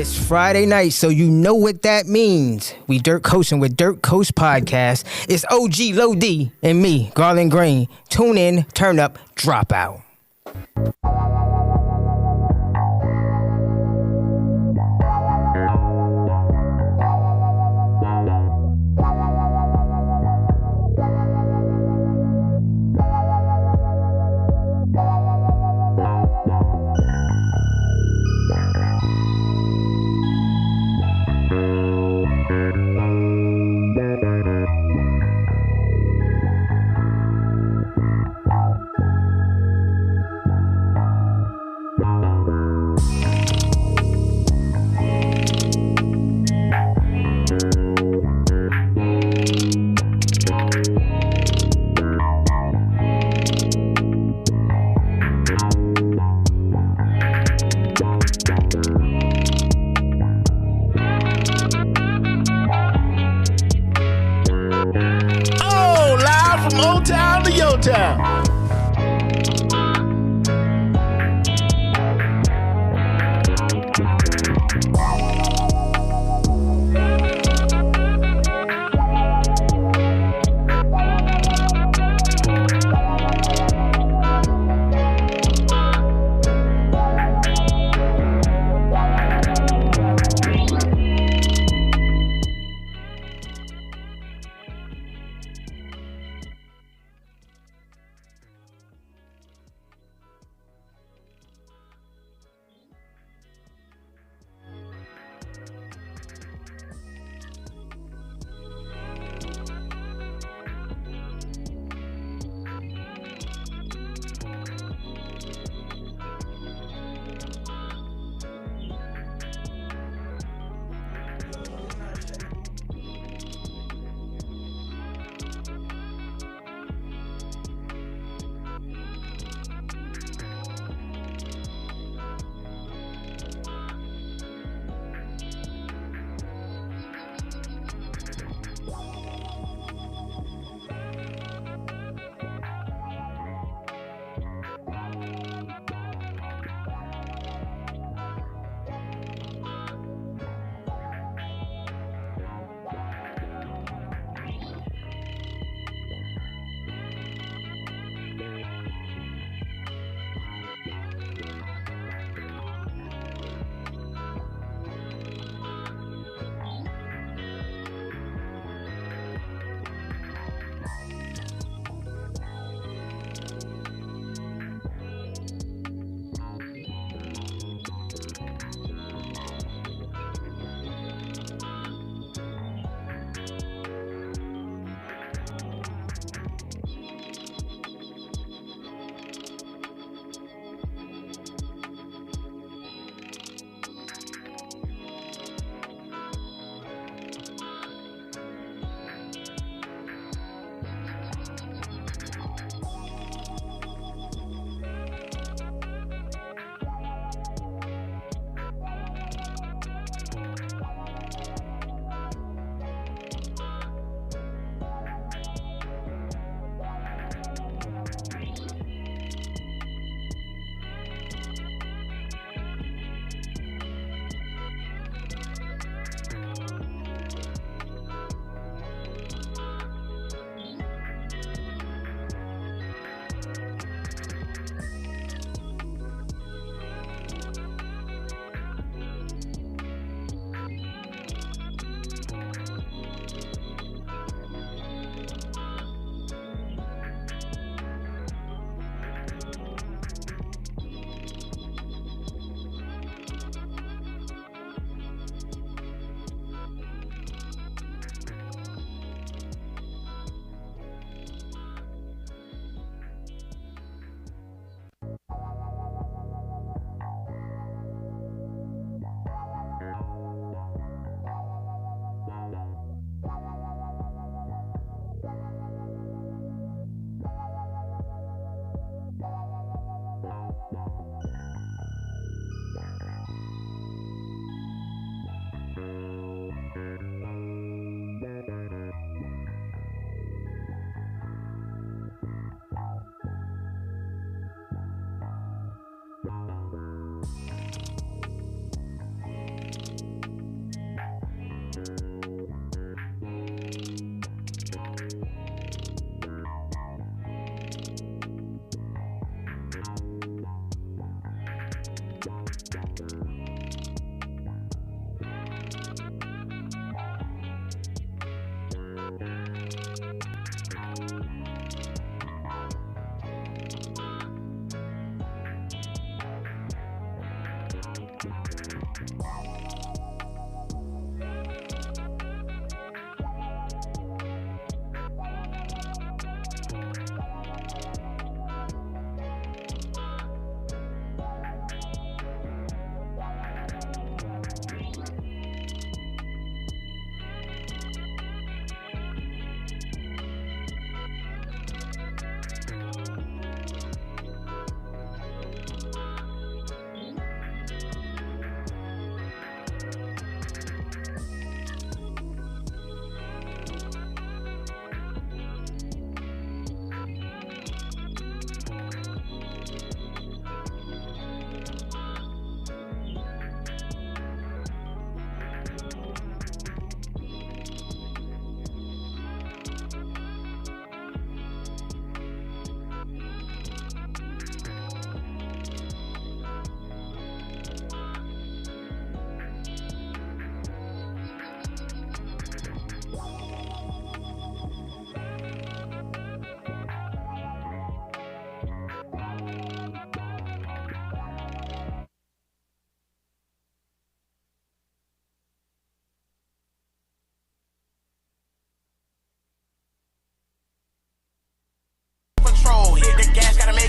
It's Friday night, so you know what that means. We Dirt Coasting with Dirt Coast Podcast. It's OG Low D and me, Garland Green. Tune in, turn up, drop out.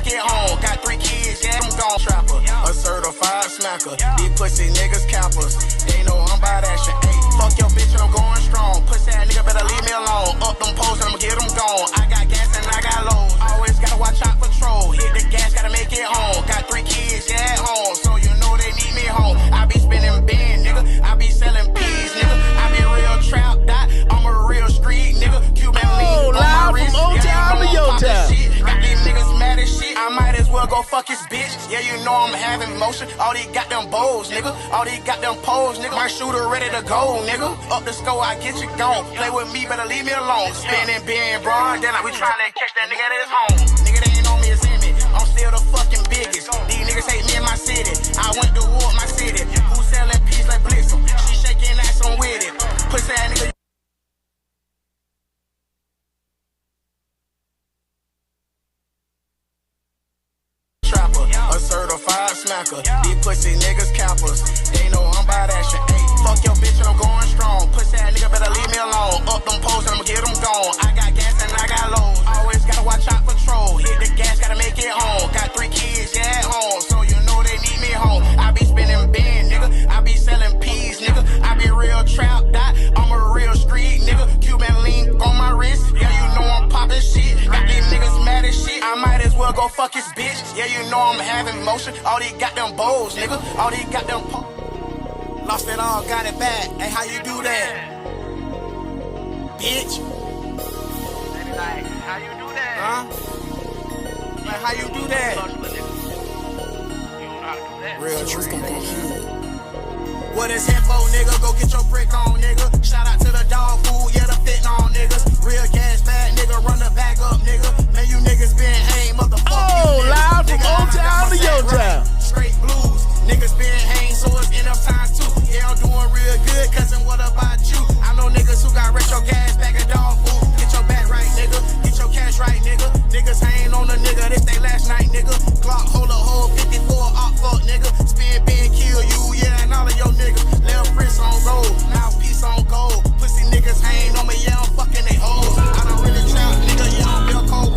Get home, got 3 kids, yeah, I'm gone. Trapper, a certified smacker. These pussy niggas cappers. They know I'm by that shit. Ay, fuck your bitch and I'm going strong. Pussy that nigga better leave me alone. Up them posts and I'ma get them gone. I got gas and I got lows. Always gotta watch out patrol. Hit the gas, gotta make it home. Got 3 kids, yeah, at home. So you know they need me home. I be spinning band, nigga. I be selling peas, nigga. I be real trap dot. I'm a real street nigga. Cuban lean on my wrist. From O-Town to Yo-Town. Got these niggas mad as shit. I might as well go fuck his bitch. Yeah, you know I'm having motion. All these goddamn bows, nigga. All these goddamn poles, nigga. My shooter ready to go, nigga. Up the score, I get you gone. Play with me, better leave me alone. Spinning being broad, then I be trying to catch that nigga at his home. Nigga, they ain't know me as in me. I'm still the fucking biggest. These niggas hate me in my city. I went to war my city. Who selling peas like Blitzum? She shaking ass, I'm with it. Pussy that nigga. A certified smacker. These pussy niggas cappers. They know I'm by that shit. Ay, fuck your bitch and I'm going strong. Pussy that nigga better leave me alone. Up them posts and I'ma get them gone. I got gas and I got lows. Always gotta watch out patrol. Hit the gas, gotta make it home. Got 3 kids, yeah, at home. So you know they need me home. I be spinning band, nigga. I be selling peas, nigga. I be real trap dot. I'm a real street nigga. Cuban link on my wrist. Yeah, you know I'm popping shit. Got these niggas mad as shit. I might as well go fuck his bitch. Yeah, you know I'm having motion. All these goddamn bows, nigga. All these goddamn lost it all, got it back. Hey, how you do that? Bitch. Like, how you do that? Huh? Like, how you do that? Real truth. What is info, nigga? Go get your brick on, nigga. Shout out to the dog food, yeah, the fitting on niggas. Real gas bag, nigga, run the back up, nigga. Man, you niggas been hang, motherfucker. Oh, loud from O-Town to Yo-Town. Straight blues, niggas been hang, so it's enough times too. Yeah, I'm doing real good, cousin, what about you? I know niggas who got retro gas bag of dog food. Get your back right, nigga. Get your cash right, nigga. Niggas hang on the nigga, this they last night, nigga. Glock hold a whole 54 op fuck, nigga. Spin, bend, kill you, yeah, and all of your niggas. Lil' Prince on road, mouthpiece on gold. Pussy niggas hang on me, yeah, I'm fucking they hoes. I don't really trap, nigga, yeah, I'm Bill Cole.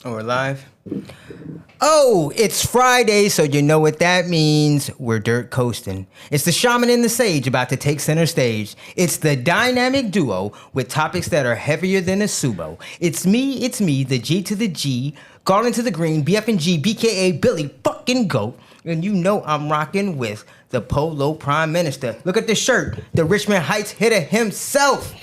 Oh, we're live? Oh, it's Friday, so you know what that means. We're dirt coasting. It's the shaman and the sage about to take center stage. It's the dynamic duo with topics that are heavier than a sumo. It's me, the G to the G, Garland to the Green, BFNG, BKA Billy fucking Goat. And you know I'm rocking with the Polo Prime Minister. Look at the shirt, the Richmond Heights hitter himself.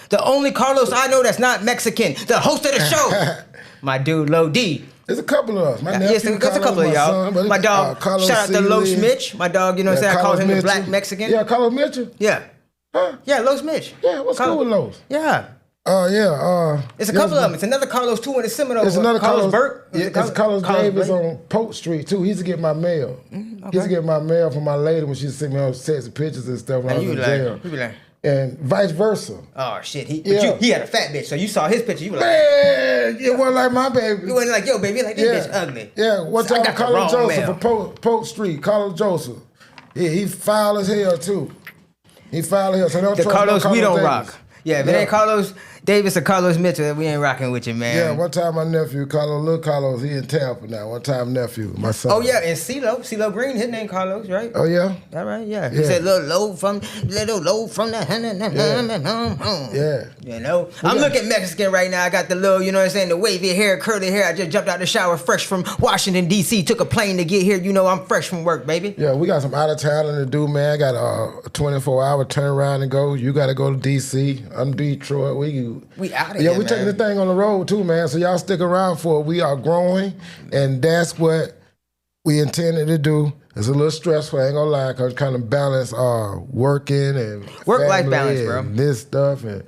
The only Carlos I know that's not Mexican, the host of the show. My dude, Low D. There's a couple of us. My nephew, Yes, there's a couple of y'all. Son, my dog, Carlos shout out to Los Seeley. Mitch. My dog, you know what I'm saying? I call him the Black Mexican. Yeah, Carlos Mitchell. Yeah. Huh? Yeah, Los Mitch. Yeah, what's cool with Los? Yeah. It's a couple of them. It's another Carlos too in the Seminole. It's another Carlos Burke. Yeah, it's Carlos Davis on Polk Street too. He used to get my mail. He used to get my mail from my lady when she used to send me all sets of pictures and stuff when I was in jail. You be like, and vice versa. oh shit, he had a fat bitch, so you saw his picture, you were like, Man, it wasn't like my baby. you wasn't like, yo, baby, like this bitch ugly. Yeah, one So I time got the Carlos wrong Joseph mail. from Polk Street, Carlos Joseph. Yeah, he foul as hell too. He foul as hell. So don't The trust Carlos no we don't Davis. rock. Yeah, if it ain't Carlos Davis or Carlos Mitchell, we ain't rocking with you, man. Yeah, one time my nephew, little Carlos, he in Tampa now. One time nephew, my son. Oh yeah, and CeeLo Green, his name Carlos, right? Oh yeah? All right, yeah. He Yeah. said little low from the Yeah. You know, I'm looking Mexican right now. I got the little, you know what I'm saying, the wavy hair, curly hair. I just jumped out the shower fresh from Washington, D.C. Took a plane to get here. You know, I'm fresh from work, baby. Yeah, we got some out of town to do, man. I got a 24-hour turnaround to go. You got to go to D.C. I'm Detroit. We out of Yeah, here, we taking man. the thing on the road too, man. So y'all stick around for it. We are growing, and that's what we intended to do. It's a little stressful, I ain't gonna lie, cause kind of balance working and Work-life family balance, and bro. this stuff and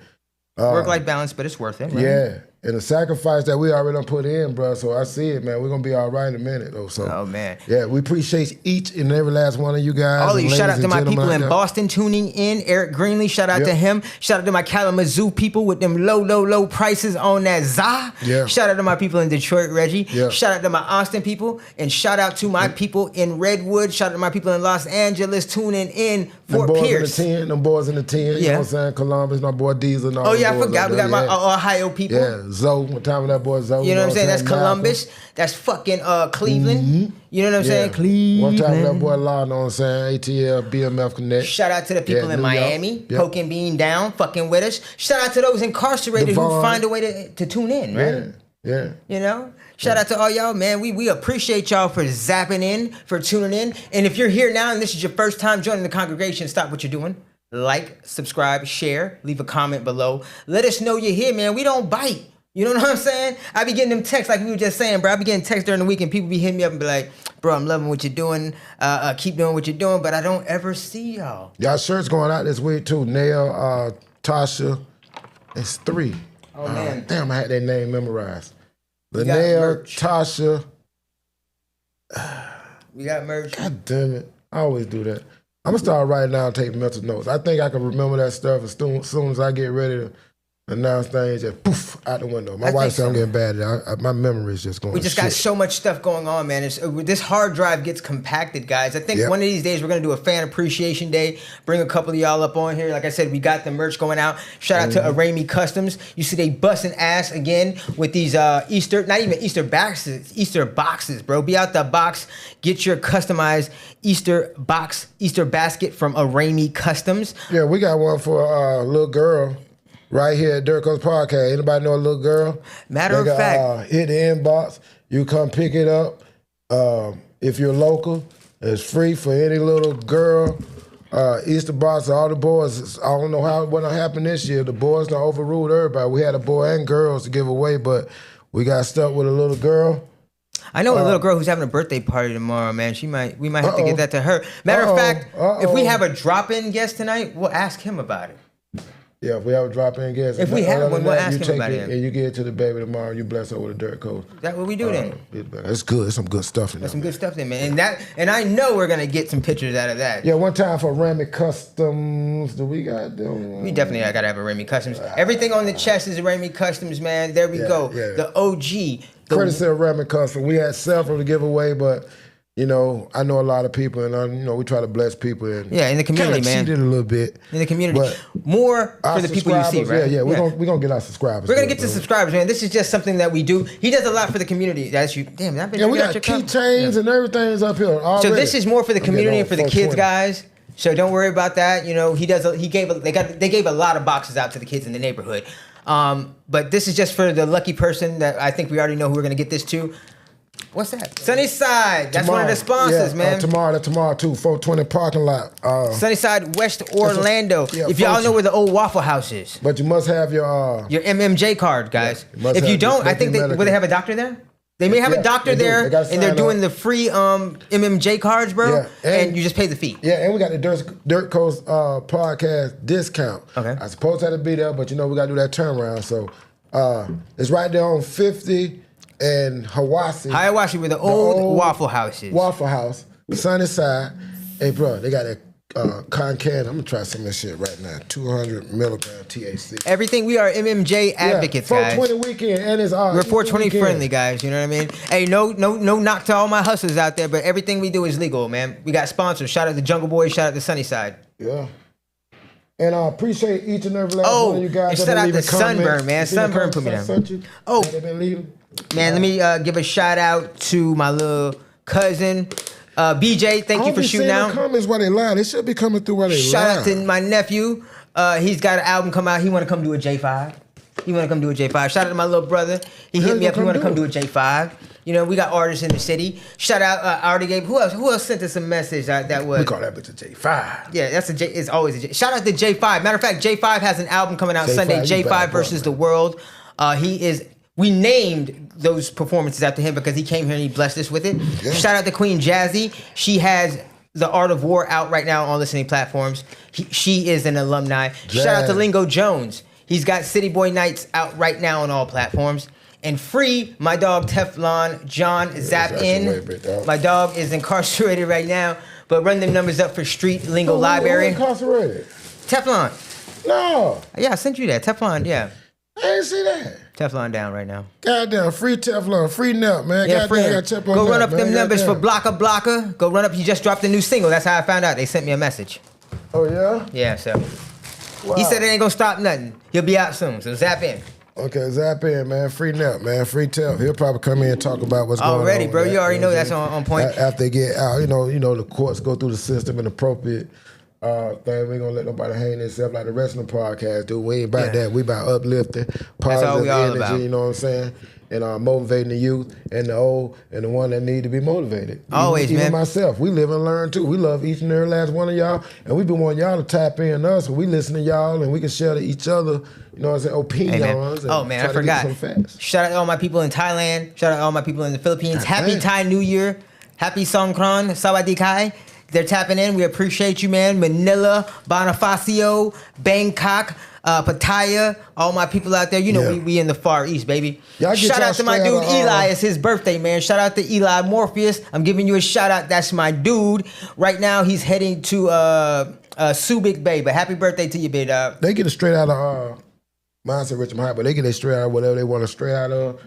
Work-life balance, but it's worth it, right? yeah. And the sacrifice that we already done put in, bro. So I see it, man. We're gonna be all right in a minute, though. So, Oh, man. yeah, we appreciate each and every last one of you guys. All of you, and shout out ladies to and my gentlemen people out in there. Boston tuning in. Eric Greenlee, shout out Yep. to him. Shout out to my Kalamazoo people with them low prices on that ZA. Yeah. Shout out to my people in Detroit, Reggie. Yeah. Shout out to my Austin people. And shout out to my people in Redwood. Shout out to my people in Los Angeles tuning in. Fort Pierce. Them boys in the 10, you Yeah. know what I'm saying? Columbus, my boy Diesel and all Oh, them yeah, I boys forgot. out We there, got my yeah. Ohio people. Yeah, Zoe, what time with that boy Zoe? You know what I'm saying? That's Malcolm. Columbus. That's fucking Cleveland. You know what I'm saying? Cleveland. One time with that boy Law, know what I'm saying? ATL, BMF Connect. Shout out to the people Yeah, in New York. Miami, Yep. poking bean down, fucking with us. Shout out to those incarcerated who Devon. find a way to tune in, right? Yeah. You know? Shout out to all y'all, man. We appreciate y'all for zapping in, for tuning in. And if you're here now and this is your first time joining the congregation, stop what you're doing. Like, subscribe, share, leave a comment below. Let us know you're here, man. We don't bite. You know what I'm saying? I be getting them texts like we were just saying, bro. I be getting texts during the week and people be hitting me up and be like, bro, I'm loving what you're doing. Keep doing what you're doing, but I don't ever see y'all. Y'all shirts going out this week too. Nail, Tasha. It's 3. Oh, man. Damn, I had that name memorized. got Linnell, merch. Tasha. We got merch. God damn it. I always do that. I'm going to start writing down and take mental notes. I think I can remember that stuff as soon as I get ready to announce things, just poof, out the window. My I wife think said I'm so. getting bad at it. My memory is just going We just to got shit. so much stuff going on, man. This hard drive gets compacted, guys. I think Yep. one of these days we're gonna do a fan appreciation day. Bring a couple of y'all up on here. Like I said, we got the merch going out. Shout out to Arami Customs. You see they busting ass again with these Easter, not even Easter boxes, bro. Be out the box. Get your customized Easter basket from Arami Customs. Yeah, we got one for a little girl right here at Dirt Coast Podcast. Anybody know a little girl? Matter of They got, fact. hit the inbox. You come pick it up. If you're local, it's free for any little girl. Easter box, all the boys. I don't know what happened this year. The boys done overruled everybody. We had a boy and girls to give away, but we got stuck with a little girl. I know a little girl who's having a birthday party tomorrow, man. We might have to get that to her. Matter of Uh-oh. fact, if we Uh-oh. have a drop-in guest tonight, we'll ask him about it. Yeah, if we have a drop-in guest. If we But have other one, than we'll that, ask you him take about it it. and you get it to the baby tomorrow. You bless her with a dirt coat. Is that what we do then? It's good. There's some good stuff in there. That's some good stuff then, man. And I know we're gonna get some pictures out of that. Yeah, one time for Ramy Customs. Do we got them? We definitely gotta have a Remy Customs. Everything on the chest is a Remy Customs, man. There we go. yeah. The OG. The Courtesy of Ramy Customs. We had several to give away, but You know, I know a lot of people, and we try to bless people. And Yeah, in the community, kinda man. cheated a little bit In the community. But More our for the people you see, subscribers, right? Yeah, we're gonna get our subscribers. We're gonna good, get to bro. subscribers, man. This is just something that we do. He does a lot for the community. That's you. Damn, that Yeah, we got keychains and everything's up here already. So this is more for the community and for the kids, 420. guys. So don't worry about that. You know, they gave a lot of boxes out to the kids in the neighborhood. But this is just for the lucky person that I think we already know who we're gonna get this to. What's that? Sunnyside. That's one of the sponsors, man. Tomorrow too. 420 parking lot. Sunnyside, West Orlando. Yeah, if y'all folks. know where the old Waffle House is, But you must have your MMJ card, guys. you must If you have don't, your I think medical. will they have a doctor there? They may have a Yeah, doctor they do. there, They gotta and they're sign doing up. the free MMJ cards, bro. Yeah, and you just pay the fee. Yeah, and we got the Dirt Coast podcast discount. Okay. I supposed to have to be there, but we got to do that turnaround. So it's right there on 50 and Hiawassee. Hiawassee, where the old Waffle House is. Waffle House, Sunnyside. Hey, bro, they got that Concan. I'm going to try some of this shit right now. 200 milligram THC. Everything, we are MMJ advocates, guys. 420 weekend, and it's We're 420 weekend. friendly, guys. You know what I mean? Hey, no knock to all my hustlers out there, but everything we do is legal, man. We got sponsors. Shout out to Jungle Boy. Shout out to Sunnyside. Yeah. And I appreciate each and every last one of you guys. and shout out to Sunburn, man. Sunburn put me down. Oh. They've been leaving. Man, let me give a shout out to my little cousin, BJ. Thank you for shooting out. out. Comments while they lie. They should be coming through while they lie. Shout out to my nephew. He's got an album come out. He want to come do a J5. Shout out to my little brother. He hit me up. He want to come do a J5. You know, we got artists in the city. Shout out, I already gave, who else sent us a message that was? We call that bitch a J5. Yeah, that's a J, it's always a J. Shout out to J5. Matter of fact, J5 has an album coming out J5, Sunday, you J5 bad versus boy, the World. We named those performances after him because he came here and he blessed us with it. Yeah. Shout out to Queen Jazzy. She has The Art of War out right now on listening platforms. She is an alumni. Shout out to Jazz. Lingo Jones. He's got City Boy Nights out right now on all platforms. And free, my dog Teflon John Zap that's in. the way, big dog. My dog is incarcerated right now, but run them numbers up for Street Lingo Library. Who incarcerated? Teflon. No, Yeah, I sent you that. Teflon, yeah. I ain't see that. Teflon down right now. Goddamn, free Teflon, free Nep, man. Yeah, Goddamn, friend. I gotta check on Go Nep, run up man. them numbers for Goddamn. Blocka. Go run up. He just dropped a new single. That's how I found out. They sent me a message. Oh, yeah? Yeah, so. Wow. He said it ain't gonna stop nothing. He'll be out soon, so zap in. Okay, zap in, man. Free Nep, man. Free Tef. He'll probably come in and talk about what's going on. Already, bro. with You that, already know what that's I'm on saying? point. After they get out, you know, the courts go through the system and appropriate thing. We ain't gonna let nobody hang themselves like the rest of the podcast do. We ain't about Yeah. that. We about uplifting, That's positive all we all energy, about. you know what I'm saying? And motivating the youth and the old and the one that need to be motivated. Always, even man. myself. We live and learn too. We love each and every last one of y'all. And we've been wanting y'all to tap in us. And we listen to y'all and we can share to each other, you know what I'm saying, opinions. Hey, man. and Oh, man, try I to get forgot. some facts. Shout out to all my people in Thailand. Shout out to all my people in the Philippines. God Happy damn. Thai New Year. Happy Songkran. Sawadee Kai. They're tapping in. We appreciate you, man. Manila, Bonifacio, Bangkok, Pattaya, all my people out there. You know, Yeah. we in the Far East, baby. Y'all get Shout y'all out to my straight dude out of, Eli. It's his birthday, man. Shout out to Eli Morpheus. I'm giving you a shout out. That's my dude. Right now, he's heading to Subic Bay. But happy birthday to you, big dog. They get it straight out of mine said Richmond High, but they get it straight out of whatever they want to straight out of.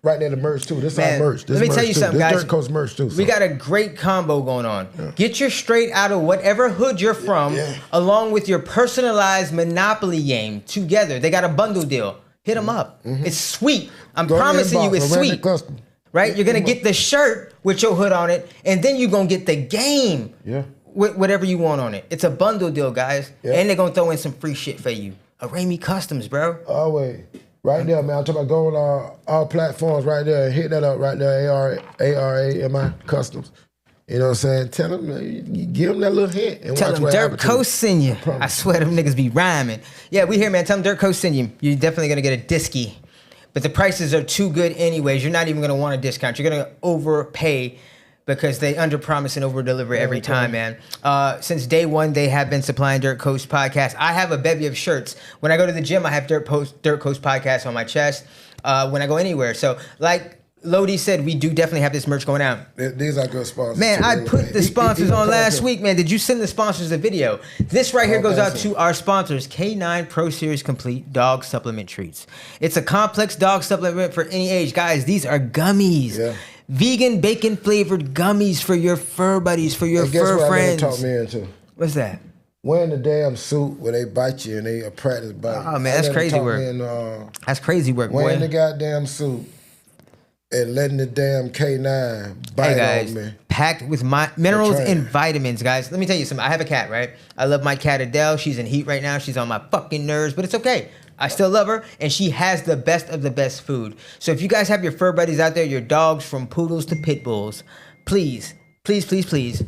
Right there, the merch too. This Man, our merch. This let me merch tell you too. something, this guys. Dirt Coast merch too. We got a great combo going on. Get your straight out of whatever hood you're from, Yeah. along with your personalized Monopoly game together. They got a bundle deal. Hit them up. It's sweet. I'm Go in the promising you inbox, it's Miranda sweet. Custom. Right? You're going to get the shirt with your hood on it, and then you're going to get the game Yeah. with whatever you want on it. It's a bundle deal, guys. Yeah. And they're going to throw in some free shit for you. Arami Customs, bro. Always. Right there, man. I'm talking about going on all platforms right there and hit that up right there. ARAMI Customs. You know what I'm saying? Tell them, you give them that little hint. And Tell watch them what Dirt happens to them. Coast send you. I promise. swear them niggas be rhyming. Yeah, we here, man. Tell them Dirt Coast send you. You're definitely gonna get a disky. But the prices are too good anyways. You're not even gonna want a discount. You're gonna overpay because they underpromise and overdeliver every time, man. Since day one, they have been supplying Dirt Coast Podcast. I have a bevy of shirts. When I go to the gym, I have Dirt Coast Podcast on my chest. When I go anywhere. So like Lodi said, we do definitely have this merch going out. These are good sponsors. Man, too. I put the sponsors on last week, man. Did you send the sponsors a video? This right here goes out to our sponsors, K9 Pro Series Complete Dog Supplement Treats. It's a complex dog supplement for any age. Guys, these are gummies. Yeah. vegan bacon flavored gummies for your fur buddies, for your And guess fur what friends. I never talked me into? What's that? Wearing the damn suit where they bite you and they practice biting. Oh, man, that's never crazy talked work. me into, That's crazy work, wearing the boy. goddamn suit and letting the damn K9 bite Hey guys, on me. packed with minerals That's right. and vitamins, guys. Let me tell you something. I have a cat, right? I love my cat Adele. She's in heat right now. She's on my fucking nerves, but it's okay. I still love her, and she has the best of the best food. So if you guys have your fur buddies out there, your dogs from poodles to pit bulls, please, please, please, please,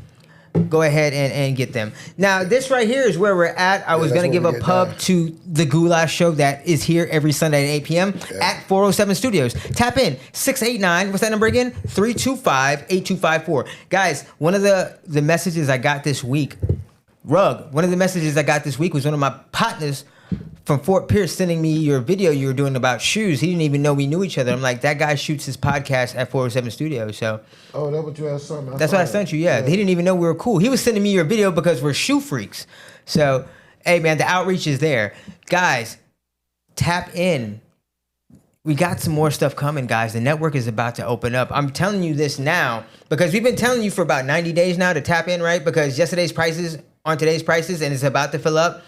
go ahead and get them. Now, this right here is where we're at. I was that's going to where give we a get pub down. to the Goulash Show that is here every Sunday at 8 p.m. at 407 Studios. Tap in 689. What's that number again? 325-8254. Guys, one of the messages I got this week, one of the messages I got this week was one of my partners from Fort Pierce sending me your video you were doing about shoes. He didn't even know we knew each other. I'm like, that guy shoots his podcast at 407 Studios. So Oh, that's what you had something. that's what I sent you. Yeah. He didn't even know we were cool. He was sending me your video because we're shoe freaks. So, hey, man, the outreach is there. Guys, tap in. We got some more stuff coming, guys. The network is about to open up. I'm telling you this now because we've been telling you for about 90 days now to tap in, right? Because yesterday's prices on today's prices and it's about to fill up.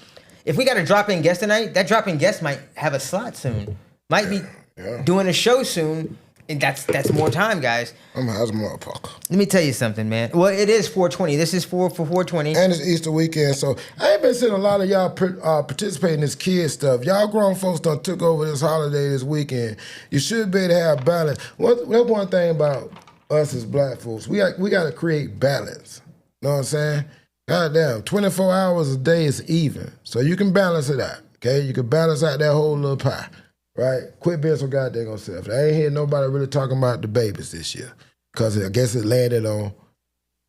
If we got a drop-in guest tonight, that drop-in guest might have a slot soon. Might be doing a show soon. And that's more time, guys. I'm high as a motherfucker. Let me tell you something, man. Well, it is 420. This is for 420. And it's Easter weekend, so I ain't been seeing a lot of y'all participate in this kid stuff. Y'all grown folks done took over this holiday this weekend. You should be able to have balance. That's one thing about us as black folks. We got to create balance. Know what I'm saying? Goddamn, 24 hours a day is even, so you can balance it out. Okay, you can balance out that whole little pie. Right? Quit being so goddamn self. I ain't hear nobody really talking about the babies this year. Because I guess it landed on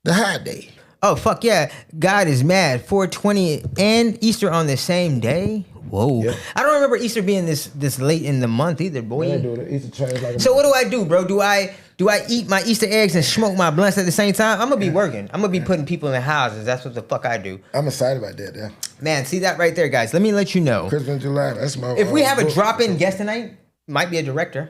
the high day. Oh, fuck yeah. God is mad. 420 and Easter on the same day? Whoa. Yep. I don't remember Easter being this late in the month either, boy. Yeah, dude, the Easter change like a So what do I do, bro? Do I eat my Easter eggs and smoke my blunts at the same time? I'm going to be working. I'm going to be putting people in the houses. That's what the fuck I do. I'm excited about that, yeah. Man, see that right there, guys. Let me let you know. Christmas in July, that's my If we have a book. drop-in guest tonight, might be a director.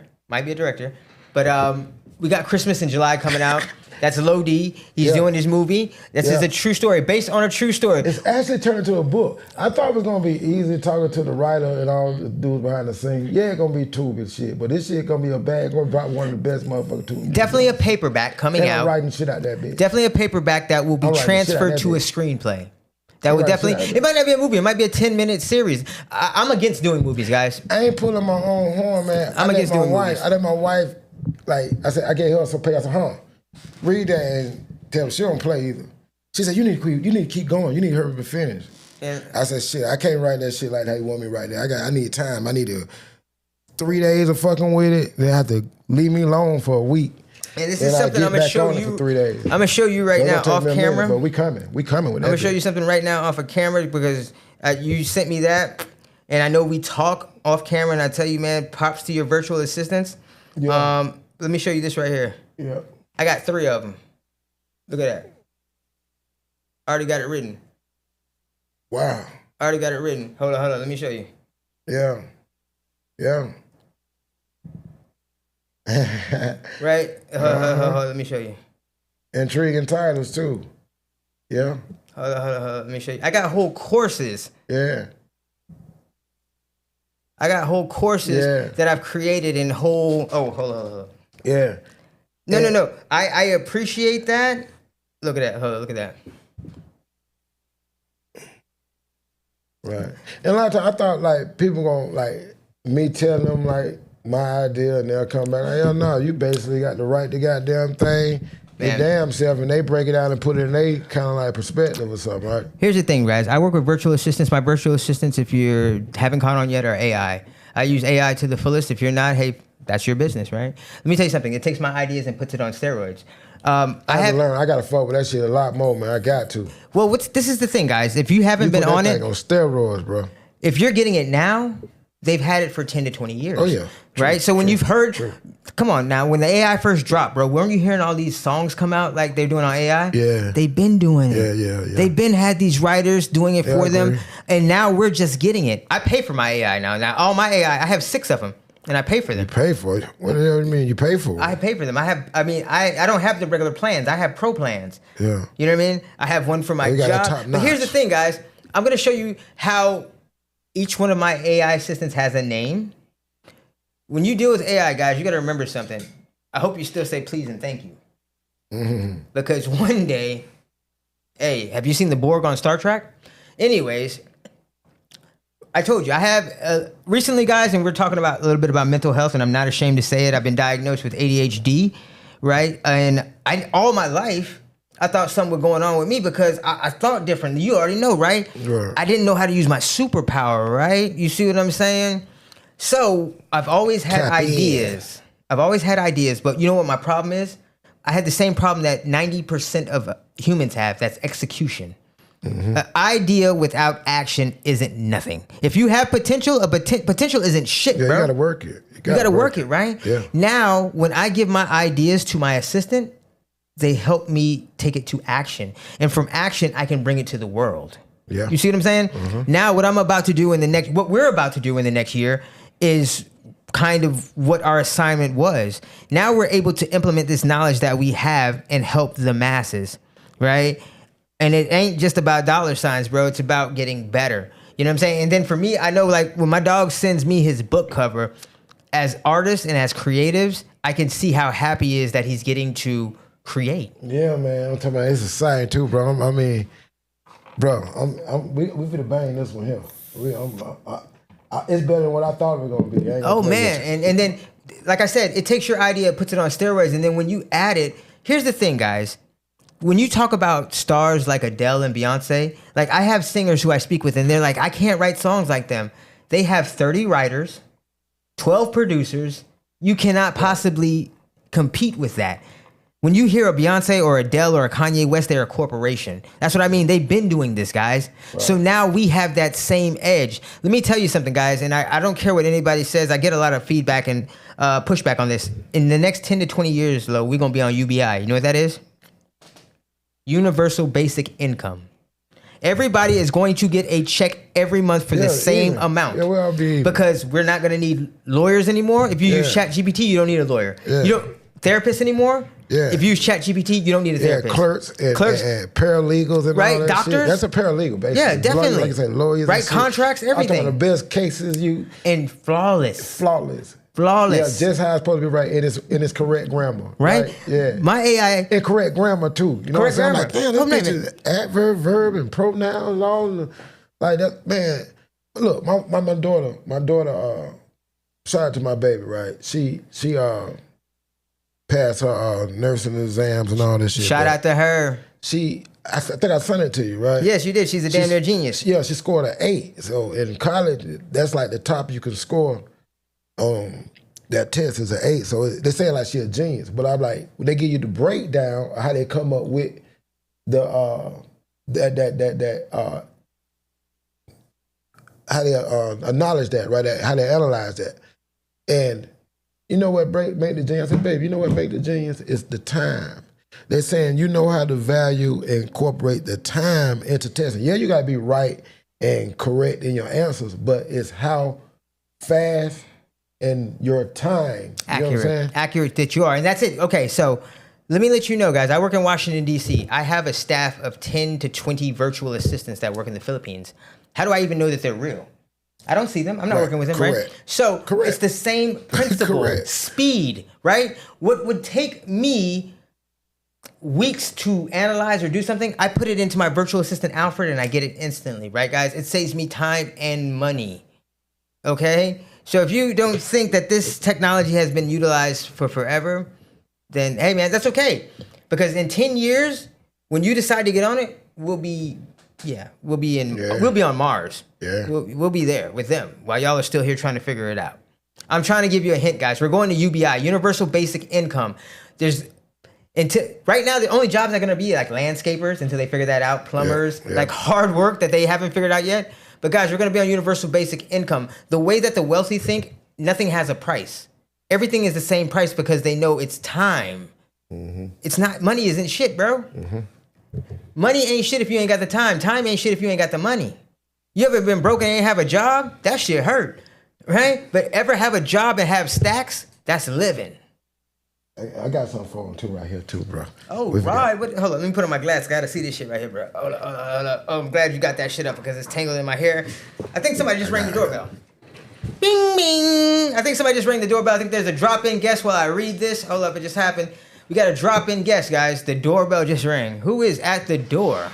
But we got Christmas in July coming out. That's Low D. He's Yeah. doing his movie. This is Yeah. a true story, based on a true story. It's actually turned into a book. I thought it was gonna be easy talking to the writer and all the dudes behind the scenes. Yeah, it's gonna be tube and shit, but this shit gonna be a bag. Gonna drop one of the best motherfucking tubes. Definitely a paperback coming And I'm out. writing shit out that bitch. Definitely a paperback that will be I'm writing shit out transferred that to a bitch. screenplay. That would writing shit definitely. out It might not be a movie. It might be a 10-minute series. I'm against doing movies, guys. I ain't pulling my own horn, man. I'm against doing movies. I let my wife, like, I said, I gave her some pay. I said, read that and tell her she don't play either. She said, you need to keep going. You need to hurry up and finish. And I said, shit, I can't write that shit like how you want me to write that. I need time. I need 3 days of fucking with it. Then I have to leave me alone for a week. this is Then I something get I'm gonna back show on it you. for 3 days. I'm gonna show you right So now it'll take off me a minute, camera. but we coming with that. I'm gonna show you something right now off of camera because you sent me that, and I know we talk off camera. And I tell you, man, props to your virtual assistants. Yeah. Let me show you this right here. Yeah. I got 3 of them. Look at that. I already got it written. Wow. I already got it written. Hold on. Let me show you. Yeah. Yeah. Right? Hold on. Let me show you. Intriguing titles too. Yeah. Hold on. Let me show you. I got whole courses. Yeah. Yeah. That I've created in whole. Oh, hold on. Yeah. No. I appreciate that. Look at that. Hold on. Look at that. Right. And a lot of times I thought like people gonna like me telling them like my idea and they'll come back. Hell no, you basically got to write the goddamn thing, their Man. damn self, and they break it out and put it in their kind of like perspective or something, right? Here's the thing, guys. I work with virtual assistants. My virtual assistants, if you haven't caught on yet, are AI. I use AI to the fullest. If you're not, hey, that's your business, right? Let me tell you something. It takes my ideas and puts it on steroids. I have to learn. I gotta fuck with that shit a lot more, man. I got to. Well, this is the thing, guys. If you haven't You been put that on thing it, on steroids, bro. if you're getting it now, they've had it for 10 to 20 years. Oh, yeah. Right? So when you've heard, come on now, when the AI first dropped, bro, weren't you hearing all these songs come out like they're doing on AI? Yeah. They've been doing it. Yeah. They've been had these writers doing it Yeah, for I them. agree. And now we're just getting it. I pay for my AI now. Now, all my AI, I have 6 of them. and I pay for them. Pay for it? What the hell do you mean? You pay for it? I pay for them. I don't have the regular plans. I have pro plans. Yeah. You know what I mean? I have one for my You got a job. top But here's the notch. thing, guys. I'm going to show you how each one of my AI assistants has a name. When you deal with AI, guys, you got to remember something. I hope you still say please and thank you. Mm-hmm. Because one day, hey, have you seen the Borg on Star Trek? Anyways, I told you, I have recently, guys, and we're talking about a little bit about mental health, and I'm not ashamed to say it. I've been diagnosed with ADHD, right? And all my life, I thought something was going on with me because I thought differently. You already know, right? Right. I didn't know how to use my superpower, right? You see what I'm saying? So I've always had Tap in. ideas. I've always had ideas, but you know what my problem is? I had the same problem that 90% of humans have. That's execution. An idea without action isn't nothing. If you have potential, potential isn't shit, Yeah, bro. you got to work it. You gotta work it, right? Yeah. Now, when I give my ideas to my assistant, they help me take it to action. And from action, I can bring it to the world. Yeah. You see what I'm saying? Now, what we're about to do in the next year is kind of what our assignment was. Now we're able to implement this knowledge that we have and help the masses, right? And it ain't just about dollar signs, bro. It's about getting better. You know what I'm saying? And then for me, I know like when my dog sends me his book cover, as artists and as creatives, I can see how happy he is that he's getting to create. Yeah, man. I'm talking about it's a sign too, bro. I mean, bro, we finna bang this one here. It's better than what I thought it was gonna be. I ain't gonna Oh play man, with you. and then like I said, it takes your idea, puts it on steroids, and then when you add it, here's the thing, guys. When you talk about stars like Adele and Beyonce, like I have singers who I speak with, and they're like, I can't write songs like them. They have 30 writers, 12 producers. You cannot possibly compete with that. When you hear a Beyonce or Adele or a Kanye West, they're a corporation. That's what I mean. They've been doing this, guys. Right. So now we have that same edge. Let me tell you something, guys, and I don't care what anybody says. I get a lot of feedback and pushback on this. In the next 10 to 20 years, Lo, we're going to be on UBI. You know what that is? Universal Basic Income. Everybody is going to get a check every month for the same amount. Yeah, we'll all be even. Because we're not going to need lawyers anymore. If you use ChatGPT, you don't need a lawyer. Yeah. You don't therapists anymore. Yeah. If you use ChatGPT, you don't need a therapist. Clerks and paralegals and right? all that Doctors. shit. That's a paralegal, basically. Yeah, definitely. Like I said, lawyers. Right, contracts, everything. I'm talking the best cases and flawless. Flawless. Yeah, just how it's supposed to be right in its correct grammar. Right? Yeah. My AI. And correct grammar too. You know Correct what I'm saying? grammar. Like, damn, this bitch is adverb, verb, and pronouns, all like that. Man, look, my daughter, shout out to my baby, right? She passed her nursing exams and all this shit. Shout out to her. I think I sent it to you, right? Yes, you did. She's a damn near genius. Yeah, she scored an 8. So in college, that's like the top you can score. That test is an 8. So they say like she a genius, but I'm like, when they give you the breakdown of how they come up with the how they acknowledge that, right? How they analyze that, and you know what make the genius? I said, baby, you know what make the genius? It's the time. They're saying you know how to value and incorporate the time into testing. Yeah, you got to be right and correct in your answers, but it's how fast and your time. You know what I'm saying? Accurate that you are. And that's it. Okay, so let me let you know, guys. I work in Washington, D.C. I have a staff of 10 to 20 virtual assistants that work in the Philippines. How do I even know that they're real? I don't see them. I'm not working with them, correct. right? So Correct. it's the same principle. Correct. Speed, right? What would take me weeks to analyze or do something, I put it into my virtual assistant, Alfred, and I get it instantly, right, guys? It saves me time and money, okay? So if you don't think that this technology has been utilized for forever, then, hey, man, that's okay. Because in 10 years, when you decide to get on it, we'll be on Mars. Yeah. We'll be there with them while y'all are still here trying to figure it out. I'm trying to give you a hint, guys. We're going to UBI, Universal Basic Income. Right now, the only jobs are going to be like landscapers until they figure that out, plumbers, like hard work that they haven't figured out yet. But guys, we're going to be on Universal Basic Income. The way that the wealthy think, nothing has a price. Everything is the same price because they know it's time. Mm-hmm. It's not, money isn't shit, bro. Mm-hmm. Money ain't shit if you ain't got the time. Time ain't shit if you ain't got the money. You ever been broke and ain't have a job? That shit hurt. right? But ever have a job and have stacks? That's living. I got something for him too right here too, bro. Oh, right. Hold on, let me put on my glasses. Gotta see this shit right here, bro. Hold on. Oh, I'm glad you got that shit up because it's tangled in my hair. I think somebody just rang the doorbell. Bing, bing. I think somebody just rang the doorbell. I think there's a drop-in guest while I read this. Hold up, it just happened. We got a drop-in guest, guys. The doorbell just rang. Who is at the door?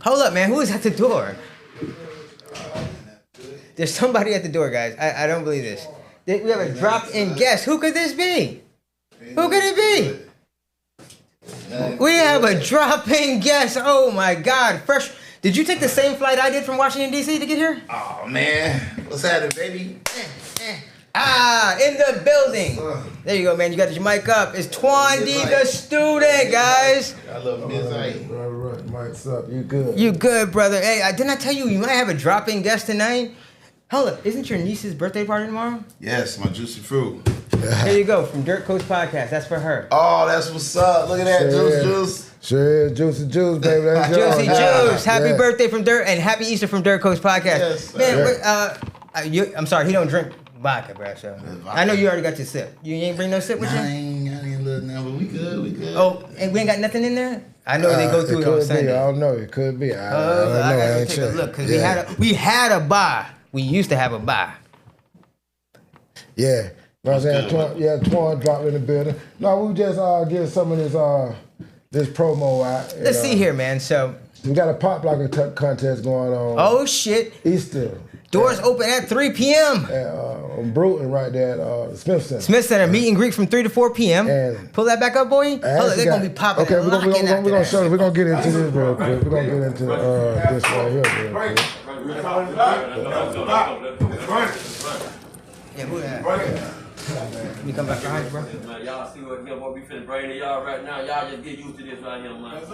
Hold up, man. Who is at the door? There's somebody at the door, guys. I don't believe this. We have a drop-in guest. Who could this be? Who could it be? We have a drop-in guest. Oh my God. Fresh. Did you take the same flight I did from Washington, D.C. to get here? Oh, man. What's happening, baby? In the building. There you go, man. You got your mic up. It's Twan D, the student, guys. I love Miss A. Right. Mike's up. You good? You good, brother. Hey, didn't I tell you might have a drop-in guest tonight? Hold up. Isn't your niece's birthday party tomorrow? Yes, my juicy fruit. There you go. From Dirt Coast Podcast. That's for her. Oh, that's what's up. Look at that, Juice. Sure is. Juicy Juice, baby. That's Juicy yours. Juice. Happy birthday from Dirt and happy Easter from Dirt Coast Podcast. Yes, man, I'm sorry. He don't drink vodka, bro. So I know you already got your sip. You ain't bring no sip with you? I ain't little now, but we good. Oh, and we ain't got nothing in there? I know they go through it on Sunday. I don't know. It could be. I don't know. I I gotta ain't take a checked. look because we had a bar. We used to have a bar. Yeah. You know what I'm saying? Twan dropped in the building. No, we just get some of this promo out. Let's see here, man. So we got a pop locker contest going on. Oh shit! Easter. Doors open at 3 p.m. On Bruton right there at Smith Center. Smith Center, meet and greet from 3 to 4 p.m. And pull that back up, boy. Hold on, they're gonna be popping. Okay, we're gonna show. We're gonna get into this real quick. We're gonna get into this right here real quick. Yeah, who that? You come back behind you, bro. Man, y'all see what we finna bring to y'all right now. Y'all just get used to this right here, man. It's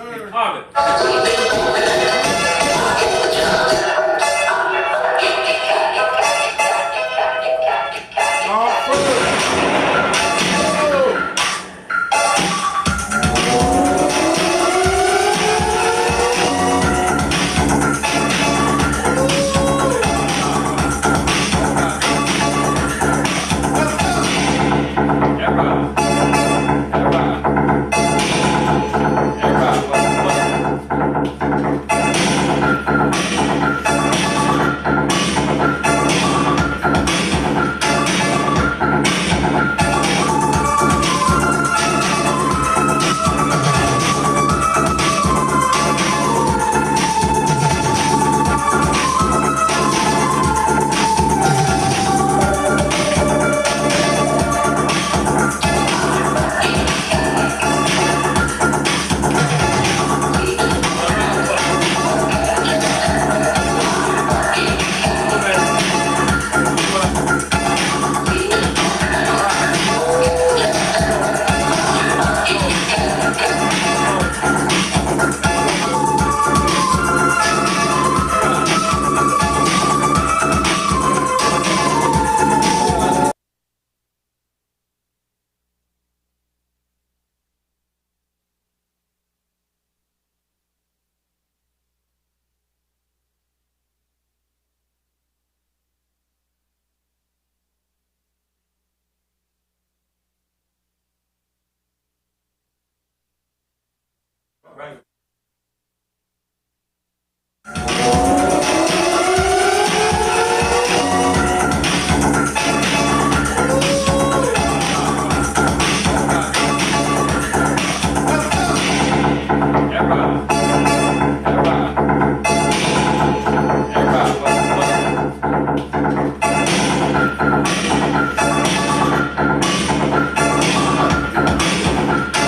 right.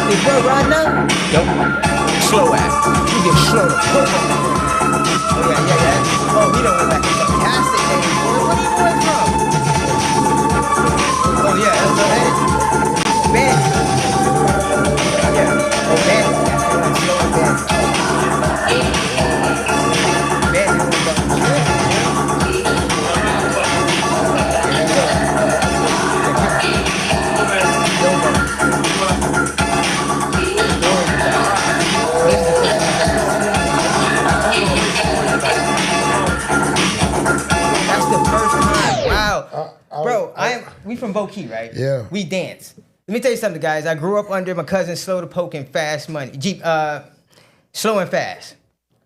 Is bro right now? Nope. Slow ass. You get slow to pull. Oh yeah. Oh, he done went back to fantastic days, boy. Where you going from? Oh yeah, that's the head. Man. Yeah. Oh man. That's slow and bad. Man, you went back to Yo, we from Bow Key, right? Yeah. We dance. Let me tell you something, guys. I grew up under my cousin Slow the Poke and Fast Money. Slow and Fast,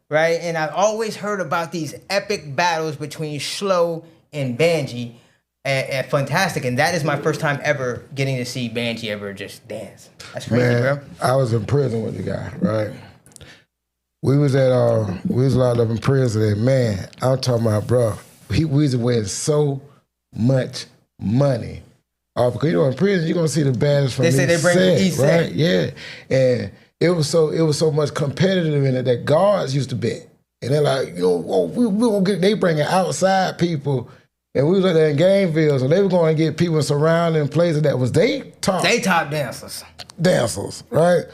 right? And I've always heard about these epic battles between Slow and Banji at Fantastic, and that is my first time ever getting to see Banji ever just dance. That's crazy, bro. I was in prison with the guy, right? We was locked up in prison, and man, I'm talking about, bro, we was winning so much money. Because in prison you're gonna see the baddest from They say they bring the east right? set. Yeah, and it was so much competitive in it that guards used to bet, and they're like, we gonna get. They bringing outside people, and we was like there in Gameville, so they were going to get people in surrounding places that was they top dancers, right?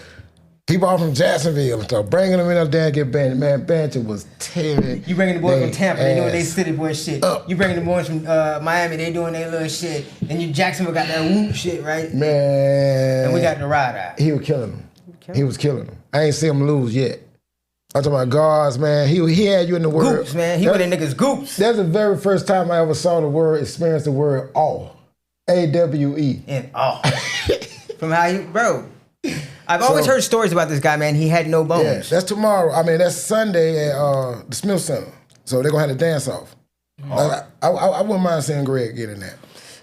People all from Jacksonville and stuff, bringing them in up there and get Banji. Man, Banji was tearing. You bringing the boys from Tampa, they doing they ass city boy shit. up. You bringing the boys from Miami, they doing their little shit. And you Jacksonville got that whoop shit, right? Man, And we got the ride out. He was killing them. He was killing them. I ain't seen him lose yet. I'm talking about guards, man. He had you in the word. Goops, man. He went in niggas goops. That's the very first time I ever saw the word, experienced the word awe. AWE. And from how you, bro. I've always heard stories about this guy, man. He had no bones. Yeah, that's tomorrow. I mean, that's Sunday at the Smith Center. So they're going to have the dance off. I wouldn't mind seeing Greg get in that.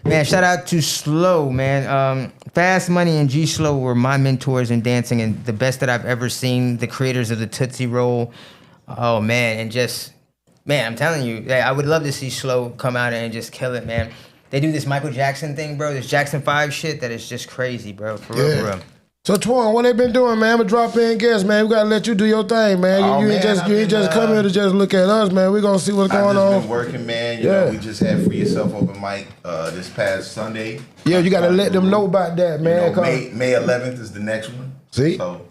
Man, shout out to Slow, man. Fast Money and G Slow were my mentors in dancing and the best that I've ever seen. The creators of the Tootsie Roll. Oh, man. And just, man, I'm telling you, I would love to see Slow come out and just kill it, man. They do this Michael Jackson thing, bro. This Jackson 5 shit that is just crazy, bro. For real, for real. So Twan, what they been doing, man? I'm gonna drop in guests, man. We gotta let you do your thing, man. You ain't just come here to just look at us, man. We gonna see what's going on. I've been working, man. You know, we just had Free Yourself open mic this past Sunday. Yeah, you gotta let them know about that, man. You know, May 11th is the next one. See? So,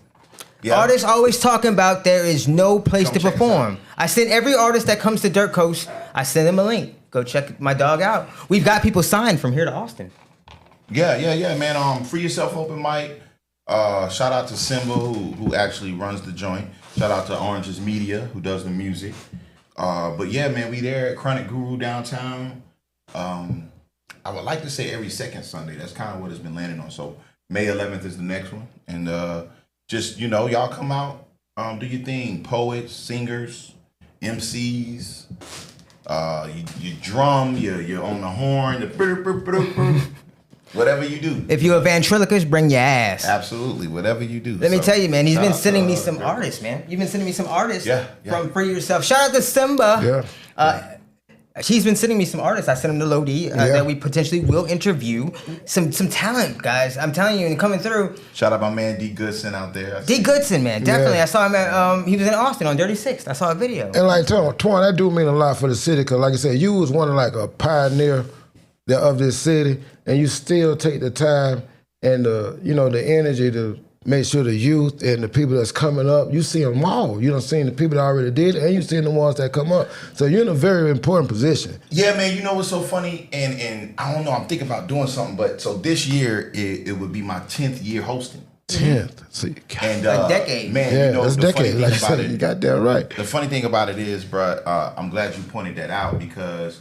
yeah. Artists always talking about there is no place to perform. I send every artist that comes to Dirt Coast, I send them a link. Go check my dog out. We've got people signed from here to Austin. Yeah, man. Free Yourself open mic. Shout out to Simba who actually runs the joint. Shout out to Oranges Media who does the music. But yeah, man, we there at Chronic Guru downtown. I would like to say every second Sunday. That's kind of what it's been landing on. So May 11th is the next one, and just y'all come out, do your thing. Poets, singers, MCs. You drum, you're on the horn, whatever you do. If you're a ventriloquist, bring your ass. Absolutely, whatever you do. Let me tell you, man, he's shout been out sending to, me some artists, man. You've been sending me some artists from Free Yourself. Shout out to Simba. Yeah. He's been sending me some artists. I sent him to Lodi that we potentially will interview. Some talent, guys. I'm telling you, and coming through. Shout out my man D Goodson out there. D Goodson, man, definitely. Yeah. I saw him at he was in Austin on Dirty Six. I saw a video. And like Twan, that do mean a lot for the city, cause like I said, you was one of like a pioneer of this city, and you still take the time and the energy to make sure the youth and the people that's coming up, you see them all. You done seen the people that already did it, and you seen the ones that come up. So you're in a very important position. Yeah, man, you know what's so funny? And I don't know, I'm thinking about doing something, but so this year, it would be my 10th year hosting. 10th. See, And A decade. Man, yeah, you know, that's the decade. funny Like thing you about said, it, you got that right. the funny thing about it is, bro, I'm glad you pointed that out because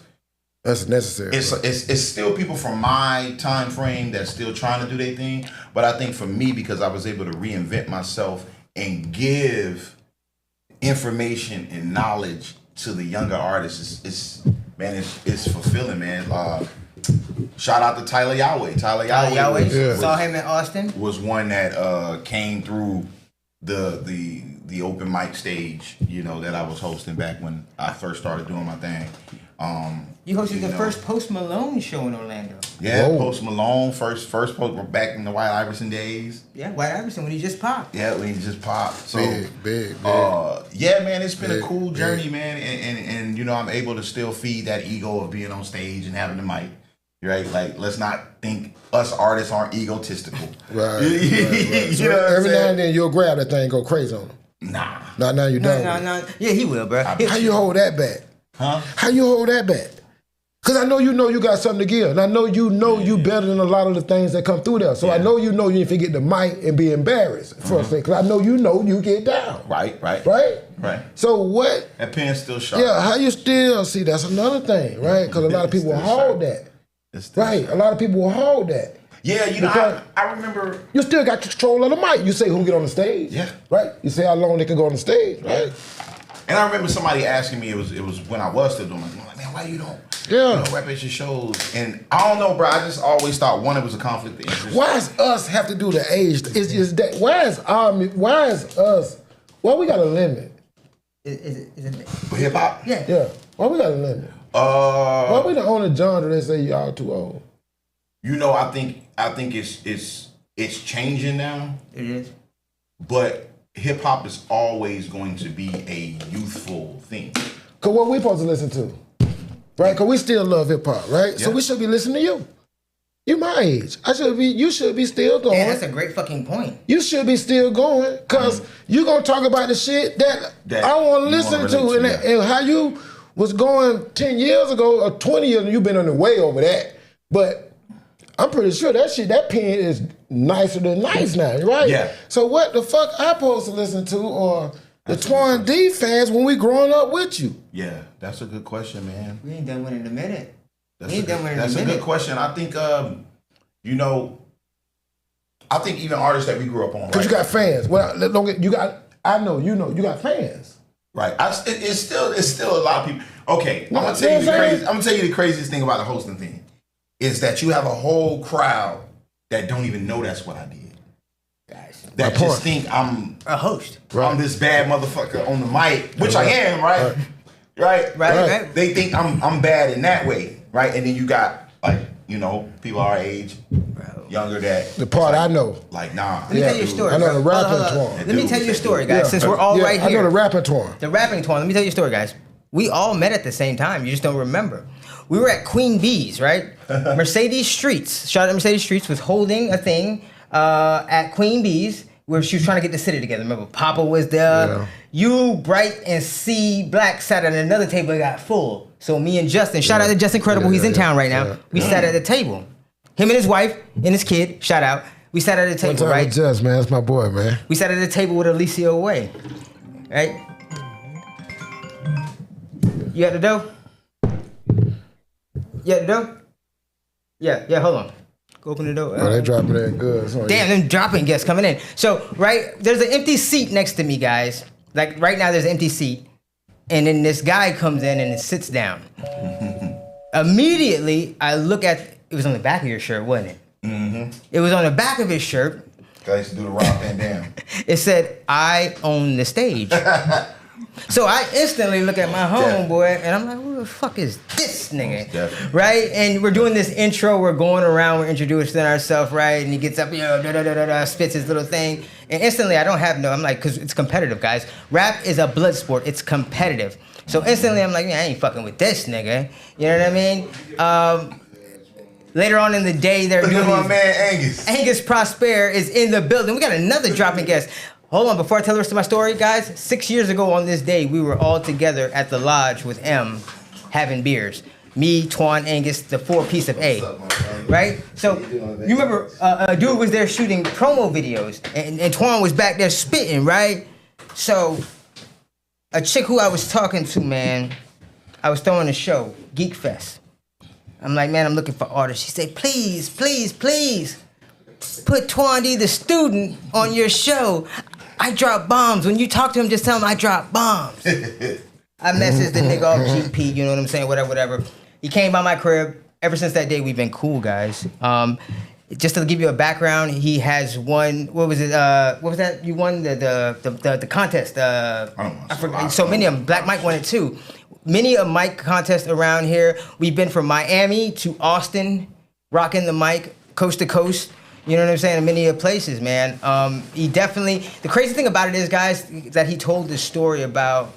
That's necessary. it's still people from my time frame that's still trying to do their thing. But I think for me, because I was able to reinvent myself and give information and knowledge to the younger artists, it's fulfilling, man. Shout out to Tyler Yahweh. Tyler Yahweh Saw him in Austin. was one that came through the open mic stage, that I was hosting back when I first started doing my thing. You hosted the first Post Malone show in Orlando. Yeah, Whoa. Post Malone, first Post back in the White Iverson days. Yeah, White Iverson when he just popped. Yeah, when he just popped. So Big. yeah, man, it's been a Big, cool big. journey, man. And I'm able to still feed that ego of being on stage and having the mic. Right? Like, let's not think us artists aren't egotistical. Right. You So know what I'm every now saying? and then you'll grab that thing and go crazy on them. Nah. Now you done. with it. No. Yeah, he will, bro. How you hold that back? Huh? How you hold that back? Because I know you got something to give. And I know you better than a lot of the things that come through there. So I know you ain't finna get the mic and be embarrassed for a second. Because I know you get down. Right. Right? So what? That pen's still sharp. Yeah, how you still, see, that's another thing, right? Because a lot of people Still hold sharp. that. Right. A lot of people will hold that. Yeah, you know, Because I remember. you still got control of the mic. You say who get on the stage. Yeah. Right? You say how long they can go on the stage, right? And I remember somebody asking me, it was when I was still doing it, like, man, why you don't rap at your shows? And I don't know, bro. I just always thought, one, it was a conflict of interest. Why does us have to do the age? Is that why is us? Why we got a limit? Is it Hip hop? Yeah. Yeah. Why we got a limit? Why we the only genre that say y'all too old? You know, I think it's changing now, It is. but hip hop is always going to be a youthful thing. Cause what we supposed to listen to, right? Cause we still love hip hop, right? So Yeah. we should be listening to you. You my age. You should be still going. Yeah, that's a great fucking point. You should be still going, cause you gonna talk about the shit that I want to you listen wanna to, relate and, to, yeah. and how you was going 10 years ago or 20 years, and you've been on the way over that. But I'm pretty sure that pen is nicer than nice now, right? Yeah. So what the fuck I supposed to listen to, or the Twan D fans when we growing up with you? Yeah, that's a good question, man. We ain't done one in a minute. That's We ain't done one in a That's a minute. good question. I think, you know, I think even artists that we grew up on, Cause right? you got fans. Well, don't get, you got. I know you know you got fans. Right. It's still a lot of people. Okay, No, I'm gonna tell you the I'm saying- crazy. I'm gonna tell you the craziest thing about the hosting thing is that you have a whole crowd that don't even know that's what I did. Guys, That My point. just think I'm a host. I'm this bad motherfucker on the mic, which I am, right? Right. Right. They think I'm bad in that way, right? And then you got like, you know, people our age, younger that The part I know. like, nah. Let me tell you a story. I know bro. the rapping Hold on. Twan. Let me tell you a story, guys. Since we're all right I here. know the rapping Twan. The rapping Twan. Let me tell you a story, guys. We all met at the same time. You just don't remember. We were at Queen Bee's, right? Mercedes Streets. Shout out to Mercedes Streets was holding a thing at Queen Bee's where she was trying to get the city together. Remember, Papa was there. Yeah. You, Bright, and C Black sat at another table that got full. So me and Justin, shout out to Justin Credible, he's in town right now. We sat at the table. Him and his wife and his kid, shout out. We sat at the One table, time right? with Just, man. That's my boy, man. We sat at the table with Alicia Way, right? You got the dough? You got the dough? Yeah, hold on. Go open the door. Oh, they dropping that good. Sorry. Damn, them dropping guests coming in. So, right, there's an empty seat next to me, guys. Like, right now, there's an empty seat. And then this guy comes in and sits down. Immediately, I look at, it was on the back of your shirt, wasn't it? Mm-hmm. It was on the back of his shirt. I used to do the Rob Van Dam. It said, I own the stage. So I instantly look at my homeboy and I'm like, who the fuck is this nigga? Definitely. Right? And we're doing this intro, we're going around, we're introducing ourselves, right? And he gets up, spits his little thing. And instantly I'm like, because it's competitive, guys. Rap is a blood sport, it's competitive. So instantly I'm like, man, I ain't fucking with this nigga. You know what I mean? Later on in the day, they're Look doing at my these- man Angus. Angus Prosper is in the building. We got another dropping guest. Hold on, before I tell the rest of my story, guys, 6 years ago on this day, we were all together at the lodge with M having beers. Me, Twan, Angus, the 4-piece of A. Right? So, you remember, a dude was there shooting promo videos, and Twan was back there spitting, right? So, a chick who I was talking to, man, I was throwing a show, Geek Fest. I'm like, man, I'm looking for artists. She said, please, please, please, put Twan D, the student, on your show. I drop bombs. When you talk to him, just tell him I drop bombs. I messaged the nigga off GP, you know what I'm saying, whatever. He came by my crib. Ever since that day, we've been cool, guys. Just to give you a background, he has won, what was it, what was that? You won the contest. I forgot. So many of them. Black Mike won it too. Many a mic contest around here. We've been from Miami to Austin, rocking the mic, coast to coast. You know what I'm saying? In many places, man. He definitely, the crazy thing about it is, guys, that he told this story about,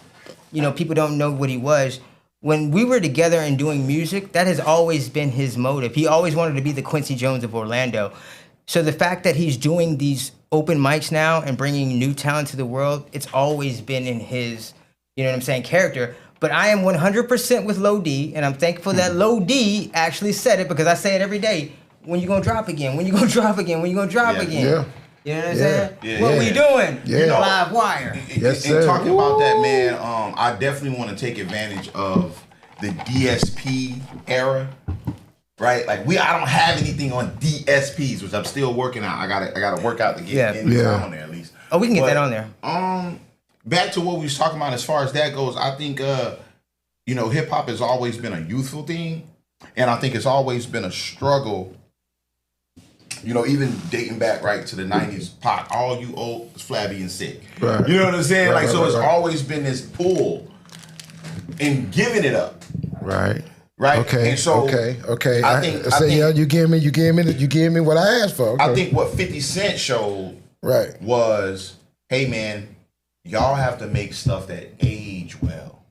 you know, people don't know what he was. When we were together and doing music, that has always been his motive. He always wanted to be the Quincy Jones of Orlando. So the fact that he's doing these open mics now and bringing new talent to the world, it's always been in his, you know what I'm saying, character. But I am 100% with Low D, and I'm thankful that Low D actually said it, because I say it every day. When you gonna drop again? When you gonna drop again? When you gonna drop again? Yeah. You know what I'm Yeah. saying? Yeah. What we doing? Yeah. You know, Live wire. Yes, And sir. talking about that, man, I definitely want to take advantage of the DSP era right? Like I don't have anything on DSPs, which I'm still working out. I gotta work out to get any time on there at least. Oh, we can get that on there. Back to what we was talking about as far as that goes, I think hip hop has always been a youthful thing, and I think it's always been a struggle. Even dating back right to the 90s, Pac, all you old, flabby and sick. Right. You know what I'm saying? Right, it's always been this pull in giving it up. Right. Right. Okay. And so okay. I think you give me what I asked for. Okay. I think what 50 Cent showed was, hey man, y'all have to make stuff that age well.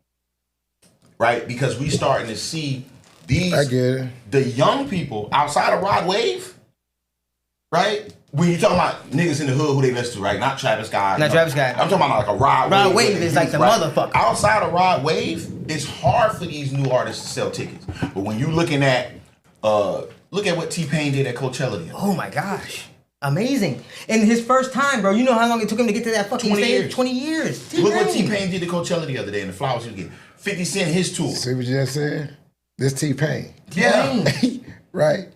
Right? Because we starting to see the young people outside of Rod Wave. Right? When you talking about niggas in the hood who they listen to, right? Not Travis Scott. Travis Scott. I'm talking about like a Rod Wave. Rod Wave is like the motherfucker. Outside of Rod Wave, it's hard for these new artists to sell tickets. But when you looking at, look at what T-Pain did at Coachella. Oh my gosh. Amazing. In his first time, bro, you know how long it took him to get to that fucking 20 stage? years. 20 years. Look what T-Pain did to Coachella the other day and the flowers he was getting. 50 Cent, his tour. See what you just said? This T-Pain. Yeah. Right.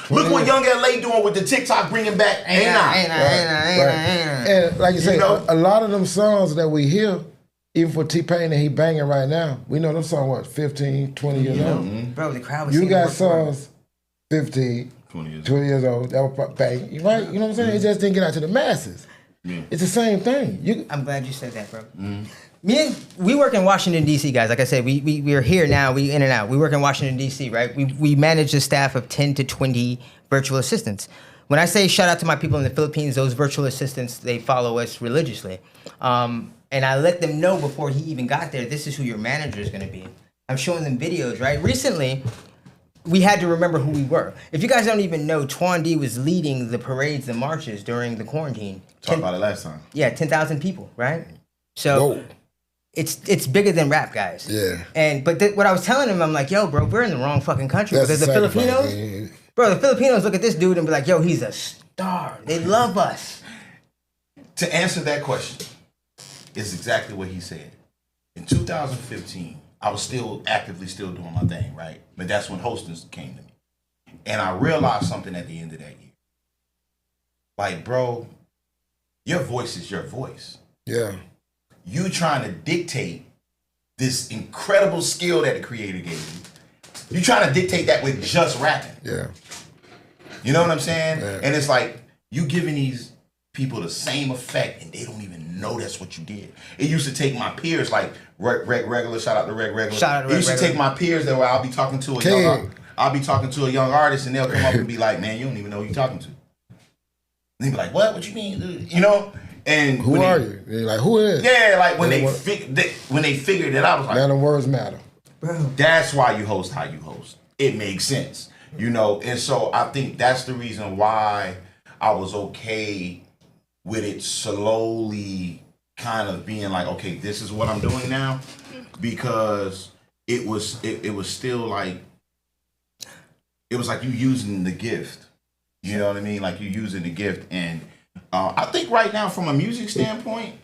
Look what Young LA doing with the TikTok bringing back Ain't I. And like you say, a lot of them songs that we hear, even for T-Pain and he banging right now, we know them songs, 15, 20 years old. Mm-hmm. Bro, the crowd was You got songs 15, 20 years old that were banging, right? You know what I'm saying? It just didn't get out to the masses. Yeah. It's the same thing. I'm glad you said that, bro. We work in Washington, D.C., guys. Like I said, we're here now. We in and out. We work in Washington, D.C., right? We manage a staff of 10 to 20 virtual assistants. When I say shout out to my people in the Philippines, those virtual assistants, they follow us religiously. And I let them know before he even got there, this is who your manager is going to be. I'm showing them videos, right? Recently, we had to remember who we were. If you guys don't even know, Twan D was leading the parades and marches during the quarantine. Talked about it last time. Yeah, 10,000 people, right? So... Whoa. It's bigger than rap, guys. Yeah. But what I was telling him, I'm like, yo, bro, we're in the wrong fucking country. Because the Filipinos, the Filipinos look at this dude and be like, yo, he's a star. They love us. To answer that question is exactly what he said. In 2015, I was still actively doing my thing, right? But that's when hosting came to me. And I realized something at the end of that year. Like, bro, your voice is your voice. Yeah. You trying to dictate this incredible skill that the creator gave you. You trying to dictate that with just rapping. Yeah. You know what I'm saying? Yeah. And it's like, you giving these people the same effect and they don't even know that's what you did. It used to take my peers, like Regular, shout out to Regular. It used to take my peers that I'll be talking to a young artist and they'll come up and be like, man, you don't even know who you're talking to. And they be like, what you mean? You know? And who are you? You're like, who is? Yeah, like when they figured it out, I was like, now the words matter. Bro. That's why you host how you host. It makes sense, and so I think that's the reason why I was okay with it slowly kind of being like, okay, this is what I'm doing now, because it was still like, it was like you using the gift. You know what I mean? Like you using the gift. And I think right now, from a music standpoint,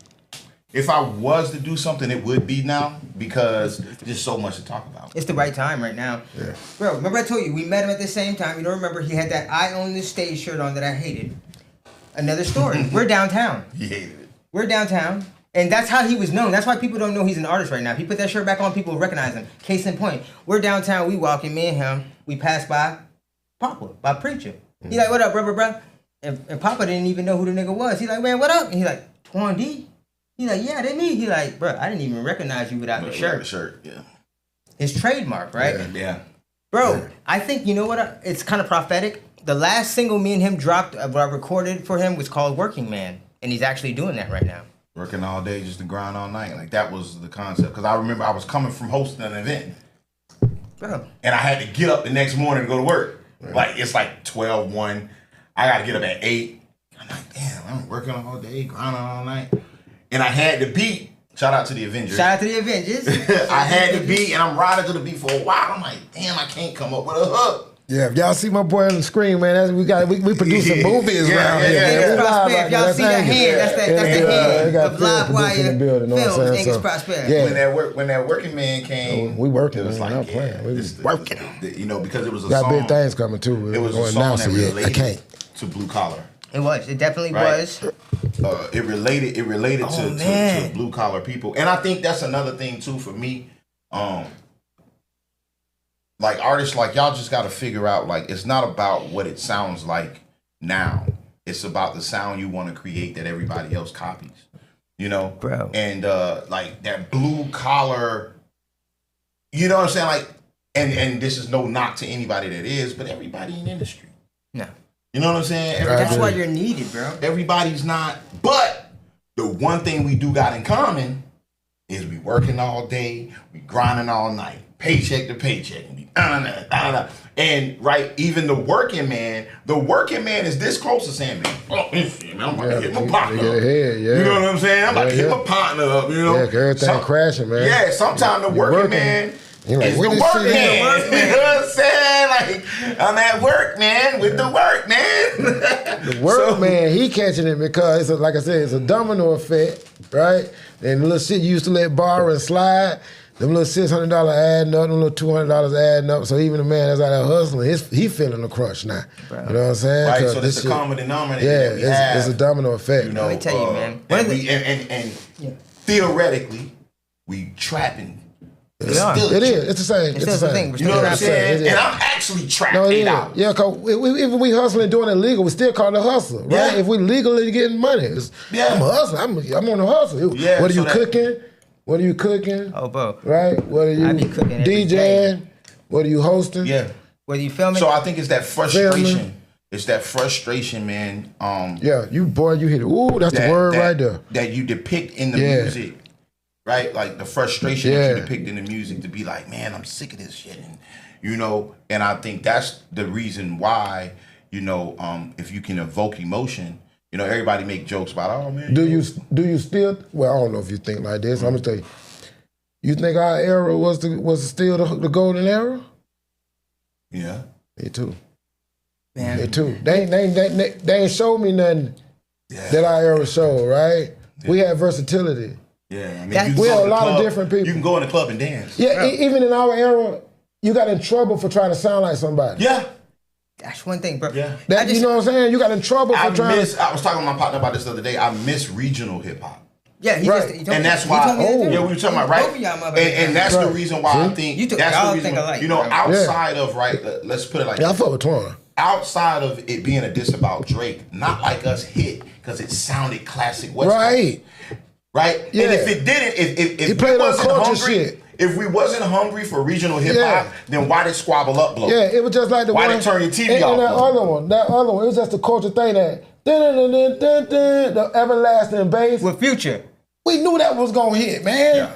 if I was to do something, it would be now, because there's so much to talk about. It's the right time right now. Yeah. Bro, remember I told you, we met him at the same time. You don't remember he had that I Own This Stage shirt on that I hated. Another story. We're downtown. He hated it. We're downtown. And that's how he was known. That's why people don't know he's an artist right now. If he put that shirt back on, people will recognize him. Case in point, we're downtown, we walking, me and him, we passed by Papa, by Preacher. He like, what up, bro? And Papa didn't even know who the nigga was. He like, man, what up? And he like, Twan D? He like, yeah, that me. He like, bro, I didn't even recognize you without the shirt. The shirt, yeah. His trademark, right? Yeah. Bro, Yeah. I think, you know what? It's kind of prophetic. The last single me and him dropped, what I recorded for him was called Working Man. And he's actually doing that right now. Working all day just to grind all night. Like, that was the concept. Because I remember I was coming from hosting an event. Bro. And I had to get up the next morning to go to work. Right. Like, it's like 12:01. I got to get up at 8. I'm like, damn, I'm working all day, grinding all night. And I had the beat. Shout out to the Avengers. Shout out to the Avengers. I had the beat, and I'm riding to the beat for a while. I'm like, damn, I can't come up with a hook. Yeah, if y'all see my boy on the screen, man, we producing movies around here. English Man. We live Prosperity. out If y'all here. see that hand, that's the we hand got of film Live producing Wire the building, know what I'm Films, saying? English So, Prosperity. yeah. When that working man came, We working, it was man. like, Not playing. We this- working. you know, because it was a Got song. big things coming too. It was We're a gonna song announce that it yet. I related can't. to Blue Collar. It was. It definitely Right. was. It related to man. blue collar people, and I think that's another thing too for me. Like artists, like y'all just got to figure out, like, it's not about what it sounds like now. It's about the sound you want to create that everybody else copies. You know, Bro. And like that blue collar. You know what I'm saying? Like, and this is no knock to anybody that is, but everybody in the industry. No. You know what I'm saying? That's why you're needed, bro. Everybody's not. But the one thing we do got in common is we working all day, we grinding all night, paycheck to paycheck. And right, even the working man is this close to saying, man, oh, shit, man, I'm about to hit my partner up. You know what I'm saying? I'm about to hit my partner up, you know? Yeah, 'cause everything crashing, man. Yeah, sometimes the working man You're like, is the what work this shit man. is? You know what I'm saying? Like, I'm at work, man, with the work, man. The work man, he catching it because like I said, it's a domino effect, right? And the little shit you used to let borrow and slide, them little $600 adding up, them little $200 adding up. So even the man that's out there hustling, he feeling the crunch now. Bro. You know what I'm saying? Right, 'Cause so this that's the shit- common denominator. Yeah, that we have. it's a domino effect. You know, Let me tell you, man. One And, of the- and theoretically, we trapping. We are. It is. It's the same. It's still the thing. We're You know what I'm still trapping. saying? It is. And I'm actually trapped No, it 8 is. hours. Yeah, cause even we hustling doing it legal, we still call it a hustle, right? Yeah. If we legally getting money, Yeah. I'm a hustler. I'm on a hustle. Yeah, what are so you that- cooking? What are you cooking? Oh, bro. Right? What are you I be cooking every day. DJing? What are you hosting? Yeah. Whether you filming, So I think it's that frustration. Filming. It's that frustration, man. Yeah, you hit it. Ooh, that's the word right there. That you depict in the Yeah. music, right? Like the frustration Yeah. that you depict in the music to be like, man, I'm sick of this shit, and you know. And I think that's the reason why, you know, if you can evoke emotion, you know, everybody make jokes about, oh man. Do you still? Well, I don't know if you think like this. I'm gonna tell you. You think our era was still the golden era? Yeah. Me too. man. Me too. They ain't showed me nothing that our era showed, right? We had versatility. Yeah. I mean, That's- you can We go had to a the lot of club- different people. You can go in the club and dance. Yeah, even in our era, you got in trouble for trying to sound like somebody. Yeah. That's one thing, bro. Yeah. That, you know what I'm saying? You got in trouble for I trying was talking to my partner about this the other day. I miss regional hip hop. Yeah, he Right. just, he told And me, that's he why, told me that too. yeah, we were talking about, right? Both of y'all And that's the Right. reason why I See? think, You two- that's y'all the reason, think alike, you know, bro. outside of, right, let's put it like Yeah, I this. fuck with Twan. Outside of it being a diss about Drake, not like us hit, because it sounded classic West Coast. Right. Right? Yeah. And if it didn't, if He we played on wasn't culture hungry, shit. if we wasn't hungry for regional hip hop, Yeah. then why did Squabble Up blow? Yeah, it was just like the Why one. they turn your TV and off? that other one, it was just the culture thing that the everlasting bass. With Future. We knew that was gonna hit, man.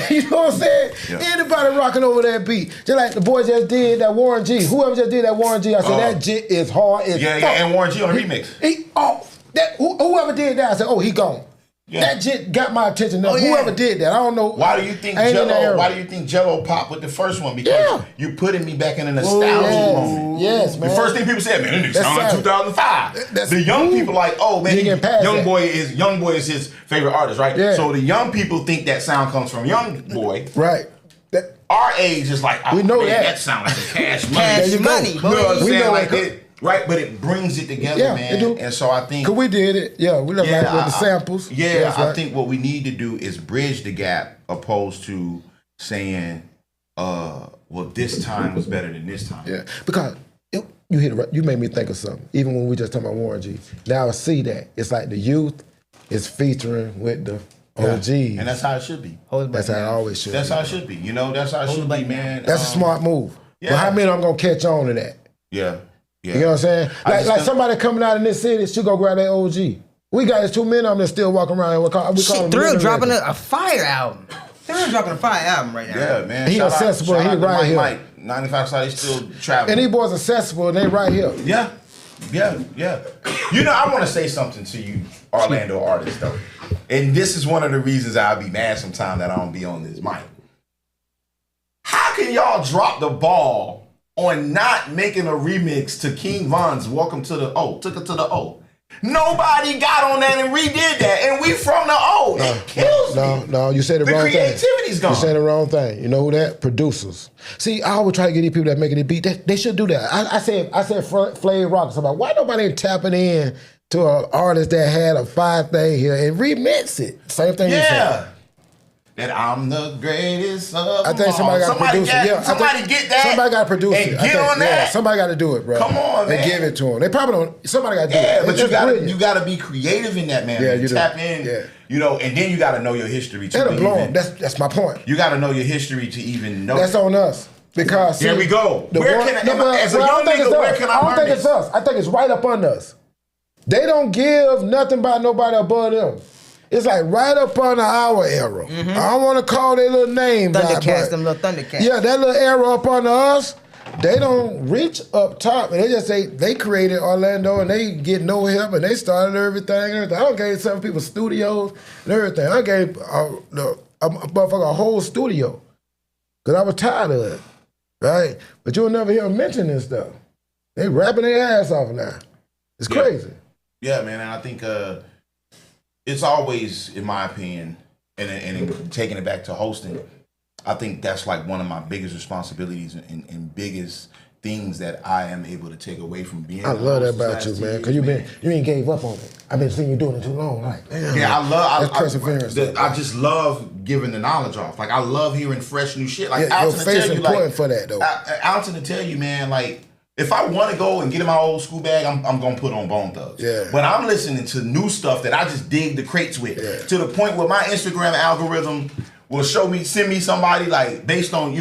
You know what I'm saying? Yeah. Anybody rocking over that beat, just like the boy just did that Warren G. Whoever just did that Warren G, I said that jit is hard as Yeah, fuck. and Warren G on the remix. Whoever did that, I said, oh, he gone. Yeah. That jit got my attention. Now, Oh, yeah. Whoever did that, I don't know. Why do you think I ain't in that Jello? era. Why do you think Jello popped with the first one? Because Yeah. you're putting me back in a nostalgia yes. moment. Yes, man. The first thing people said, man, this That's sound like sad. 2005. That's- The young people like, oh man, You getting past Young that. Boy is his favorite artist, right? Yeah. So the young people think that sound comes from Young Boy. Right. That, Our age is like, oh, We know man, that. that sound like a Cash Money. Cash There you go. Money, You know what I'm boy. We saying? know Like it. right, but it brings it together, Yeah, man. it do. And so I think, Cause we did it. Yeah, we left like with the samples. Yeah, Yes, I right. think what we need to do is bridge the gap, opposed to saying, well, this time was better than this time. Yeah, because you hit it right. You made me think of something. Even when we just talking about Warren G. Now I see that it's like the youth is featuring with the OGs. And that's how it should be. That's how it always should. That's be. how it should be. You know, that's how it should be, man. That's a smart move. yeah. But how many I'm gonna catch on to that? Yeah. Yeah. You know what I'm saying? I Like just like somebody coming out in this city should go grab that OG. We got there's too many of them that still walking around. And we call Shit, them Thrill living dropping legends. a fire album. Thrill dropping a fire album right now. Yeah, man. He Shout out- accessible, shout he out to right Mike here. Mike. 95 side, he's still traveling. And these boys accessible and they right here. Yeah. Yeah. You know, I want to say something to you, Orlando artists, though. And this is one of the reasons I'll be mad sometimes that I don't be on this mic. How can y'all drop the ball on not making a remix to King Von's Welcome to the O. Took it to the O. Nobody got on that and redid that, and we from the O. It kills me. No, you said the wrong thing. The creativity's gone. You said the wrong thing. You know who that? Producers. See, I always try to get these people that making the beat. They should do that. I said Flav Rock. About why nobody ain't tapping in to an artist that had a 5 thing here and remix it. Same thing. You said. That I'm the greatest of I think somebody got to produce it. Somebody get that. Somebody got to produce and it. Get on that. Yeah, somebody got to do it, bro. Come on, man. And give it to them. They probably don't. Somebody got to do it. Yeah, but It's you gotta be creative in that, man. Yeah, you tap do. in. Yeah. You know, and then you gotta know your history too. That'll blow them. That's my point. You gotta know your history to even know. That's on us. Because there we go. Where can as a young nigga, where can I learn don't think it's us. I think it's right up on us. They don't give nothing by nobody above them. It's like right up under our era. I don't want to call their little names Thundercats, them little Thundercats. Yeah, that little era up under us, they don't reach up top. And they just say they created Orlando and they get no help and they started everything. I don't gave some people studios and everything. I gave a motherfucker a whole studio because I was tired of it, right? But you'll never hear them mention this stuff. They rapping their ass off now. It's crazy. Yeah, man, and I think it's always, in my opinion, and taking it back to hosting, I think that's like one of my biggest responsibilities and biggest things that I am able to take away from being. I love that about you, man, because you ain't gave up on it. I've been seeing you doing it too long. Like, damn, yeah, that's perseverance. I just love giving the knowledge off. Like, I love hearing fresh new shit. Like, your face is important for that, though. Alton to tell you, man, like, if I want to go and get in my old school bag, I'm going to put on Bone Thugs. Yeah. But I'm listening to new stuff that I just dig the crates with, to the point where my Instagram algorithm will send me somebody like based on,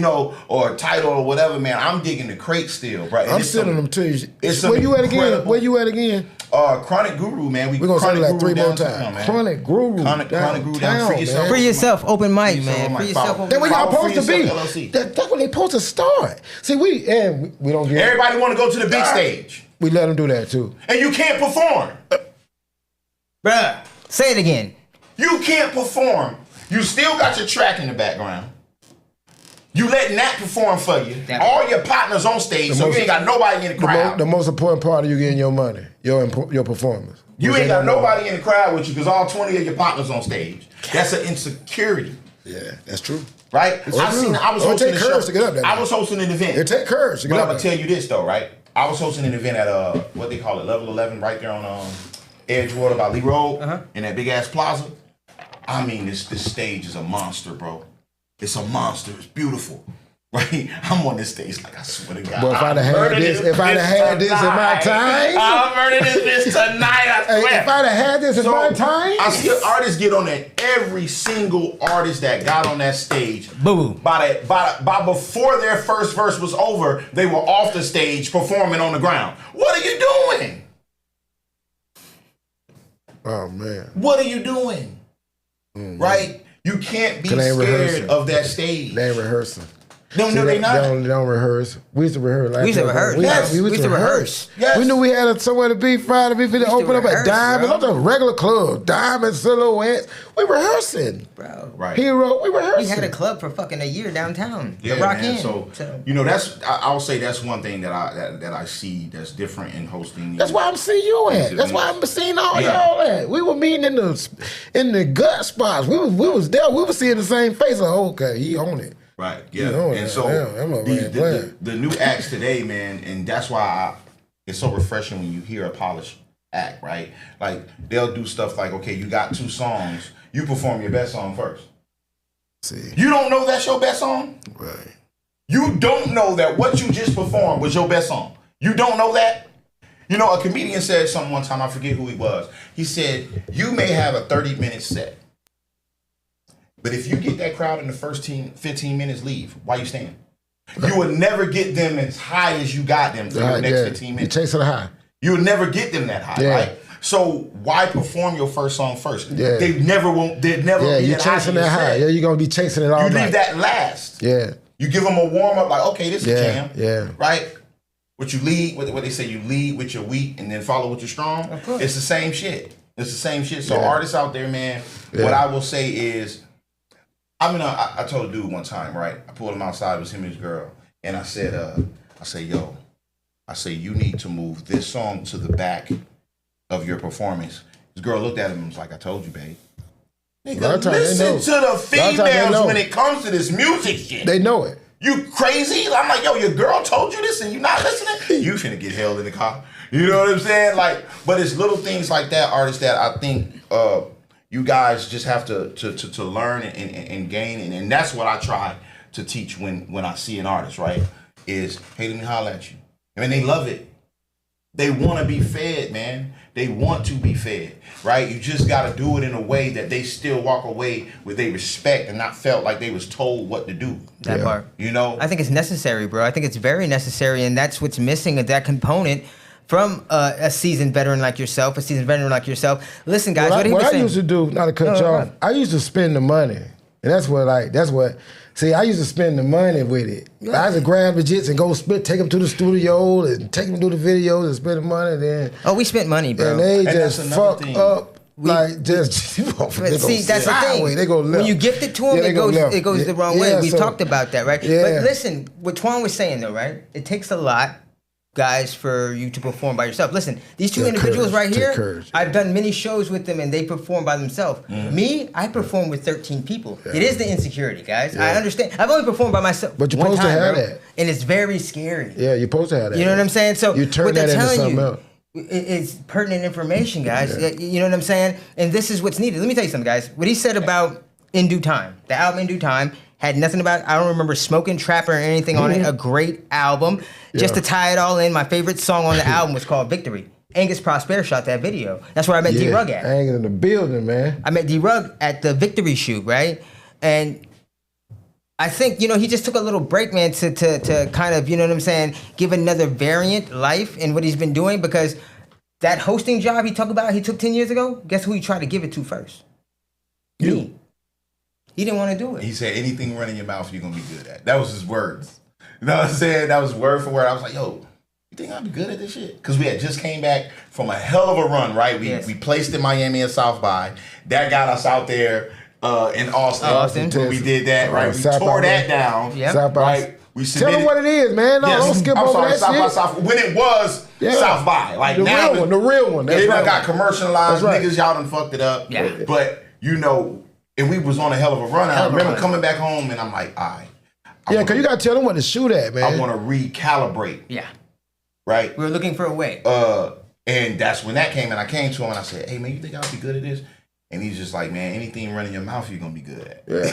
or a title or whatever, man. I'm digging the crates still, bro. I'm sending them to you. Where you at again? Where you at again? Chronic Guru, man. We're going to say it like 3 more times. Chronic Guru. Chronic Guru down. Free yourself. Open mic, man. Free yourself. That's where y'all supposed to be. That's where they supposed to start. See, we don't get everybody want to go to the big stage. We let them do that too. And you can't perform. Bruh, say it again. You can't perform. You still got your track in the background. You letting that perform for you. All your partners on stage, so you ain't got nobody in the crowd. The most important part of you getting your money, your performance. You ain't got nobody in the crowd with you because all 20 of your partners on stage. That's an insecurity. Yeah, that's true. Right? I was hosting a show. To get up there. I was hosting an event. It take courage to get but up I'm going to tell you this, though, right? I was hosting an event at, what they call it, Level 11, right there on Edgewater by Lee Road, in that big-ass plaza. I mean, this stage is a monster, bro. It's a monster. It's beautiful. Right? I'm on this stage like, I swear to God. But if I'd have had this in my time. I'm murdering this bitch tonight, I swear. If I'd have had this in my time. I see artists get on that. Every single artist that got on that stage, boo. By before their first verse was over, they were off the stage performing on the ground. What are you doing? Oh, man. What are you doing? Right? You can't be scared of that stage. They ain't rehearsing. No, they not. They don't rehearse. We used to rehearse. We used to rehearse. We used to rehearse. Yes. We knew we had somewhere to be Friday. We finna open up at Diamond. Not the regular club. Diamond, Silhouettes. We rehearsing. Bro. Right. Hero, we rehearsing. We had a club for fucking a year downtown. Yeah, the Rock man. Inn. So, that's I'll say that's one thing that I see that's different in hosting. That's why I'm seeing you at. That's why I'm seeing all y'all at. We were meeting in the gut spots. We was there. We were seeing the same face. Like, okay, he on it. Right. Yeah. And so the new acts today, man, and that's why it's so refreshing when you hear a polished act, right? Like they'll do stuff like, okay, you got 2 songs, you perform your best song first. See. You don't know that's your best song? Right. You don't know that what you just performed was your best song. You don't know that? A comedian said something one time, I forget who he was. He said, you may have a 30-minute set. But if you get that crowd in the first 15 minutes, leave. Why you staying? You will never get them as high as you got them for the next 15 minutes. You're chasing the high. You will never get them that high, right? So why perform your first song first? Yeah. They'd never be you're that chasing that high. Yeah, you're gonna be chasing it all You night. leave that last. Yeah. You give them a warm up, like, okay, this is a jam. Yeah. Right? What you lead, what they say, you lead with your weak and then follow with your strong. It's the same shit. It's the same shit. So artists out there, man, what I will say is, I told a dude one time, right? I pulled him outside, it was him and his girl. And I said, I say, yo, you need to move this song to the back of your performance. This girl looked at him and was like, I told you, babe. Nigga, listen to the females when it comes to this music shit. They know it. You crazy? I'm like, yo, your girl told you this and you not listening? You finna get held in the car. You know what I'm saying? Like, but it's little things like that, artists, that I think you guys just have to learn and gain, and that's what I try to teach when I see an artist, right? Is, hey, let me holler at you. I mean, they love it. They want to be fed, man. They want to be fed, right? You just got to do it in a way that they still walk away with they respect and not felt like they was told what to do. That part. You know? I think it's necessary, bro. I think it's very necessary, and that's what's missing, of that component from a seasoned veteran like yourself, Listen, guys, what he was saying. I used to do, not to cut you off, I used to spend the money. And see, I used to spend the money with it. I used to grab the jits and go take them to the studio and take them to the videos and spend the money. Then we spent money, bro. And they just fuck up. But see, that's the thing. They go left. When you gift it to them, it goes the wrong way. We've talked about that, right? Yeah. But listen, what Twan was saying, though, right? It takes a lot, guys, for you to perform by yourself. Listen, these two individuals right here, I've done many shows with them and they perform by themselves. Me, I perform with 13 people. Yeah. It is the insecurity, guys. I understand. I've only performed by myself. But you're supposed to have that. And it's very scary. Yeah, you're supposed to have that. You know what I'm saying? So you turn that into something else. It's pertinent information, guys. Yeah. You know what I'm saying? And this is what's needed. Let me tell you something, guys. What he said about In Due Time, the album In Due Time, had nothing about, I don't remember Smoking Trapper or anything on it. A great album. Just to tie it all in, my favorite song on the album was called Victory. Angus Prosper shot that video. That's where I met D-Rug at. Angus in the building, man. I met D-Rug at the Victory shoot, right? And I think, he just took a little break, man, to kind of, you know what I'm saying, give another variant life in what he's been doing, because that hosting job he talked about, he took 10 years ago, guess who he tried to give it to first? Me. He didn't want to do it. He said, anything running your mouth, you're going to be good at. That was his words. You know what I'm saying? That was word for word. I was like, yo, you think I'd be good at this shit? Because we had just came back from a hell of a run, right? We placed in Miami and South by. That got us out there in Austin. When we did that, right? We tore that down. Yep. Right? We tell them what it is, man. No, don't skip over that shit. South, when it was South by. Like the now, real one, the real one. It got commercialized. Right. Niggas, y'all done fucked it up. Yeah. But, and we was on a hell of a run. I remember coming back home and I'm like, all right. Yeah, because you got to tell them what to shoot at, man. I want to recalibrate. Yeah. Right? We were looking for a way. And that's when that came, and I came to him and I said, hey, man, you think I'll be good at this? And he's just like, man, anything running your mouth, you're going to be good at. Yeah.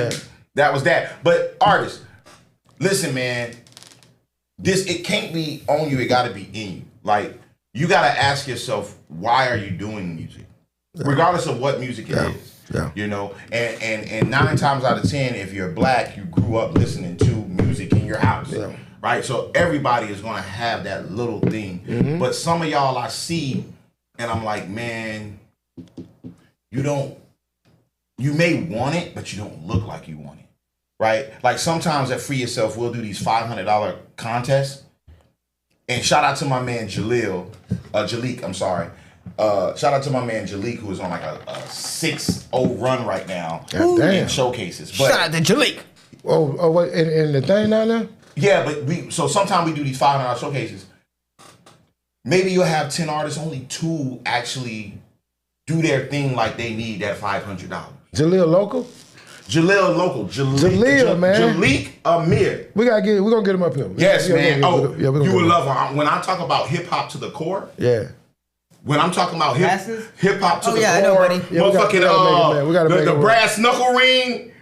and that was that. But artists, listen, man, it can't be on you. It got to be in you. Like, you got to ask yourself, why are you doing music? Regardless of what music it is. Yeah. And 9 times out of 10, if you're black, you grew up listening to music in your house. Yeah. Right? So everybody is going to have that little thing. Mm-hmm. But some of y'all I see, and I'm like, man, you may want it, but you don't look like you want it. Right? Like sometimes at Free Yourself, we'll do these $500 contests. And shout out to my man Jalik, I'm sorry. Shout out to my man Jalik, who is on like a 6-0 run right now in showcases. But, shout out to Jalik. Oh, what, in the thing down there? Yeah, but sometimes we do these $500 showcases. Maybe you'll have 10 artists, only 2 actually do their thing like they need that $500. Jaleel local? Jaleel local. Jaleel, man. Jalik Amir. We're gonna get him up here. Yes, man. You would love him. When I talk about hip hop to the core. Yeah. When I'm talking about hip hop to the core, I know, buddy. Motherfucking the brass knuckle ring,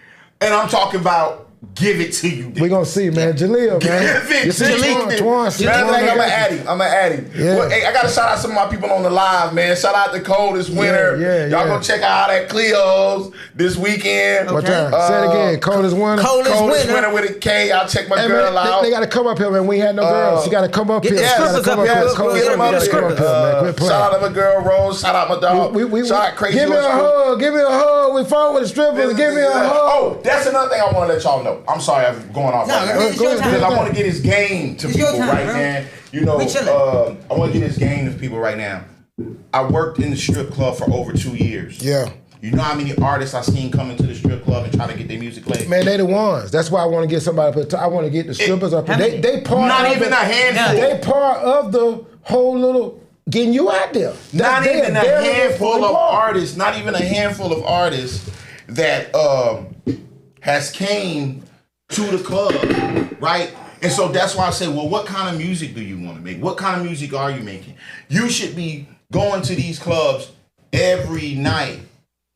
and I'm talking about give it to you. We're gonna see, man. Jaleel, man. Give it to you. I'm gonna add him. Yeah. Well, hey, I gotta shout out some of my people on the live, man. Shout out to Cole this winter. Y'all go check out that Cleo's this weekend. What time? Say it again. Coldest winter. Coldest winter with a K. I'll check my girl out. They gotta come up here, man. We ain't had no girls. She gotta come up here. Get the strippers up here. Shout out to my girl Rose. Shout out my dog. Shout out Crazy. Give me a hug. Give me a hug. We fought with the strippers. Give me a hug. Oh, that's another thing I want to let y'all know. I'm sorry, I'm going off. Because I want to get his game to people right now. I want to get his game to people right now. I worked in the strip club for over 2 years. Yeah. You know how many artists I seen come into the strip club and try to get their music played? Man, they the ones. That's why I want to get somebody. I want to get the strippers up. They part. Not of even the, a handful. They part of the whole little getting you out there. Not even a handful of part. artists. Not even a handful of artists that has came to the club, right? And so that's why I say, well, what kind of music do you want to make? What kind of music are you making? You should be going to these clubs every night,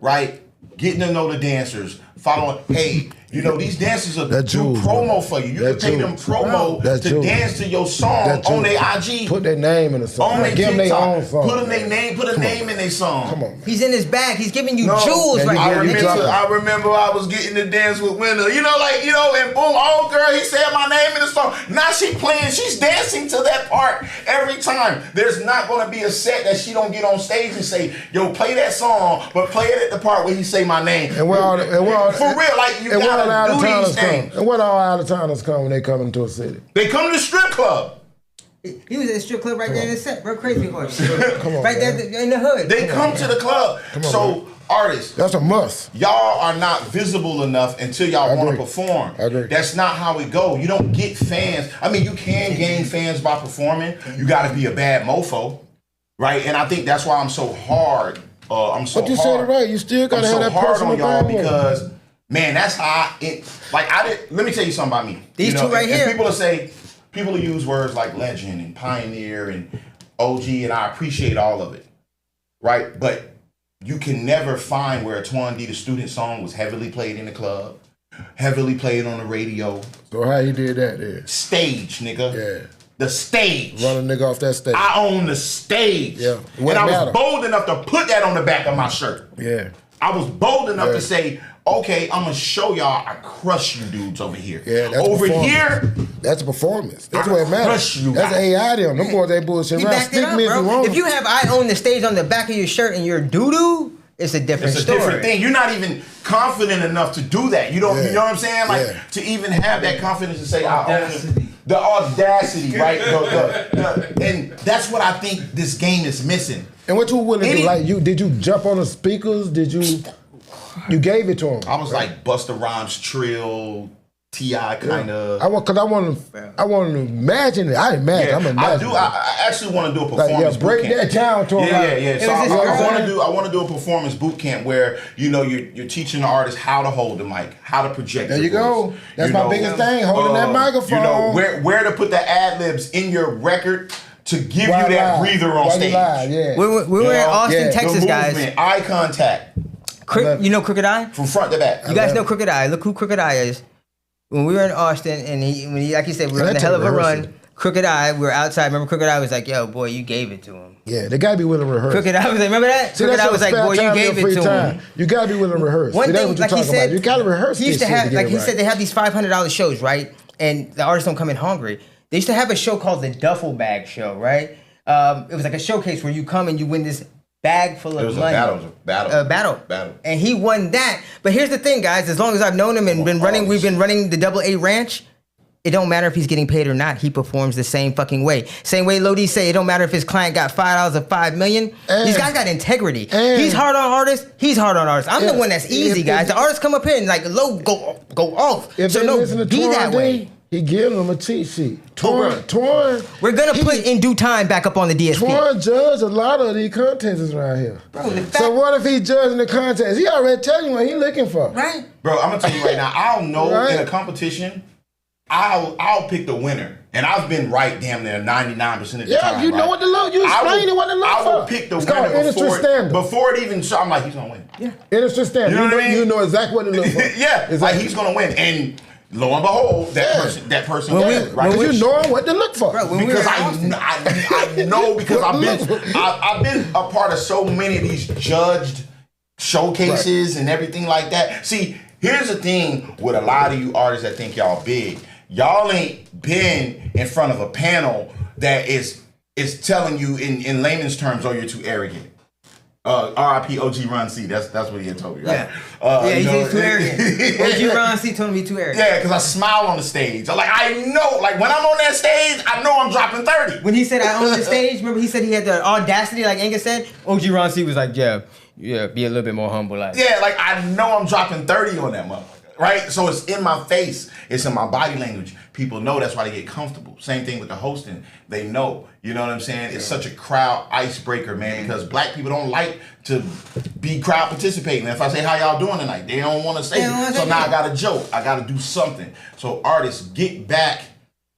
right? Getting to know the dancers, following, hey, you know, these dancers are do promo for you. You can pay them promo to dance to your song on their IG. Put their name in the song. On their Give them their TikTok. own song. Put a name in their song. Come on, man. He's in his bag. He's giving you jewels right I now. remember I was getting to dance with Winner. You know, like, you know, and boom, oh girl, he said my name in the song. Now she playing, she's dancing to that part every time. There's not gonna be a set that she don't get on stage and say, yo, play that song, but play it at the part where he say my name. And where all for real, like you gotta do these things. And what all out of towners come when they come into a city? They come to the strip club. He was at the strip club right there in the set, bro. Crazy horse. Come on, right man. there in the hood. They come to the club. So artists, that's a must. Y'all are not visible enough until y'all want to perform. I agree. That's not how it go. You don't get fans. I mean, you can gain fans by performing. You got to be a bad mofo, right? And I think that's why I'm so hard. But you said it right. You still gotta have that personal on y'all thing. because, man, that's how let me tell you something about me. These two right here. People will use words like legend and pioneer and OG, and I appreciate all of it, right? But you can never find where a Twan D the Student song was heavily played in the club, heavily played on the radio. So how he did that there? Stage, nigga. Yeah. The stage. Run a nigga off that stage. I own the stage. Yeah. And I was bold enough to put that on the back of my shirt. Yeah. I was bold enough to say, okay, I'm gonna show y'all I crush you dudes over here. Yeah, that's over here. That's a performance. That's what it matters. Crush you That's guys. AI them. Them boys, they bullshit He around. backed it Stick up, me if bro. you want. If you have I own the stage on the back of your shirt and you're doo-doo, it's a different It's a story. different thing. You're not even confident enough to do that. You don't. You know what I'm saying? Like to even have that confidence to say, I own it. The audacity, right? And that's what I think this game is missing. And what you willing to do? Like did you jump on the speakers? Did you gave it to him? I was like Busta Rhymes trill, T.I. kind of. I want to imagine it. I imagine. I'm imagining. I actually want to do a performance break boot camp. that down to him. Yeah. So I want to do a performance boot camp where you're teaching the artist how to hold the mic, how to project. There you go. That's my biggest thing. Holding that microphone. You know where to put the ad libs in your record to give you that breather on stage. We were in Austin, Texas, the guys. movement, eye contact. You know Crooked Eye? From front to back. You guys know Crooked Eye. Look who Crooked Eye is. When we were in Austin, and when he, like you said, we were on a hell of a run. Crooked Eye, we were outside. Remember, Crooked Eye was like, "Yo, boy, you gave it to him." Yeah, they gotta be willing to rehearse. Crooked Eye was like, "Remember that?" Crooked Eye was like, "Boy, you gave it to him." You gotta be willing to rehearse. One that's thing, what you're like he talking said, about. You gotta rehearse. He used to have, like he said, right. they have these $500 shows, right? And the artists don't come in hungry. They used to have a show called the Duffel Bag Show, right? It was like a showcase where you come and you win this bag full of money. It was a battle. And he won that. But here's the thing, guys. As long as I've known him and we've been running the Double A Ranch, it don't matter if he's getting paid or not. He performs the same fucking way. Same way Lodi say, it don't matter if his client got $5 or $5 million. These guys got integrity. He's hard on artists. He's hard on artists. I'm the one that's easy, guys. The artists come up here and like low go off. If so they no, listen to be Twan that D, way. He give them a cheat sheet. Twan. We're gonna put in due time back up on the DSP. Twan judged a lot of these contests around here. Bro, so what if he judging the contest? He already tell you what he looking for. Right. Bro, I'm gonna tell you right now, I'll know in a competition, I'll pick the winner. And I've been right damn near 99% of the time. Yeah, you know what to look. You explain what to look for. I will pick the winner before it even I'm like, he's gonna win. Yeah. Industry standard. You know what I mean? You know exactly what to look for. Yeah, it's like he's gonna win. And lo and behold, that person wins, right? Because you know what to look for. Bro, because I know because I've been a part of so many of these judged showcases and everything like that. See, here's the thing with a lot of you artists that think y'all big. Y'all ain't been in front of a panel that is telling you in layman's terms, oh, you're too arrogant. R.I.P. OG Ron C. That's what he had told me, right? He's too arrogant. OG Ron C. told me he's too arrogant. Yeah, because I smile on the stage. I know, like when I'm on that stage, I know I'm dropping 30. When he said I own the stage, remember he said he had the audacity, like Angus said? OG Ron C. was like, yeah, Yeah, be a little bit more humble. Like, Yeah, like I know I'm dropping 30 on that motherfucker, right? So it's in my face, it's in my body language. People know, that's why they get comfortable. Same thing with the hosting. They know, you know what I'm saying? It's such a crowd icebreaker, man, because black people don't like to be crowd participating. If I say, how y'all doing tonight? They don't want to say it. So now I got to joke. I got to do something. So artists, get back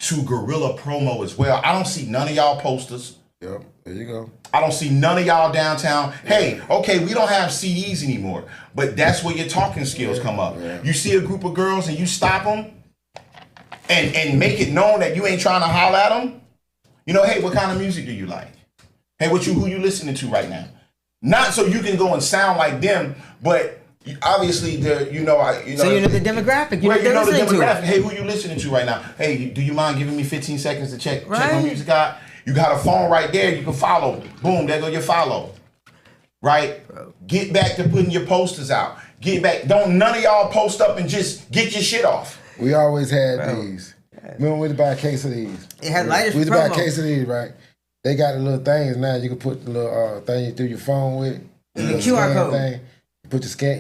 to guerrilla promo as well. I don't see none of y'all posters. Yep, there you go. I don't see none of y'all downtown. Hey, okay, we don't have CDs anymore, but that's where your talking skills come up. Yeah. You see a group of girls and you stop them and make it known that you ain't trying to holler at them. You know, hey, what kind of music do you like? Hey, who you listening to right now? Not so you can go and sound like them, but obviously the so you know the demographic. You know what they're the listening demographic. to. Hey, who you listening to right now? Hey, do you mind giving me 15 seconds to check my Right. music out? You got a phone right there. You can follow. Boom, there go your follow. Right? Get back to putting your posters out. Get back. Don't none of y'all post up and just get your shit off. We always had these. Remember we used to buy a case of these. It had lighters We used for to buy a promo. case of these, right? They got the little things now. You can put the little thing you through your phone with. The little QR scan code. Thing.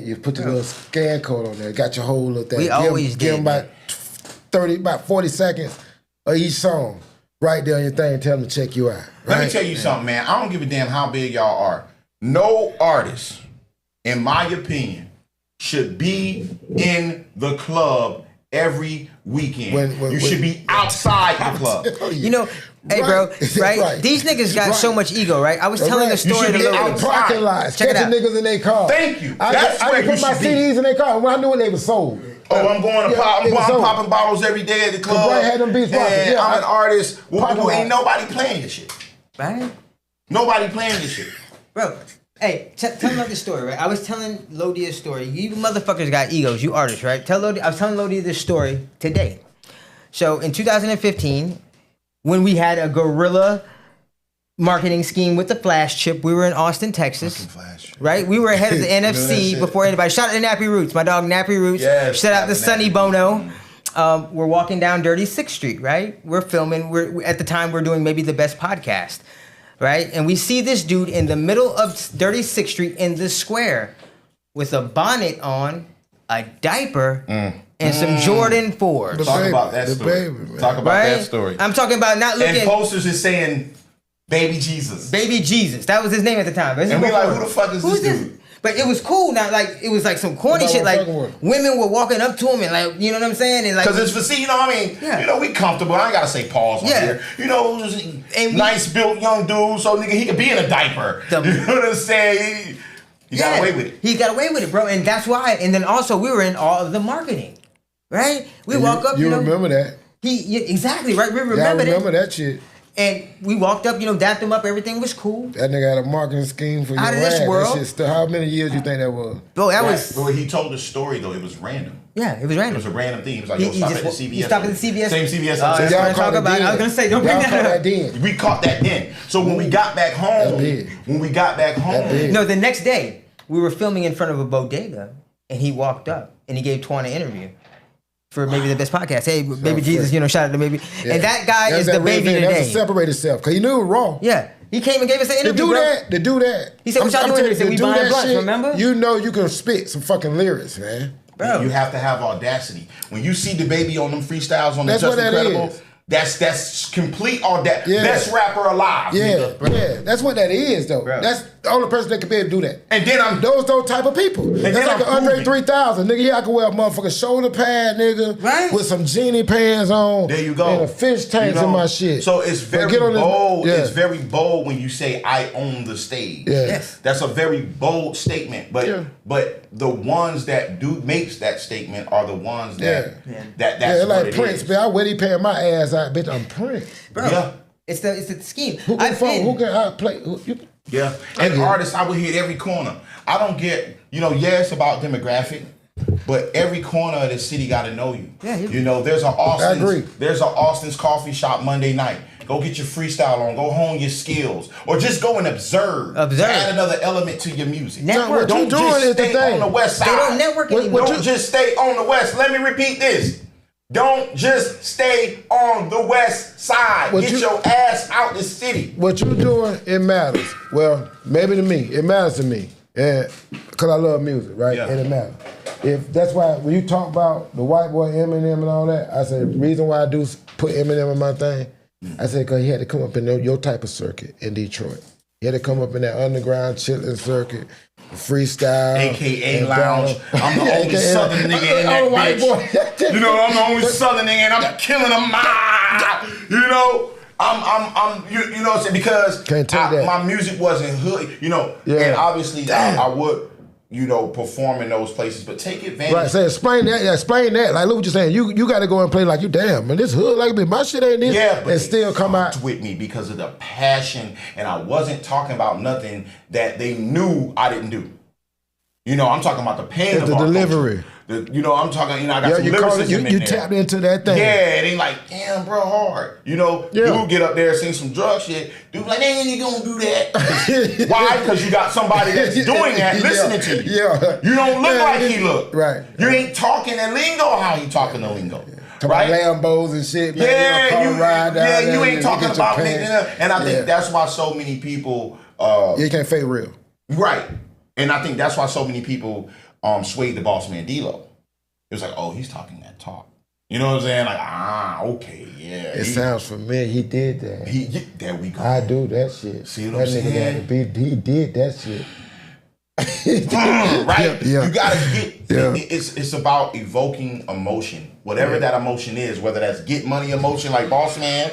You put the little scan code on there. Got your whole little thing. We always give them did. about 40 seconds of each song. Right there on your thing. Tell them to check you out. Right? Let me tell you something, man. I don't give a damn how big y'all are. No artist, in my opinion, should be in the club every weekend. You should be outside the club. You know, hey, bro, right? These niggas got so much ego, right? I was telling a story to be Lil out Uzi. Parking lots, Check it catching out. niggas in their car. Thank you. I That's where put you my should be. CDs in their car when I knew when they were sold. Oh, I'm going to pop. I'm popping bottles every day at the club. Brian had them beats popping. And Yeah, I'm an artist. Parking lot. Ain't nobody playing this shit. Right? Nobody playing this shit. Bro, hey, tell me about this story, right? I was telling Lodi a story. You motherfuckers got egos, you artists, right? I was telling Lodi this story today. So in 2015, when we had a guerrilla marketing scheme with the flash chip, we were in Austin, Texas. Right? We were ahead of the NFC shit. before anybody. Shout out to Nappy Roots, my dog Nappy Roots. Yes, Shout out to Nappy Sonny Roots. Bono. We're walking down Dirty 6th Street, right? We're filming. At the time, we're doing maybe the best podcast, right? And we see this dude in the middle of Dirty 6th Street in the square with a bonnet on, a diaper, and some Jordan 4s. Talk baby, about that the story. baby, man. Talk about Right? that story. I'm talking about not looking. And posters is saying, "Baby Jesus." Baby Jesus. That was his name at the time. This And is we like, before. who the fuck is Who's this dude? But it was cool. Not like it was like some corny Nobody shit. Like fucking with him. women were walking up to him and like, you know what I'm saying? And like, Because it's for see, you know what I mean? Yeah. You know, we comfortable. I ain't gotta say pause on Yeah. here. You know, just And we- nice built young dude, so nigga he could be in a diaper. The- You know what I'm saying? He got away with it. He got away with it, bro. And that's why. And then also we were in all of the marketing, right? We walk up, You know, remember that? exactly right. We Y'all remember remember that. that shit. And we walked up, dapped him up. Everything was cool, That nigga had a marketing scheme for Out your of this ass. world. That shit still, how many years you think that was? bro. That Right. was But when he told the story though, it was random. yeah, it was It random. was a random thing. He was like, He- yo, he stop just at the wa- CVS. he stopped at the CVS. Same CVS. Oh, I'm saying. yeah. Y'all gonna talk caught it about it. then. I was gonna say, don't bring Y'all that caught up. that then. We caught that then. So when we got back home, big. big. No, the next day we were filming in front of a bodega, and he walked up and he gave Twan an interview for maybe the best podcast. Hey, baby Jesus, shout out to baby. Yeah. And that guy That's is that the baby reinvent. That's to today. separate itself. Because he knew it was wrong. Yeah, he came and gave us an To interview. do bro. that, to do that. He said, what y'all doing telling here? He said, you, we to do buying that blunts, shit, remember? You know you can spit some fucking lyrics, man. Bro. you have to have audacity. When you see the baby on them freestyles on That's the what Just that Incredible, is. that's complete audacity. Yeah. Best rapper alive. Yeah, nigga. yeah. That's what that is, though. Bro. That's the only person that can be able to do that. And then I'm Those type of people. That's then like I'm an Andre proving. 3000. Nigga, I can wear a motherfucking shoulder pad, nigga. Right. With some genie pants on. There you go. And a fish tanks You know? in my shit. So it's But very get on this- bold. yeah. It's very bold when you say I own the stage. Yeah. Yes. That's a very bold statement. But Yeah. but the ones that do makes that statement are the ones that Yeah. that's Yeah, what like it Prince, is. man. I already paying my ass out, bitch. I'm Prince. Bro, Yeah. it's the scheme. Who can I've phone? been- Who can I play? Yeah. And get it. artists, I would hit every corner. I don't get, it's about demographic, but every corner of the city got to know you. Yeah, There's an Austin's, agree. There's an Austin's coffee shop Monday night. Go get your freestyle on. Go hone your skills, or just go and observe. Observe. To add another element to your music. Network. What you Don't doing just is the stay thing. on the west side. They don't network What- anymore. what Don't just stay on the west. Let me repeat this. Don't just stay on the west side. What Get you- your ass out the city. What you doing, it matters. Well, maybe to me. It matters to me. And because I love music, right? Yeah. And it matters. If that's why when you talk about the white boy Eminem and all that, I said the reason why I do put Eminem in my thing, I said because he had to come up in your type of circuit in Detroit. He had to come up in that underground chilling circuit, freestyle, AKA and lounge. battle. I'm the only Southern nigga in that white bitch. boy. You know, I'm the only Southern nigga, and I'm killing them. You know, you know what I'm saying? Because Can't take that. my music wasn't hood, you know, Yeah. and obviously I would, you know, perform in those places, but take advantage. Right, so explain that. Like, look what you're saying. You got to go and play like you damn, man. This hood like me. My shit ain't this. Yeah, but and still come out with me because of the passion, and I wasn't talking about nothing that they knew I didn't do. You know, I'm talking about the pain It's of the our delivery. culture. You know, I'm talking. You know, I got some you lyricism in you there. tapped into that thing. Yeah, they like, damn, bro, hard. You know, Yeah. dude get up there and sing some drug shit. Dude like, they ain't gonna do that. Why? Because you got somebody that's doing that, listening to you. Yeah. You don't look Yeah, like he look. Right. You ain't talking that lingo how he talking the lingo. Talking Right? about Lambos and shit. Man, Yeah, you ride down you there ain't and talking get your about pants. nigga. And I think Yeah. that's why so many people You can't fake real. right. And I think that's why so many people swayed the boss man D-Lo. It was like, oh, he's talking that talk. You know what I'm saying? Like, okay, yeah. It sounds familiar. He did that. There we go. I do that shit. See what that I'm nigga saying? got to be. He did that shit. Right? Yeah. You gotta get. Yeah. It's about evoking emotion, whatever that emotion is. Whether that's get money emotion like Boss Man,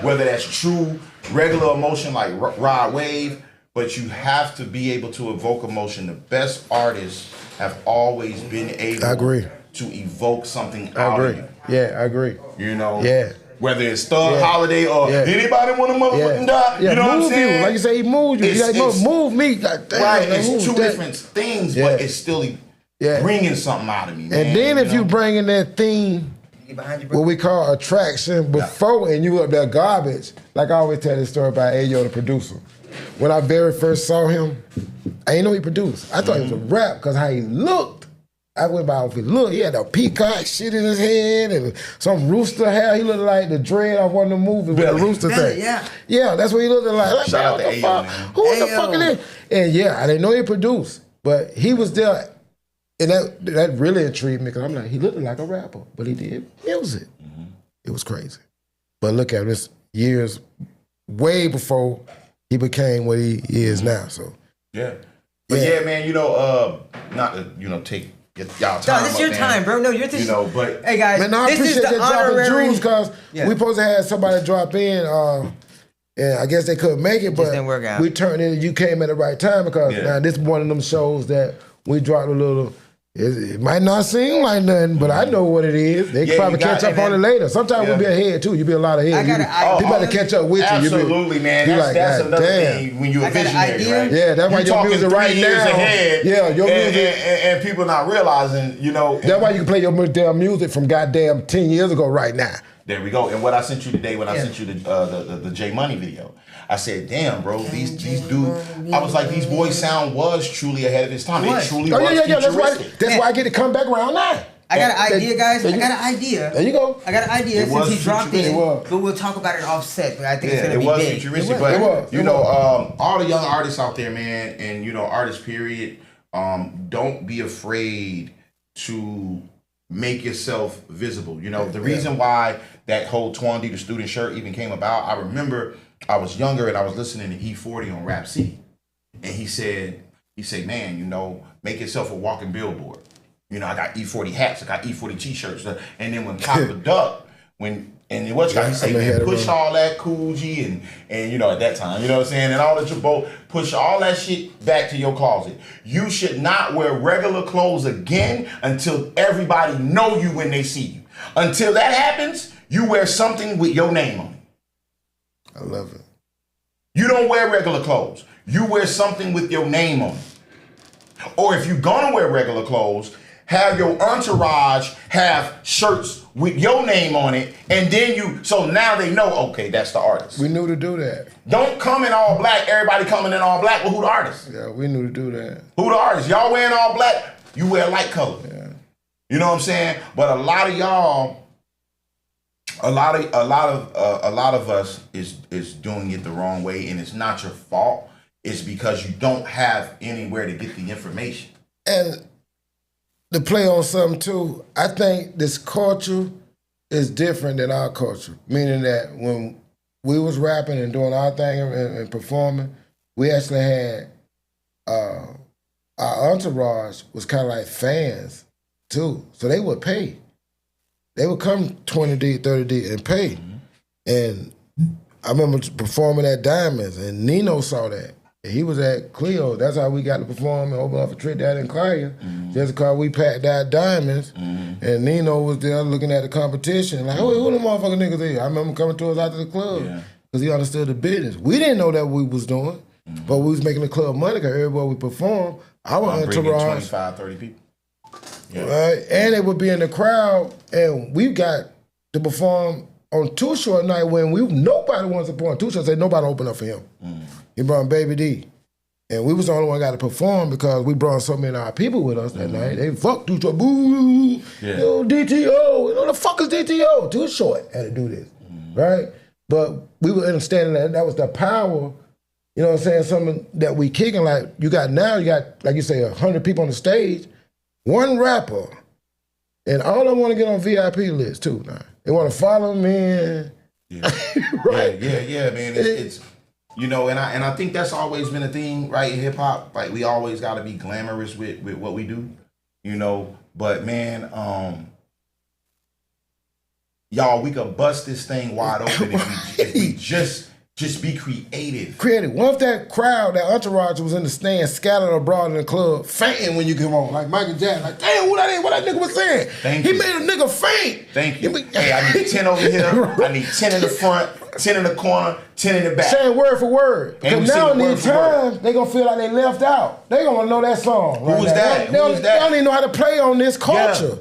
whether that's true regular emotion like Rod Wave. But you have to be able to evoke emotion. The best artists have always been able I agree. to evoke something I out agree. of you. Yeah, I agree. You know? Yeah. Whether it's Thug Yeah. Holiday or Yeah. anybody want to motherfucking die. Yeah, You know what I'm move saying? you. Like you say, he moved you. It's- You like, it's- move me. God damn, Right, man, it's who's two that? different things, Yeah. but it's still Yeah. bringing something out of me, man. And then if know? you bring in that theme, what we call attraction before, and you up there garbage, like I always tell this story about Ayo, the producer. When I very first saw him, I didn't know he produced. I thought he was a rap because how he looked. I went by how he looked. He had a peacock shit in his head and some rooster hair. He looked like the dread off one of the movies with the rooster Belly, thing. yeah. Yeah, that's what he looked like. Shout out man, what to the Ayo, fuck? man. Who the Ayo. fuck is this? And yeah, I didn't know he produced, but he was there. And that really intrigued me because I'm like, he looked like a rapper, but he did music. It was crazy. But look at this years way before he became what he is now. So Yeah. But Yeah. yeah, man, you know, not to, you know, take y'all time. No, this is up, your man. time, bro. No, you're this. You know, but Hey guys, man, I this is appreciate the that dropping honorary. jewels because Yeah. we supposed to have somebody drop in. And I guess they couldn't make it, but didn't work out. we turned in. You came at the right time because Yeah. now this is one of them shows that we dropped a little. It might not seem like nothing, but I know what it is. They Yeah, can probably you got catch it, up on it man. later. Sometimes we'll be ahead too. You be a lot ahead. I got You an idea. People have to catch up with you. absolutely, man. You That's, God another damn. thing when you're a I got an visionary, idea. right? Yeah, that's why you your talking music 3 right years now. ahead. Yeah, your and, music- and people not realizing, you know. That's why you can play your damn music from goddamn 10 years ago right now. There we go. And what I sent you today when I sent you the J Money video, I said, damn, bro, these dudes. I was like, these boys' sound was truly ahead of its time. It truly Oh was yeah. That's futuristic. why I get to come back around now. I got an idea, guys. I There you- got an idea. There you go. I got an idea It was since he dropped futuristic. in, It was. but we'll talk about it offset. But I think it's Yeah, gonna it be was big. futuristic, It but It was. you It know, was. all the young artists out there, man, and you know, artists, period. Don't be afraid to make yourself visible. You know, the reason why that whole Twan D the Student shirt even came about, I remember I was younger and I was listening to E40 on Rap City, and he said, man, you know, make yourself a walking billboard. You know, I got E40 hats, I got E40 t-shirts, and then when Papa Duck, and what you got, he say, I'm ahead man, of push him. all that Cool G and you know, at that time, you know what I'm saying, and all that your boat, push all that shit back to your closet. You should not wear regular clothes again until everybody know you when they see you. Until that happens, you wear something with your name on it. I love it. You don't wear regular clothes. You wear something with your name on it. Or if you're gonna wear regular clothes, have your entourage have shirts with your name on it, and then so now they know, okay, that's the artist. We knew to do that. Don't come in all black, everybody coming in all black, well, who the artist? Yeah, we knew to do that. Who the artist? Y'all wearing all black, you wear light color. Yeah. You know what I'm saying? But a lot of y'all, a lot of us is doing it the wrong way, and it's not your fault. is because you don't have anywhere to get the information. And to play on something too, I think this culture is different than our culture. Meaning that when we was rapping and doing our thing and performing, we actually had our entourage was kind of like fans too. So they would pay. They would come 20D, 30D and pay. And I remember performing at Diamonds, and Nino saw that. And he was at Cleo. That's how we got to perform and open up a Trick Daddy and Claudia. Just because we packed out Diamonds, and Nino was there looking at the competition. Like, who the motherfucking niggas is? I remember coming to us out to the club because he understood the business. We didn't know that we was doing, but we was making the club money because everywhere we performed, our entourage. 25, 30 people. Yeah. Right? And they would be in the crowd, and we got to perform on Too Short night when nobody wants to perform. Too Short said nobody open up for him. He brought Baby D. And we was the only one got to perform because we brought so many of our people with us that night. They fucked Too Short. Boo! Yo, DTO. You know the fuck is DTO? Too Short had to do this. Right? But we were understanding that was the power, you know what I'm saying, something that we kicking like you got, like you say, 100 people on the stage, one rapper, and all of them want to get on VIP list too now. They want to follow me. Right? Yeah, man. It's you know, and I think that's always been a thing, right, in hip hop. Like we always got to be glamorous with what we do, you know. But man, y'all, we could bust this thing wide open if we just be creative. What if that crowd, that entourage was in the stand, scattered abroad in the club, fainting when you come on, like Michael Jackson, like, damn, what that nigga was saying? He made a nigga faint. Thank you. Hey, I need 10 over here. I need 10 in the front, 10 in the corner, 10 in the back. Saying word for word. Because now in these times, they gonna feel like they left out. They gonna know that song. Who was that? They don't even know how to play on this culture.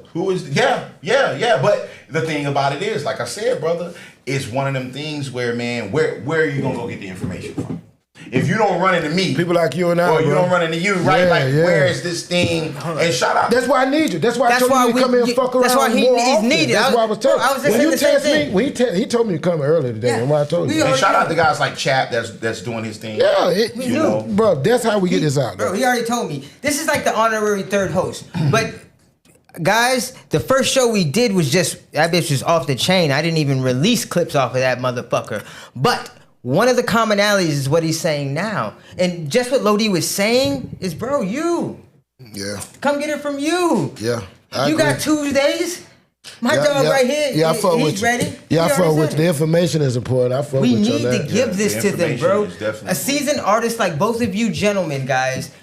Yeah. But the thing about it is, like I said, brother, it's one of them things where, man, where are you gonna go get the information from? If you don't run into me, people like you and I, or you don't run into you, right? Where is this thing? And shout out. That's why I need you. That's why I told you to come in and fuck around. That's why he's needed. That's why I was telling you. When you test me, he told me to come earlier today. And why I told you. And shout out to guys like Chap that's doing his thing. Yeah, you know, bro. That's how we get this out. Bro, he already told me. This is like the honorary third host, but. Guys, the first show we did was just, that bitch was off the chain. I didn't even release clips off of that motherfucker. But one of the commonalities is what he's saying now. And just what Lodi was saying is, bro, you. Yeah. Come get it from you. Yeah. You got Tuesdays? My dog right here, yeah, I fuck he's with you. ready. Yeah, I fuck with you. The information is important. I fuck with you. We need to give this to them, bro. A seasoned artist like both of you gentlemen, guys,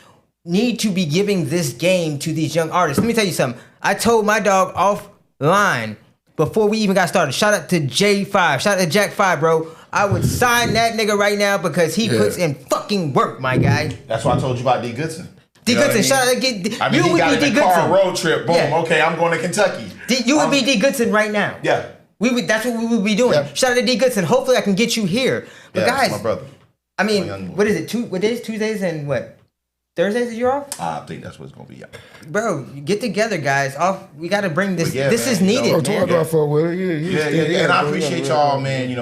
need to be giving this game to these young artists. Let me tell you something. I told my dog offline before we even got started. Shout out to J5. Shout out to Jack 5, bro. I would sign that nigga right now because he puts in fucking work, my guy. That's why I told you about D. Goodson. D. Goodson, shout out to he got in the car road trip. Boom. Yeah. Okay, I'm going to Kentucky. You would be D. Goodson right now. Yeah. That's what we would be doing. Yeah. Shout out to D. Goodson. Hopefully I can get you here. But guys, my brother. I mean, what is it? What days? Tuesdays and what? Thursdays you're off? I think that's what it's gonna be. Bro, get together, guys. We got to bring this. This is needed, man. And I appreciate y'all, man. You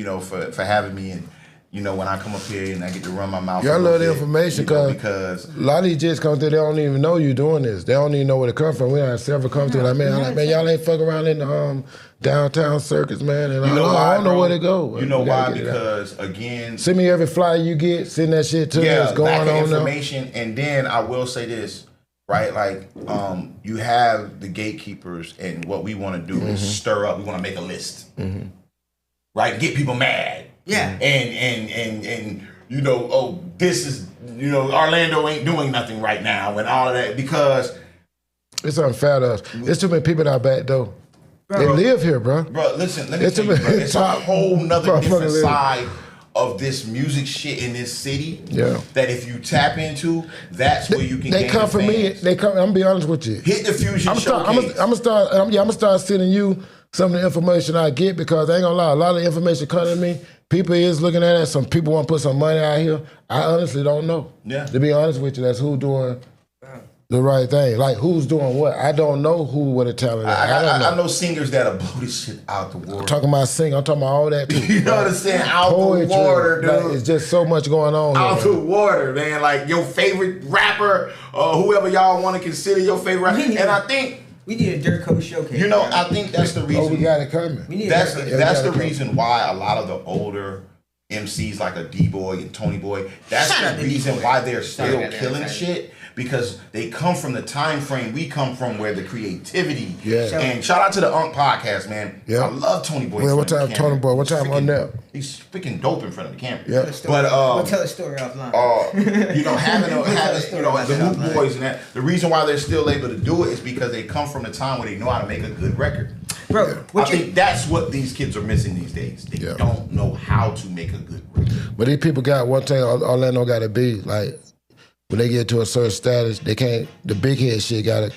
know, for having me, and you know, when I come up here and I get to run my mouth. Yeah, I love the information because a lot of these jits come through. They don't even know you doing this. They don't even know where to come from. We have several come through. Like, man, y'all ain't fuck around in the downtown circuits, man. And I don't know where to go. You know why? Because again, send me every flyer you get. Send that shit to me. What's going on information. And then I will say this, right? Like, you have the gatekeepers, and what we want to do is stir up. We want to make a list, right? Get people mad. Yeah. And you know, this is, you know, Orlando ain't doing nothing right now and all of that because it's unfair to us. There's too many people out back though. Bro, they live here, bro. Bro, listen, let me tell you, bro, it's a whole nother different side of this music shit in this city. Yeah. That if you tap into, that's where you can. They come for me. They come. I'm gonna be honest with you. Hit the Fusion Showcase. I'm gonna start sending you some of the information I get because I ain't gonna lie, a lot of information coming to me. People is looking at it. Some people want to put some money out here. I honestly don't know. Yeah. To be honest with you, that's who doing the right thing. Like, who's doing what? I don't know who with a talent is. I know singers that'll blow this shit out the water. I'm talking about singing. I'm talking about all that too. You know what I'm saying? Out Poetry, the water, dude. like, it's just so much going on. Out here. the water, man. Like your favorite rapper, whoever y'all want to consider your favorite rapper. And I think we need a Dirt Coast showcase. you know, I think that's the reason. Oh, we got it coming. We need That's a that's the reason why a lot of the older MCs like a D-Boy and Tony Boy, that's Shout out the to reason D-Boy. why they're Sorry, still I got that killing excited. shit, because they come from the time frame we come from, where the creativity. Yeah. And shout out to the Unk podcast, man. Yeah. I love Tony Boy. in Well, what front of time the camera. Tony Boy? What time He's on freaking- there? He's freaking dope in front of the camera. Yeah. But we'll tell a story offline. you know, having you know, the Story. Moot Boys and that. The reason why they're still able to do it is because they come from the time where they know how to make a good record. Bro, I what you think that's what these kids are missing these days. They Yeah. don't know how to make a good record. But these people got one thing Orlando got to be, like, when they get to a certain status, they can't, the big head shit got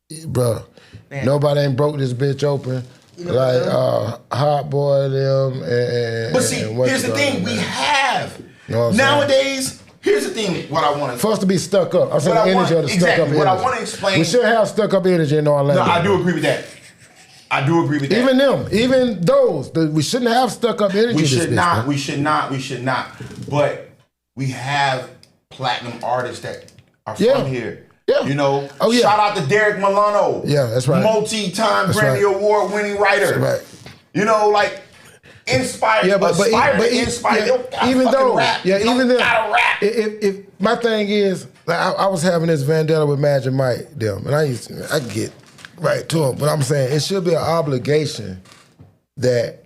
to, bro, Man. nobody ain't broke this bitch open. know Like, what, Hot Boy, them, and But see, and what's here's the thing: we have Know what I'm saying? nowadays. Here's the thing: what I want to. For us to be stuck up. I'm saying What I the energy want- of the stuck exactly, up what I energy. wanna explain- We should have stuck up energy in Orlando. No, I do agree with that. I do agree with that. Even them, even those, we shouldn't have stuck up energy. we this should bitch, not. man. We should not. We should not. But we have platinum artists that are Yeah. from here. Yeah. You know. Oh, yeah. Shout out to Derek Milano. Yeah, that's right. Multi-time That's Grammy right. Award-winning writer. That's right. You know, like inspire. Yeah, but inspire. Even though, rap. yeah, You don't even then, gotta rap. if my thing is, like, I was having this vendetta with Magic Mike, them, and I get right to him, but I'm saying it should be an obligation that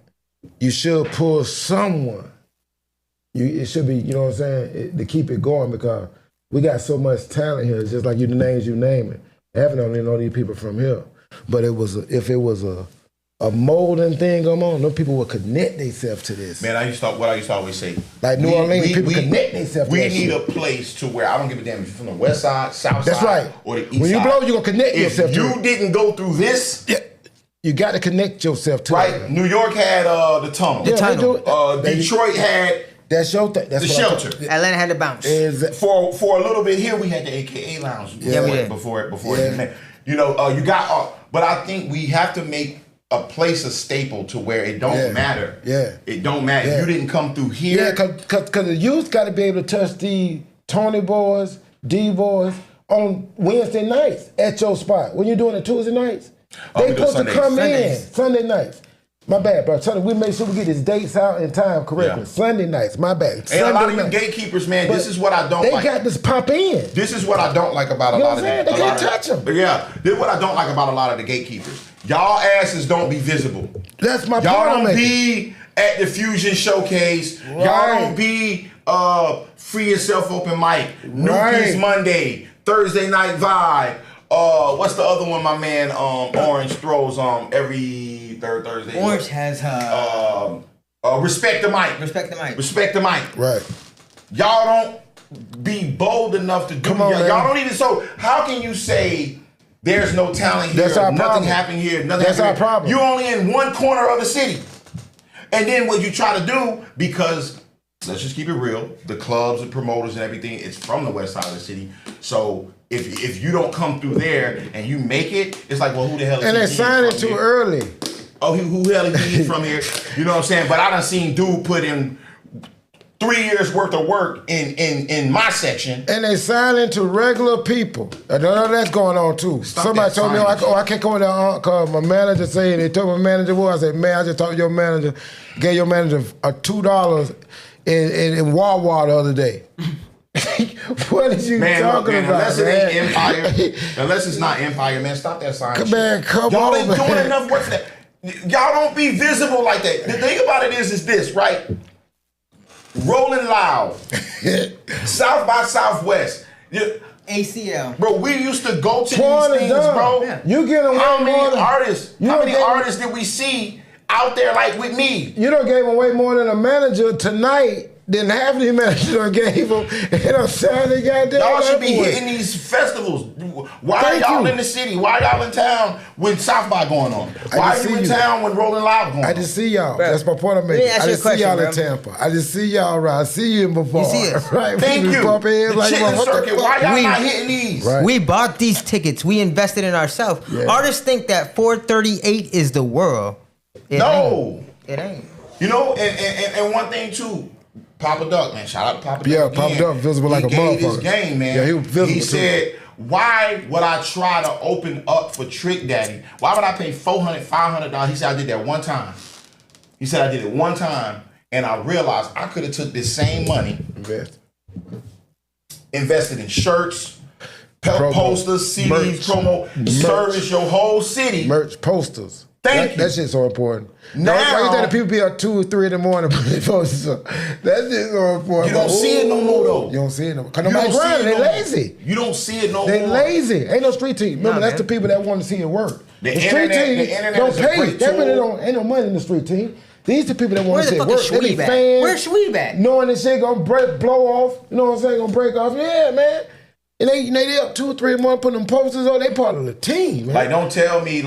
you should pull someone. It should be, you know what I'm saying, to keep it going, because we got so much talent here. It's just like the names you name it. I haven't only known these people from here, but if it was a molding thing going on, those people would connect themselves to this. Man, I used to always say, Like New Orleans, people connect themselves to We that need shit. a place to where I don't give a damn if you're from the west side, south That's side, right. or the east When you side. blow, you're gonna connect if yourself to you it. didn't go through this, Yeah, you got to connect yourself to right? it. New York had the tunnel. Yeah, they do. Detroit had That's your thing. That's the what I'm shelter. talking- Atlanta had to bounce. For a little bit here, we had the AKA Lounge. Yeah, we did. Before Yeah. it met. You know, you got. But I think we have to make a place a staple to where it don't Yeah. matter. Yeah. It don't matter. Yeah. You didn't come through here. Yeah, because the youth got to be able to touch the Tony boys, D boys on Wednesday nights at your spot. When you're doing it Tuesday nights, Oh, they we do supposed to Sundays. come Sundays. in Sunday nights. My bad, bro. Sunday, we make sure we get his dates out in time correctly. Yeah. Sunday nights, my bad. And Sunday a lot of you nights. gatekeepers, man, But this is what I don't They like. got this pop in. This is what I don't like about a You know lot what of I'm the. saying? They a can't lot of- touch 'em. But yeah, this is what I don't like about a lot of the gatekeepers. Y'all asses don't be visible. That's my Y'all point I'm don't making. be at the Fusion Showcase. Y'all Right. don't be Free Yourself Open Mic. New Right. Piece Monday. Thursday Night Vibe. What's the other one my man Orange throws every third Thursday? Orange has Respect the Mic. respect the mic. Respect the Mic. Right. Y'all don't be bold enough to do Come on, y'all, man. y'all don't even. So how can you say there's no talent here? That's our nothing problem. happened here. Nothing That's happened our here. problem. You're only in one corner of the city, and then what you try to do, because let's just keep it real, the clubs and promoters and everything is from the west side of the city. So if you don't come through there and you make it, it's like, well, who the hell is And he? they signed it From too here? early. Oh, who the hell is he from here? You know what I'm saying? But I done seen dude put in 3 years worth of work in my section. And they sign into regular people. I don't know that's going on too. Stop Somebody that told me, signing I can't go in there because my manager said, they told my manager what. I said, man, I just talked to your manager, gave your manager $2 in Wawa the other day. What are you Man, look, talking man, about, unless it man? ain't Empire, unless it's not Empire, man, stop that sign. Man, shit. come Y'all on, ain't doing man. enough work for that. Y'all don't be visible like that. The thing about it is this, right? Rolling Loud, South by Southwest. ACL. Bro, we used to go to Porn these is things, done. bro. Yeah. You get them How way many more than artists? You How don't many get- artists did we see out there like with me? You don't gave away more than a manager tonight then half of these managers done gave them, and I'm saying they goddamn. Y'all should be boy. hitting these festivals. Why Thank are y'all you. in the city? Why y'all in town when South by going on? Why just are you see in you. town when Rolling Loud going on? I just see y'all. Bro, That's my point I'm let me making. ask I you a just see y'all in question, Tampa. I just see y'all around. I see you before. You see us. Right? Thank We you. bump heads The like, chitlin what the circuit. fuck? Why y'all We- not hitting these? Right. We bought these tickets. We invested in ourselves. Yeah. Artists think that 438 is the world. It No. ain't. It ain't. You know, and one thing too, Papa Duck, man. Shout out to Papa Duck. Yeah, again. Papa Duck visible like a He gave his motherfucker. game, man. Yeah, he was visible He too. said, why would I try to open up for Trick Daddy? Why would I pay $400, $500? He said, I did that one time. He said, I did it one time, and I realized I could have took this same money, Invest. invested in shirts, Promo, posters, CDs, merch, promo, merch. service your whole city. Merch, posters. Thank you. That shit's so important. Now- Why you think the people be up 2 or 3 in the morning putting posters up? That shit's so important. You don't see it no more, though. You don't see it no more. Cause You nobody don't see grinding. it They no more. lazy. You don't see it no They more. lazy. Ain't no street team. Remember, Nah, that's the man. people that want to see it work. The The street internet- team the internet don't is a pay. great They really tool. don't. Ain't no money in the street team. These the people that want Where's to see the it work. fucking They be Schweeb at? fans. Where's Schweeb at? Knowing this shit gonna blow off. You know what I'm saying? Gonna break off. Yeah, man. And they up 2 or 3 months putting them posters on. They part of the team, man. Like, don't tell me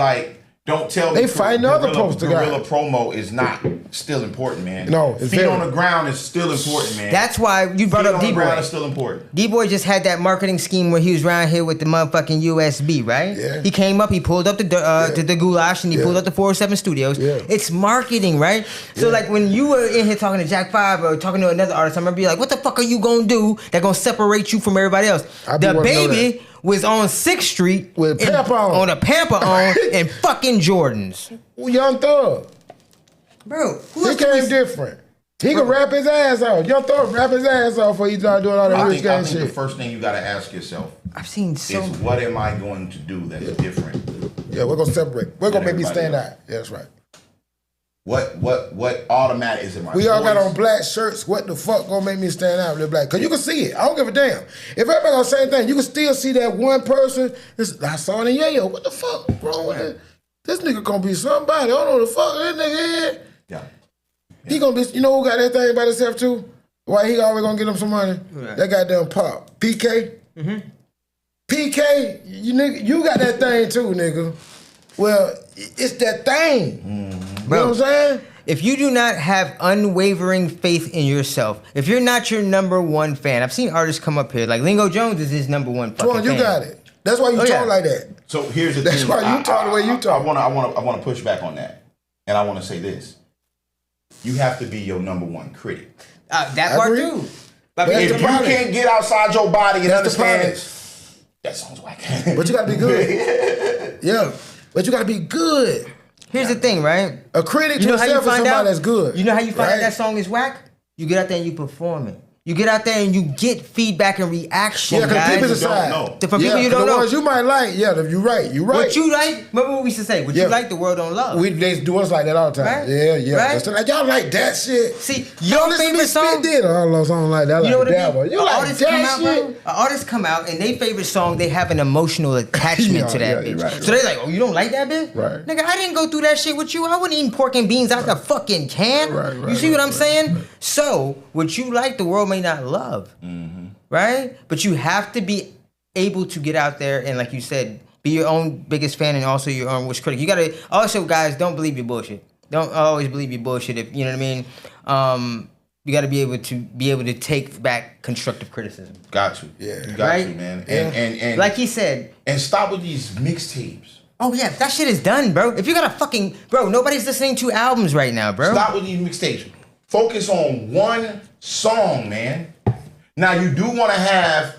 They fighting other poster guys. Guerrilla promo is not still important, man. No, it's feet very. on the ground is still important, man. That's why you brought feet up on the ground D-Boy. is still important. D-Boy just had that marketing scheme where he was around here with the motherfucking USB, right? Yeah. He came up, he pulled up the Goulash, and he Yeah. pulled up the 407 Studios. Yeah. It's marketing, right? So like when you were in here talking to Jack 5 or talking to another artist, I remember you like, what the fuck are you gonna do that gonna seperate you from everybody else? I be The wanting to know Baby was on 6th Street With in- Pamper on. a Pamper on and fucking Jordans. Young Thug. Bro, who He else do we- came different. He can rap his ass off. Young Thug rap his ass off before he started doing all that I rich think gang the shit. first thing you gotta ask yourself I've seen so is, what am I going to do that's different? Yeah, we're gonna separate. We're gonna make me Everybody stand else. out. Yeah, that's right. What automatic is it? My We all got voice? on black shirts. What the fuck gonna make me stand out with black? Cause you can see it. I don't give a damn. If everybody gonna say anything, you can still see that one person. I saw it in Yayo. What the fuck wrong with it? This nigga gonna be somebody. I don't know what the fuck this nigga is. Yeah. He gonna be. You know who got that thing by himself too? Why he always gonna get him some money? Right. That goddamn Pop. PK. PK. You got that thing too, nigga. Well, it's that thing. You know what I'm saying? If you do not have unwavering faith in yourself, if you're not your number one fan, I've seen artists come up here like Lingo Jones is his number one fucking Come on, you fan. got it. That's why you Oh, talk yeah. like that. So here's the That's thing. why you talk the way you talk. I want to push back on that, and I want to say this: you have to be your number one critic. That I part agree. too. That's If the you problem. can't get outside your body and That's the understand that song's whack. But you gotta be good. Yeah. But you gotta be good. Here's the thing, right? A critic You to know how you himself is find somebody out? that's good. You know how you find out right? that song is whack? You get out there and you perform it. You get out there and you get feedback and reaction, Yeah, because guys. people don't decide. know. From people you don't the know. ones you might like, yeah, you're right. You're right. What you like? Remember what we used to say? What Yeah. you like, the world don't love. They do us like that all the time. Right? Yeah, yeah. Right? Just like, y'all like that shit. See, Y'all your listen to me favorite song. spit did. I don't know something like that. I You know like what that it one. is? You like Artists come that out, bro. shit? Artists come out and their favorite song, they have an emotional attachment Yeah, to that yeah, bitch. right, so they're like, oh, you don't like that bitch? Right. Nigga, I didn't go through that shit with you. I wasn't eating pork and beans out the fucking can. Right, You see what I'm saying? So, what you like, the world may not love. Right? But you have to be able to get out there and, like you said, be your own biggest fan and also your own worst critic. You gotta also, guys, don't believe your bullshit. Don't always believe your bullshit. If you know what I mean. You got to be able to take back constructive criticism. Got you. Yeah. You got Right? you, man. Yeah. And Like he said. and stop with these mixtapes. Oh yeah, that shit is done, bro. If you got a fucking nobody's listening to albums right now, bro. Stop with these mixtapes. Focus on one song, man. Now you do want to have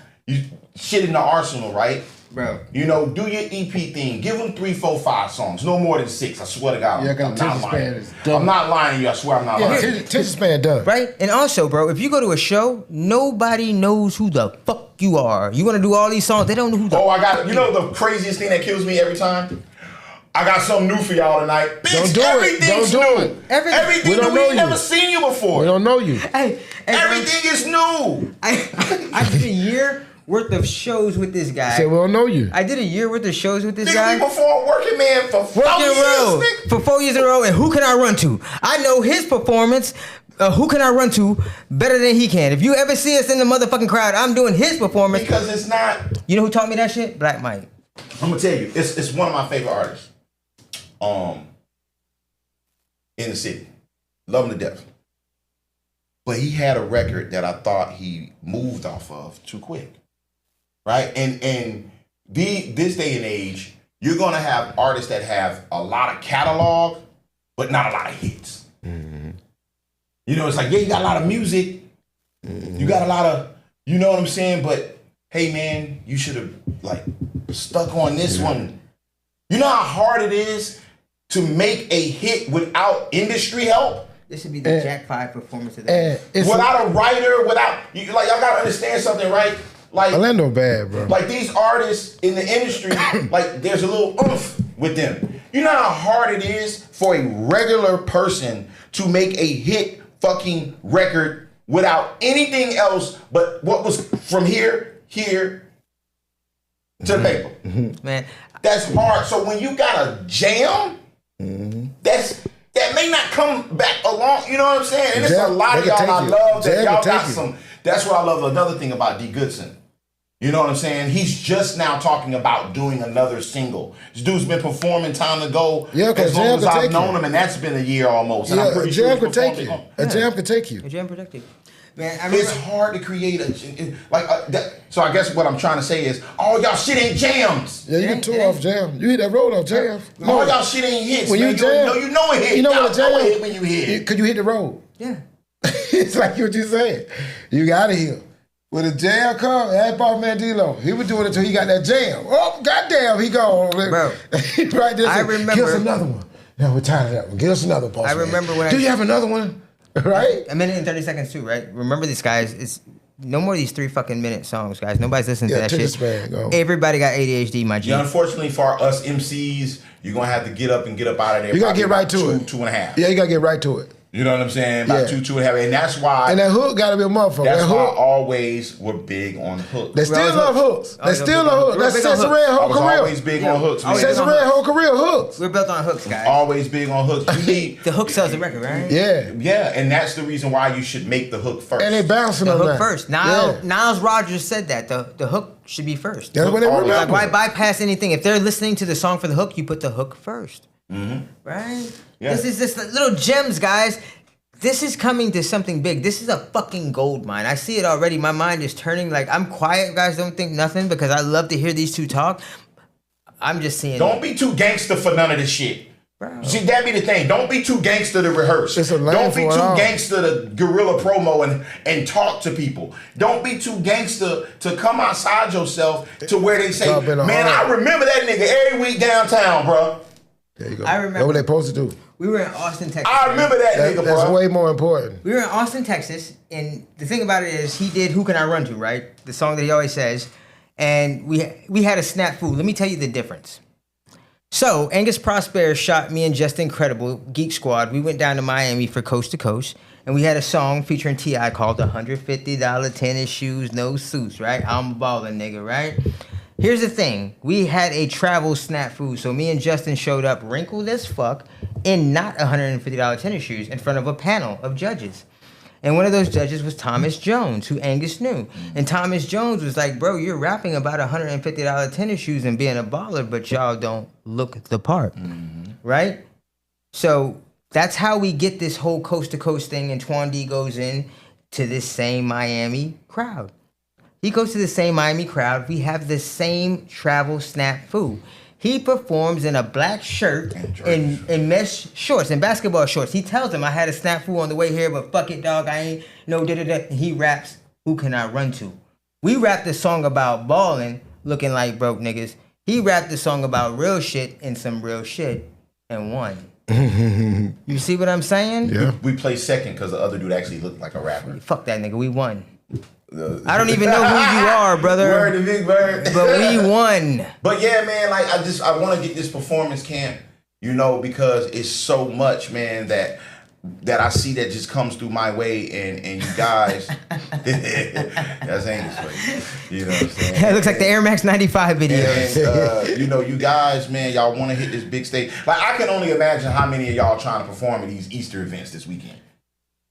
shit in the arsenal, right? Bro. You know, do your EP thing. Give them 3, 4, 5 songs. No more than 6. I swear to God. Yeah, 'cause I'm attention not lying. span is done. I'm not lying to you. I swear I'm not Yeah, lying. attention span done. Right? And also, bro, if you go to a show, nobody knows who the fuck you are. You want to do all these songs, they don't know who the Oh, I got. You know the craziest thing that kills me every time? I got something new for y'all tonight. Bitch, Don't do it. everything's Don't do new. it. Everything. We don't new. know We you. never seen you before. We don't know you. Hey, bro, Everything is new. I did a year worth of shows with this guy. Say we don't know you. I did a year worth of shows with this Nigga, guy. we performed Working Man for 4 Working years, row nigga. for 4 years in a row, and who can I run to? I know his performance Who Can I Run To better than he can. If you ever see us in the motherfucking crowd, I'm doing his performance. Because it's not. You know who taught me that shit? Black Mike. I'm gonna tell you, it's one of my favorite artists. In the city, love him to death. But he had a record that I thought he moved off of too quick, right? And this day and age, you're gonna have artists that have a lot of catalog, but not a lot of hits. Mm-hmm. You know, it's like, yeah, you got a lot of music, you got a lot of, you know what I'm saying? But hey, man, you should have like stuck on this one. You know how hard it is to make a hit without industry help? This should be the Jack 5 performance of the without a writer, without you, like y'all gotta understand something, right? Like Orlando bad, bro. Like these artists in the industry, like there's a little oomph with them. You know how hard it is for a regular person to make a hit fucking record without anything else but what was from here to the paper. Man, that's hard. So when you got a jam, that may not come back along. You know what I'm saying? And it's a lot of y'all I love that y'all got some. That's what I love. Another thing about D. Goodson. You know what I'm saying? He's just now talking about doing another single. This dude's been performing time to go as long as I've known him, and that's been a year almost. And I'm pretty sure could take you. A jam could take you. A jam could take you. Man, it's hard to create so I guess what I'm trying to say is, all y'all shit ain't jams. Yeah, you can tour off jam. You hit that road off jams. All y'all shit ain't hits. When man. you jam, you know it hit. You know what a jam hit when you hit. Could you hit the road? Yeah. It's like what you said. You got to hit. When a jam come, that Boss Man D-Lo, he was doing it till he got that jam. Oh, goddamn, he gone. Bro, right there. I remember. Give us another one. Now we're tired of that one. Give us another Boss Man. I remember when Do you have another one? Right? A minute and 30 seconds too, right? Remember this, guys. It's no more of these 3 fucking minute songs, guys. Nobody's listening to that shit. Everybody got ADHD, my G. Yeah, unfortunately for us MCs, you're gonna have to get up out of there. You gotta get right to it. 2.5. Yeah, you gotta get right to it. You know what I'm saying? About 2.5, and that's why. And that hook gotta be a motherfucker. That's why I always were big on hooks. They still love hooks. They still love hooks. That's Cesare whole career. Always big on hooks. Cesare whole career hooks. We're built on hooks, guys. Always big on hooks. You need the hook sells the record, right? Yeah. Yeah, and that's the reason why you should make the hook first. And they bouncing on the that. hook first. Niles Rodgers said that the hook should be first. That's what they remember. Like, why bypass anything? If they're listening to the song for the hook, you put the hook first. Mm-hmm. Right? Yeah. This is just little gems, guys. This is coming to something big. This is a fucking gold mine. I see it already. My mind is turning. Like, I'm quiet, guys. Don't think nothing, because I love to hear these two talk. I'm just seeing. Don't be too gangster for none of this shit. Bro. See, that be the thing. Don't be too gangster to rehearse. Don't be too gangster to guerrilla promo and talk to people. Don't be too gangster to come outside yourself to where they say, man, I remember that nigga every week downtown, bro. There you go. I remember. That's what they supposed to do. We were in Austin, Texas. I remember that nigga, bro. That's way more important. We were in Austin, Texas, and the thing about it is he did Who Can I Run To, right? The song that he always says. And we had a snafu. Let me tell you the difference. So, Angus Prosper shot me and Just Incredible, Geek Squad. We went down to Miami for Coast to Coast, and we had a song featuring T.I. called $150 tennis shoes, no suits, right? I'm a baller, nigga, right? Here's the thing. We had a travel snafu, so me and Justin showed up wrinkled as fuck in not $150 tennis shoes in front of a panel of judges. And one of those judges was Thomas Jones, who Angus knew. And Thomas Jones was like, bro, you're rapping about $150 tennis shoes and being a baller, but y'all don't look the part, right? So that's how we get this whole coast-to-coast thing, and Twan D goes in to this same Miami crowd. He goes to the same Miami crowd. We have the same travel snafu. He performs in a black shirt and mesh shorts and basketball shorts. He tells them, I had a snafu on the way here, but fuck it, dog. I ain't no da-da-da. And he raps, Who Can I Run To? We rapped the song about balling, looking like broke niggas. He rapped the song about real shit and some real shit and won. You see what I'm saying? Yeah. We played second because the other dude actually looked like a rapper. Fuck that nigga. We won. I don't even know who you are, brother. Word to Big Bird. But we won. But yeah, man, like I want to get this performance camp, you know, because it's so much, man, that I see that just comes through my way, and you guys, that's Angus for you. You know what I'm saying? It looks like the Air Max 95 videos. And, you know, you guys, man, y'all want to hit this big stage. Like, I can only imagine how many of y'all trying to perform at these Easter events this weekend.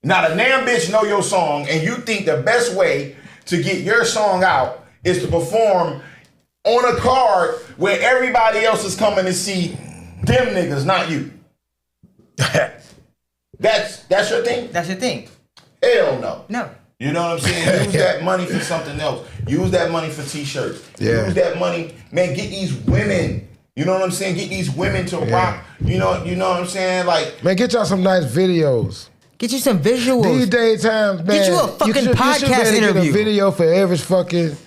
Not a damn bitch know your song, and you think the best way to get your song out is to perform on a card where everybody else is coming to see them niggas, not you. That's your thing? That's your thing. Hell no. No. You know what I'm saying? Use that money for something else. Use that money for t-shirts. Yeah. Use that money, man, get these women. You know what I'm saying? Get these women to rock. You know what I'm saying? Like, Man, get y'all some nice videos. Get you some visuals. These daytimes, man. Get you a fucking podcast you should interview. Get a video for every fucking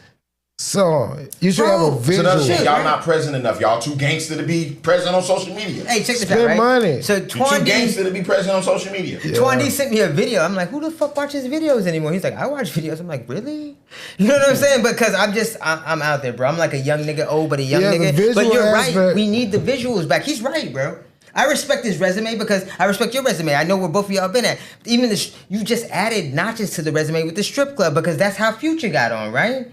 song. You should have a Bro, visual. so that's Shit, shit. Y'all right? not present enough. Y'all too gangster to be present on social media. Hey, check this Spend out, right? money. So You too Twan gangster to be present on social media. D sent me a video. I'm like, who the fuck watches videos anymore? He's like, I watch videos. I'm like, really? You know what I'm saying? Because I'm out there, bro. I'm like a young nigga, old but a young Yeah, the nigga. visual But you're right. aspect- We need the visuals back. He's right, bro. I respect his resume because I respect your resume. I know where both of y'all been at. Even you just added notches to the resume with the strip club because that's how Future got on, right?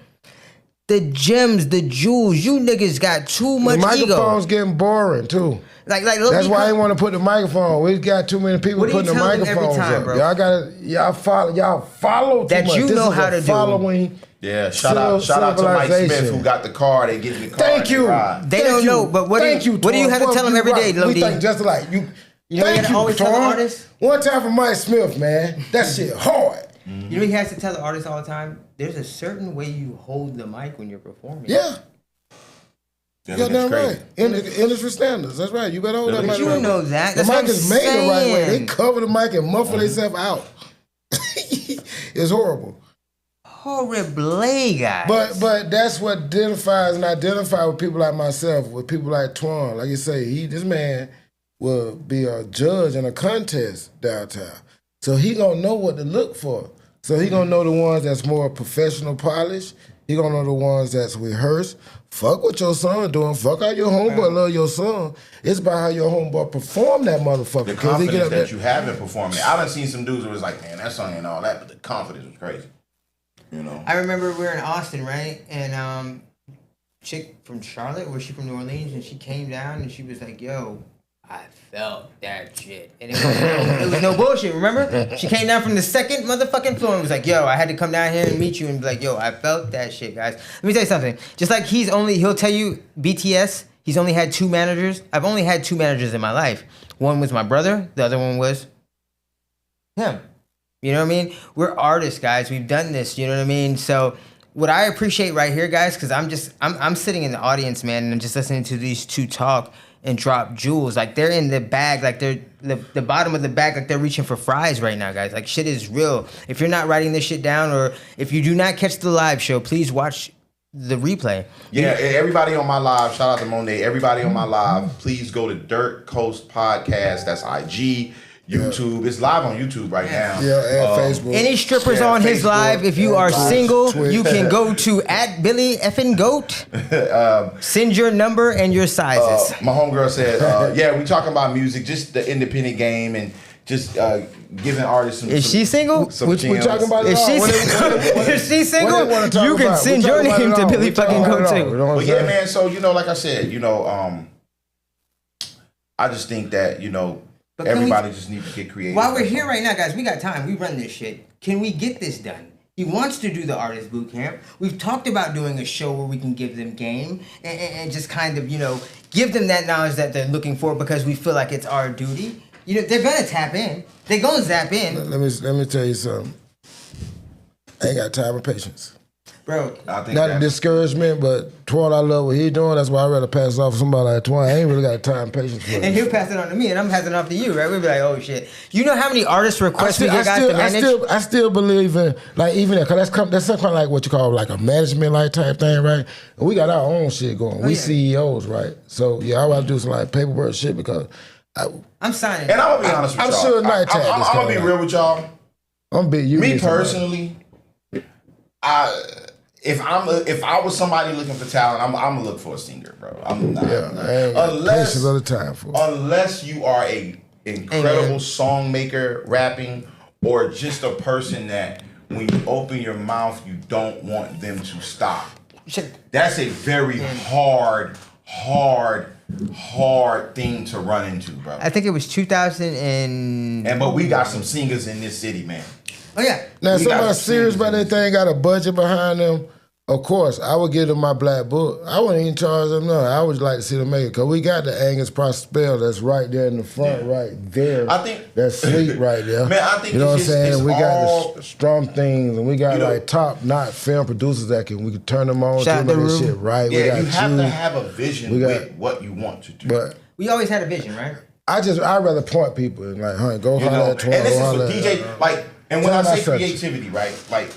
The gems, the jewels, you niggas got too much The microphone's ego. getting boring too. Like That's why I didn't want to put the microphone. We got too many people What do you putting the tell them every microphones time, up. bro? Y'all follow too That much. you This know is how a to do. following. Yeah, shout out to Mike civilization. Smith who got the car. They get in the car. Thank and you. They ride. They Thank don't you. know, but what Thank do you, you have to Torn. tell them You every day, rock. Lil We D? think just like you. You know, you Thank gotta you, always tell the Torn. artist. One time for Mike Smith, man. That shit hard. You know he has to tell the artist all the time? There's a certain way you hold the mic when you're performing. Yeah. Yeah, You're that's damn crazy. right. Industry standards. That's right. You better hold that Yeah, mic. You right. know that. The That's what mic I'm is made the right way. They saying. cover the mic and muffle themselves out. It's horrible. Horrible, guys. But that's what identifies and identify with people like myself, with people like Twan. Like you say, this man will be a judge in a contest downtown. So he gonna know what to look for. So he gonna know the ones that's more professional polished. He gonna know the ones that's rehearsed. Fuck what your son doing. Fuck how your homeboy love your son. It's about how your homeboy perform that motherfucker. The 'Cause he get confidence up there. that you have in performing. I done seen some dudes who was like, man, that song ain't all that, but the confidence was crazy. You know? I remember we were in Austin, right? And chick from Charlotte, was she from New Orleans? And she came down and she was like, yo, I felt that shit. And it was no bullshit, remember? She came down from the second motherfucking floor and was like, yo, I had to come down here and meet you and be like, yo, I felt that shit, guys. Let me tell you something. Just like he'll tell you, BTS, he's only had 2 managers. I've only had 2 managers in my life. One was my brother, the other one was him. You know what I mean? We're artists, guys. We've done this, you know what I mean? So what I appreciate right here, guys, because I'm sitting in the audience, man, and I'm just listening to these 2 talk and drop jewels. Like they're in the bag, like they're the bottom of the bag, like they're reaching for fries right now, guys. Like shit is real. If you're not writing this shit down, or if you do not catch the live show, please watch the replay. Yeah, everybody on my live, shout out to Monet. Everybody on my live, please go to Dirt Coast Podcast. That's IG, YouTube. It's live on YouTube right now. Yeah, and Facebook. Any strippers Yeah, on his Facebook, live, if you are Twitch, single, Twitch. you can go to @BillyEffingGoat. Send your number and your sizes. My homegirl said, yeah, we talking about music, just the independent game and just giving artists some. Is she single? Some We gems. talking about it If all. she's What single, if she's single, they wanna talk you can about? send We your talk about name it to all. Billy We talk fucking about Goat it all. You too. know what I'm But yeah, saying? man, so, like I said, I just think that, But can everybody just needs to get creative. While we're here right now, guys, we got time. We run this shit. Can we get this done? He wants to do the artist boot camp. We've talked about doing a show where we can give them game and just kind of, give them that knowledge that they're looking for because we feel like it's our duty. They're gonna tap in. They're gonna zap in. Let me tell you something. I ain't got time or patience. Bro, I think Not a that, discouragement, but Twan, I love what he doing. That's why I'd rather pass it off to somebody like Twan. I ain't really got time and patience for and it. he'll pass it on to me, and I'm passing it off to you, right? We'll be like, oh shit. You know how many artist requests we get guys to manage? I still believe in, like, even that, because that's something like what you call like a management like type thing, right? And we got our own shit going. We yeah. CEOs, right? So, yeah, I want to do some like paperwork shit because I'm signing. and I'm gonna be honest with I'm y'all. sure Night Tag I'm is gonna be coming real with y'all. I'm big. You Me need somebody. personally, if I was somebody looking for talent, I'm gonna look for a singer, bro. I'm not. Yeah, I ain't got patience or the time for it. Unless you are a incredible song maker, rapping, or just a person that when you open your mouth, you don't want them to stop. Shit. That's a very hard hard thing to run into, bro. I think it was 2000 and But we got some singers in this city, man. oh yeah. Now, We got somebody some serious about singers. that thing, got a budget behind them. Of course, I would give them my black book. I wouldn't even charge them nothing. I would like to see them make it because we got the Angus Prospel that's right there in the front, right there. I think that's sleep right there. Man, I think you know what I'm it's saying. just- We it's all- got the Strum things, and we got You know- like top-notch film producers that we can turn them on Shout to out to make Rue. shit right. we Yeah, got you have you, to have a vision We got- with what you want to do. but. We always had a vision, right? I'd rather point people and like, honey, go You holler know, at and 12. this is holler for at- DJ. Like, and when Tell I them say I said you. creativity, right? Like,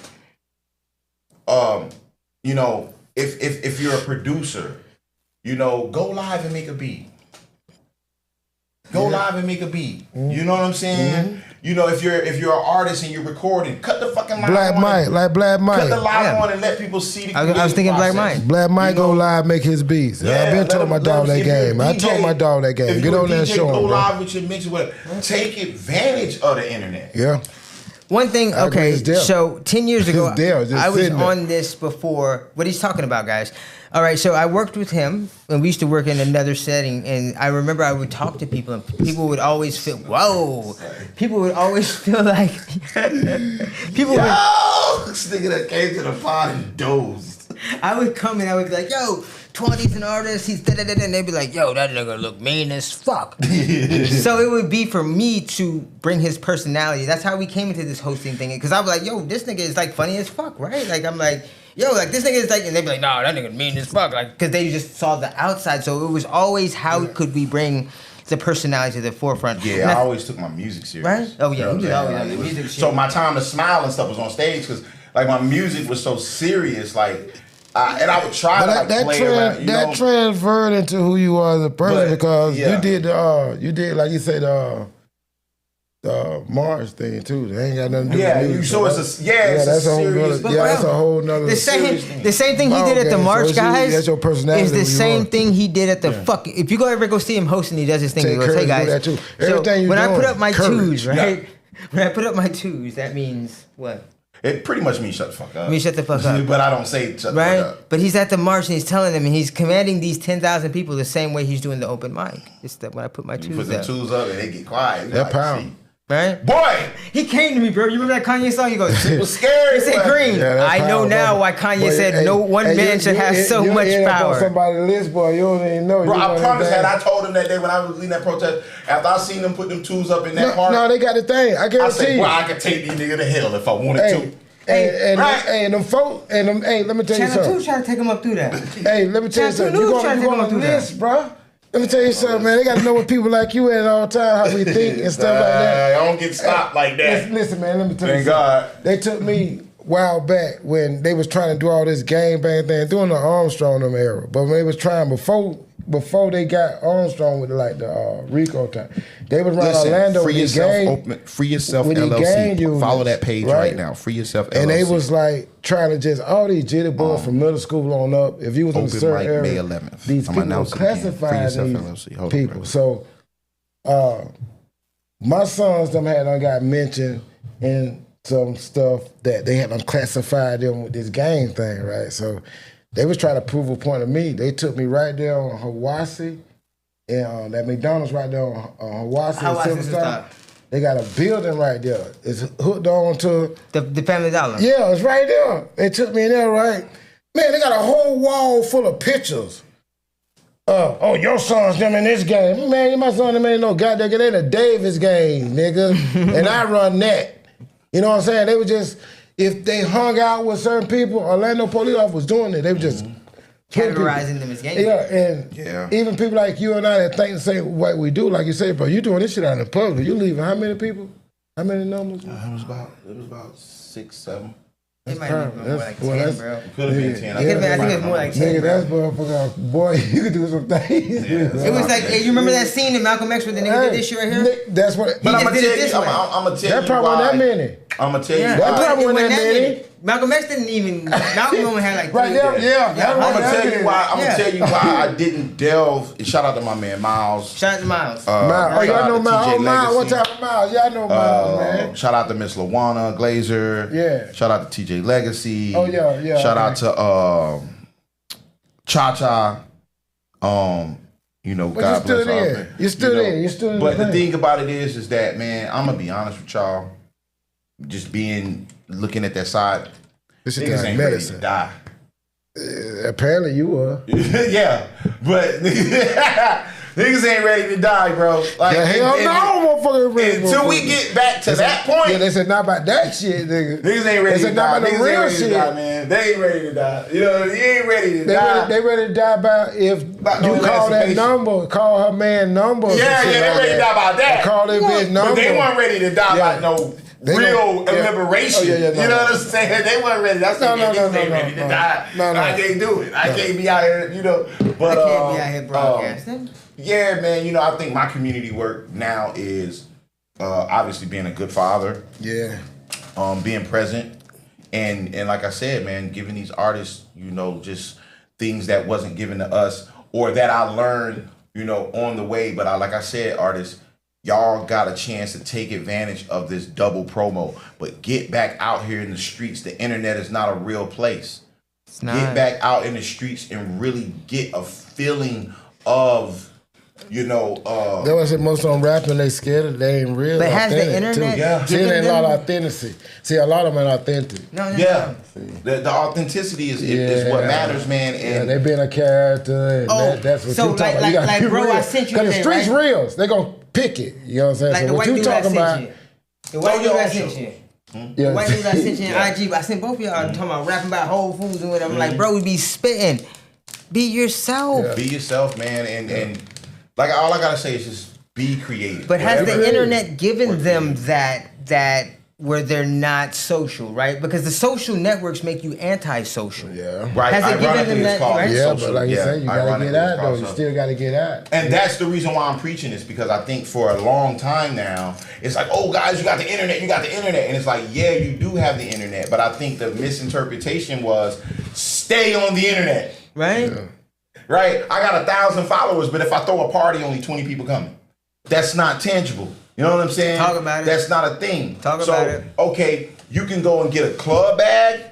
you know, if you're a producer, you know, go live and make a beat. Go live and make a beat. Mm-hmm. You know what I'm saying? You know, if you're an artist and you're recording, cut the fucking live Black on. Mike, like Black Mike. Cut the live Yeah. on and let people see the I was creative thinking Black process. Mike. Black Mike You know- go live, make his beats. Yeah, I've been let told him- my let dog him- that if you're a game. I DJ told my dog that If game. Get you're a on there and DJ, show go him, bro. live with your mix, whatever. Take advantage of the internet. Yeah. One thing, I agree, okay, it's there. so 10 years ago, It's there, just I was sitting there. on this before. What he's talking about, guys. All right, so I worked with him, and we used to work in another setting, and I remember I would talk to people, and people would always feel, whoa. People would always feel like, people would, Oh, this nigga that came to the pod and dozed. I would come and I would be like, yo, 20's an artist, he's da-da-da-da, and they'd be like, yo, that nigga look mean as fuck. So it would be for me to bring his personality. That's how we came into this hosting thing. Because I was like, yo, this nigga is like funny as fuck, right? Like, I'm like, yo, like this nigga is like, and they'd be like, nah, that nigga mean as fuck. Like, because they just saw the outside. So it was always how could we bring the personality to the forefront. Yeah, And I always took my music serious. Right? Oh, yeah, You know he was what I'm always saying? on the Like, it was- music shit. So my time to smile and stuff was on stage because like my music was so serious, like, and I would try to like play around. You know? transferred into who you are as a person But, because yeah. you did like you said the Mars thing too. They ain't got nothing to do Yeah, with you music. so it's a it's that's a a whole serious. nother, yeah, that's a whole nother. The same thing he did at the Okay, March, so it's you- guys, that's your personality is the who you same are. thing he did at the fuck. If you go ever go see him hosting, he does his thing. He Take goes, "Hey courage to do guys." that too. So Everything you when I put doing, up my courage. twos, right? When I put up my twos, that means what? It pretty much means shut the fuck up. Me shut the fuck up. But I don't say shut the Right? fuck up. But he's at the march and he's telling them, and he's commanding these 10,000 people the same way he's doing the open mic. It's that when I put my You put twos the up, twos up and they get quiet. You That like, power. see. right? Boy, He came to me, bro. You remember that Kanye song? He goes, it was scary. He said, but- "Green." Yeah, that I know power, now bro. why Kanye Boy, said hey, no one hey, man should have so much end up on power. somebody's list, boy. You don't even know. Bro, You I know promise that. that I told him that day when I was leading that protest, after I seen them put them twos up in that park, No, they got the thing. I I guarantee said, you. well, I could take these niggas to hell if I wanted Hey, to. and right. them folk, and them, hey, let me tell you Channel 2 something. trying to take him up through that. Hey, let me tell you Channel 2 something. News You trying to go take on them the through list, bro. Let me tell you something, man. They got to know what people like you at all time, how we think and stuff like that. I don't get stopped like that. Listen, man, let me tell you Thank something. God. They took me a while back when they was trying to do all this gang bang thing, during the Armstrong them era. But when they was trying before they got Armstrong with like the Rico time, they was around Orlando free with yourself, gang, free yourself with the gang LLC. units, Follow that page right, right? now. Free yourself LLC. and they was like trying to just all these jitty boys from middle school on up. If you was in a Open certain mic, area, May 11th. these I'm people announcing it again. Free classified yourself these LLC. Hold on, people. bro. So, my sons them had got mentioned in some stuff that they had unclassified them with this gang thing, right? So they was trying to prove a point to me. They took me right there on Hiwassee, and that McDonald's right there on Hiwassee and Hiwassee, Silver Star. They got a building right there. It's hooked on to The Family Dollar. yeah, it's right there. They took me in there, right? Man, they got a whole wall full of pictures. Oh, your son's them in this game. Man, my son them ain't no goddamn, they in a Davis game, nigga. And I run that. You know what I'm saying? They were just, if they hung out with certain people, Orlando police officers was doing it. They were just putting people- Categorizing them as gang Yeah, and Yeah. even people like you and I that think the same what we do, like you say, bro, you doing this shit out in the public. You leaving how many people? How many numbers? It was about 6, 7. It might have been more like 10, bro. Could have been 10. It could've been- I think it was more like 10. Nigga, that's motherfucker. Boy, you could do some things. It was like, hey, you remember that scene in Malcolm X where the nigga did this shit right here? That's what. He But I'm just gonna did it tell you, this way. I'm gonna tell That you probably why. wasn't that many. I'm gonna tell you Yeah. why. That probably It wasn't wasn't that many. many. Malcolm X didn't even. Malcolm only had like 3. Right there, yeah. that I'm wasn't gonna that tell you many. why. I'm Yeah. gonna tell you why I didn't delve. Shout out to my man Miles. Shout out to Miles. Miles. Oh, shout y'all out know to Miles. TJ Oh, Miles. What Legacy. type of Miles? Y'all know Miles, man. Shout out to Miss Lawana Glazer. Yeah. Shout out to TJ Legacy. Oh, yeah. Shout out to Cha Cha. You know, But God you bless stood all in. men. You stood know. in. You stood in But the the thing. thing about it is that, man, I'm gonna be honest with y'all. Just looking at that side, This shit niggas got ain't ready to medicine. die. Apparently you were. Yeah, but niggas ain't ready to die, bro. Like, Yeah, hell no, motherfucker. ready, until we motherfucker. get back to that point, Yeah, they said not about that shit, nigga. niggas ain't ready They to said die. not about Niggas the real ain't ready shit. to die, man. They ain't ready to die. You know, you ain't ready to They die. ready to die about if About no you call that emancipation. number, call her man number. or some Yeah, shit yeah, they like ready to die about that. Or call that bitch number. But they weren't ready to die Yeah. about no They real don't- yeah. liberation. Oh, yeah, yeah, no, you know no. what I'm saying? They weren't ready. That's No, what no, niggas no, ain't no, ready to no. die. No, no. I can't do it. I can't be out here, you know. But I can't be out here broadcasting. yeah, man. You know, I think my community work now is obviously being a good father, Yeah. being present, and like I said, man, giving these artists, you know, just things that wasn't given to us or that I learned, you know, on the way. But like I said, artists, y'all got a chance to take advantage of this double promo, but get back out here in the streets. The internet is not a real place. It's not. Get back out in the streets and really get a feeling of, you know, That's why I said most of them rapping, they scared of they ain't real. But has the authentic, internet too. Yeah. See, it given ain't a lot them- of authenticity. See, a lot of them ain't authentic. No, no, yeah, no. the authenticity is what matters, man. Yeah, And they being a character, and Oh, that's what so you talking like- about. You gotta like, be bro, real. I sent you Cause the today, streets right? real. They gonna pick it. You know what I'm saying? Like so the what white you dude that talking sent about? you. The white dude that sent show. you. Yeah. The white dude that sent you in Yeah. IG, but I sent both of y'all talking about rapping about Whole Foods and whatever. I'm like, bro, we be spitting. Be yourself. Be yourself, man. And like all I gotta say is just be creative. But has Whatever- the internet given them that where they're not social, right? Because the social networks make you antisocial. Yeah. Right, Has it given ironically, them it's that, called right? Yeah, social. but like you Yeah, said, you gotta ironically, get it's out though. called You social. still gotta get out. And that's the reason why I'm preaching this, because I think for a long time now, it's like, oh, guys, you got the internet, you got the internet. And it's like, yeah, you do have the internet. But I think the misinterpretation was stay on the internet, Right? right? I got 1,000 followers, but if I throw a party, only 20 people coming. That's not tangible. You know what I'm saying? Talk about it. That's not a thing. Talk about it. Okay, you can go and get a club bag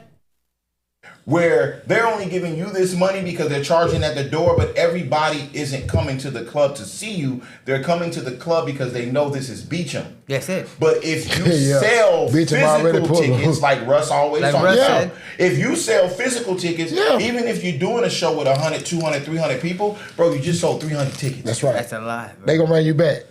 where they're only giving you this money because they're charging at the door, but everybody isn't coming to the club to see you. They're coming to the club because they know this is Beecham. That's it. But if you Yeah. sell Beecham already physical pulled them. tickets, like Russ always Like talks Russ about, said. if you sell physical tickets, Yeah. even if you're doing a show with 100, 200, 300 people, bro, you just sold 300 tickets. That's right. That's a lot. Bro. They gonna run you back.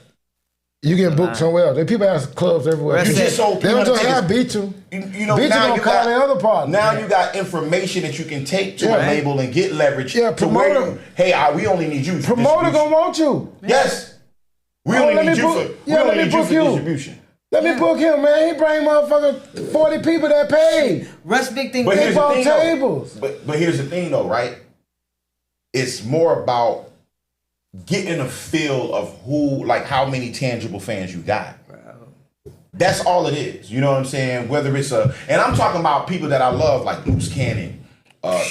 You getting booked somewhere else. There people have clubs everywhere. Russ You said- just sold They don't 300 just have tickets. Beecham. You know, Beecham now gonna you call got their other partner. Now you got information that you can take to Yeah. a label and get leverage. Yeah, to where promoter- you, hey, we only need you. for Promoter distribution. gonna want you. Yes. We Oh, only let need me you book- for. yeah, we let only me need you book for you. distribution. Let me book him, man. He bring motherfucker 40 people that paid. Russ big thing. But They here's the bought thing, though. tables. But here's the thing, though, right? It's more about getting a feel of who, like, how many tangible fans you got. That's all it is. You know what I'm saying? Whether it's and I'm talking about people that I love, like Loose Cannon,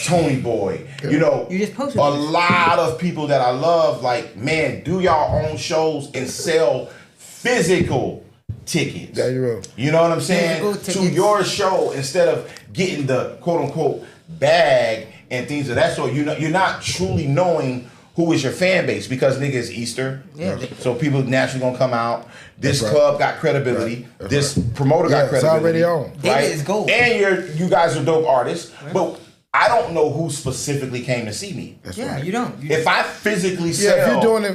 Tony Boy. You know, You just posted a this. lot of people that I love. Like, man, do y'all own shows and sell physical tickets. Yeah, you're right. You know what I'm saying? Physical To tickets. your show instead of getting the quote unquote bag and things of that sort. You're not truly knowing who is your fan base because nigga it's Easter. Yeah. So people naturally gonna come out. This That's right. club got credibility. Right. This promoter Yeah, got it's credibility. already on. Data is gold. And you guys are dope artists. But I don't know who specifically came to see me. Yeah, you don't. You If I physically sell, Yeah,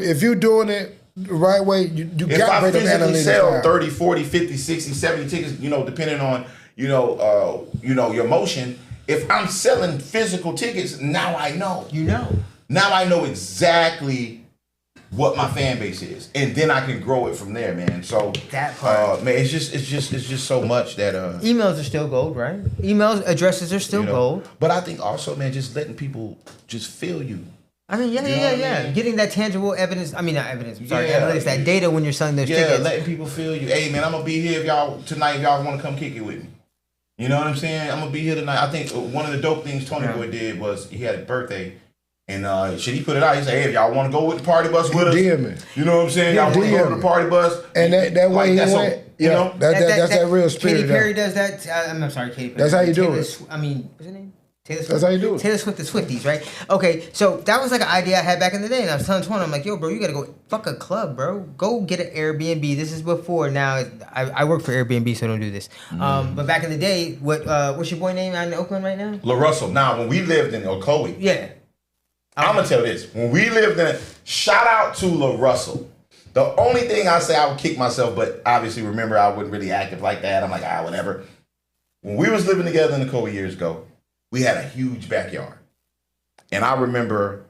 if you're doing it the right way, you if got I to break them physically analytics sell down. 30, 40, 50, 60, 70 tickets, depending on, your motion, if I'm selling physical tickets, now I know. you know. Now I know exactly what my fan base is. And then I can grow it from there, man. So That part. man, it's just so much that Emails are still gold, right? Emails addresses are still gold. But I think also, man, just letting people just feel you. I mean, yeah, You know what I mean? Getting that tangible evidence. I mean, not evidence. I'm sorry, Yeah. analytics. That data when you're selling those Yeah, tickets. letting people feel you. Hey, man, I'm gonna be here if y'all want to come kick it with me. You know what I'm saying? I'm gonna be here tonight. I think one of the dope things Tony Boy did was he had a birthday, and he put it out. He said, "Hey, if y'all want to go with the party bus with us, DM me. you know what I'm saying? Y'all want to go DM to the me. party bus, And that way he that's went. you Yeah, know." that's that real spirit. Katy Perry though. does that. I'm sorry, Katy Perry. That's how you do Taylor it. I mean, what's her name? Taylor Swift. That's how you do it. Taylor Swift, the Swifties, right? Okay, so that was like an idea I had back in the day, and I was telling Twan, I'm like, yo, bro, you gotta go fuck a club, bro. Go get an Airbnb. This is before. Now I work for Airbnb, so don't do this. But back in the day, what's your boy name out in Oakland right now? La Russell. Now, when we lived in Ocoee, Yeah. I'm gonna tell you this. When we lived in shout out to La Russell. The only thing I say I would kick myself, but obviously remember I wasn't really active like that. I'm like, whatever. When we was living together in Ocoee years ago, we had a huge backyard. And I remember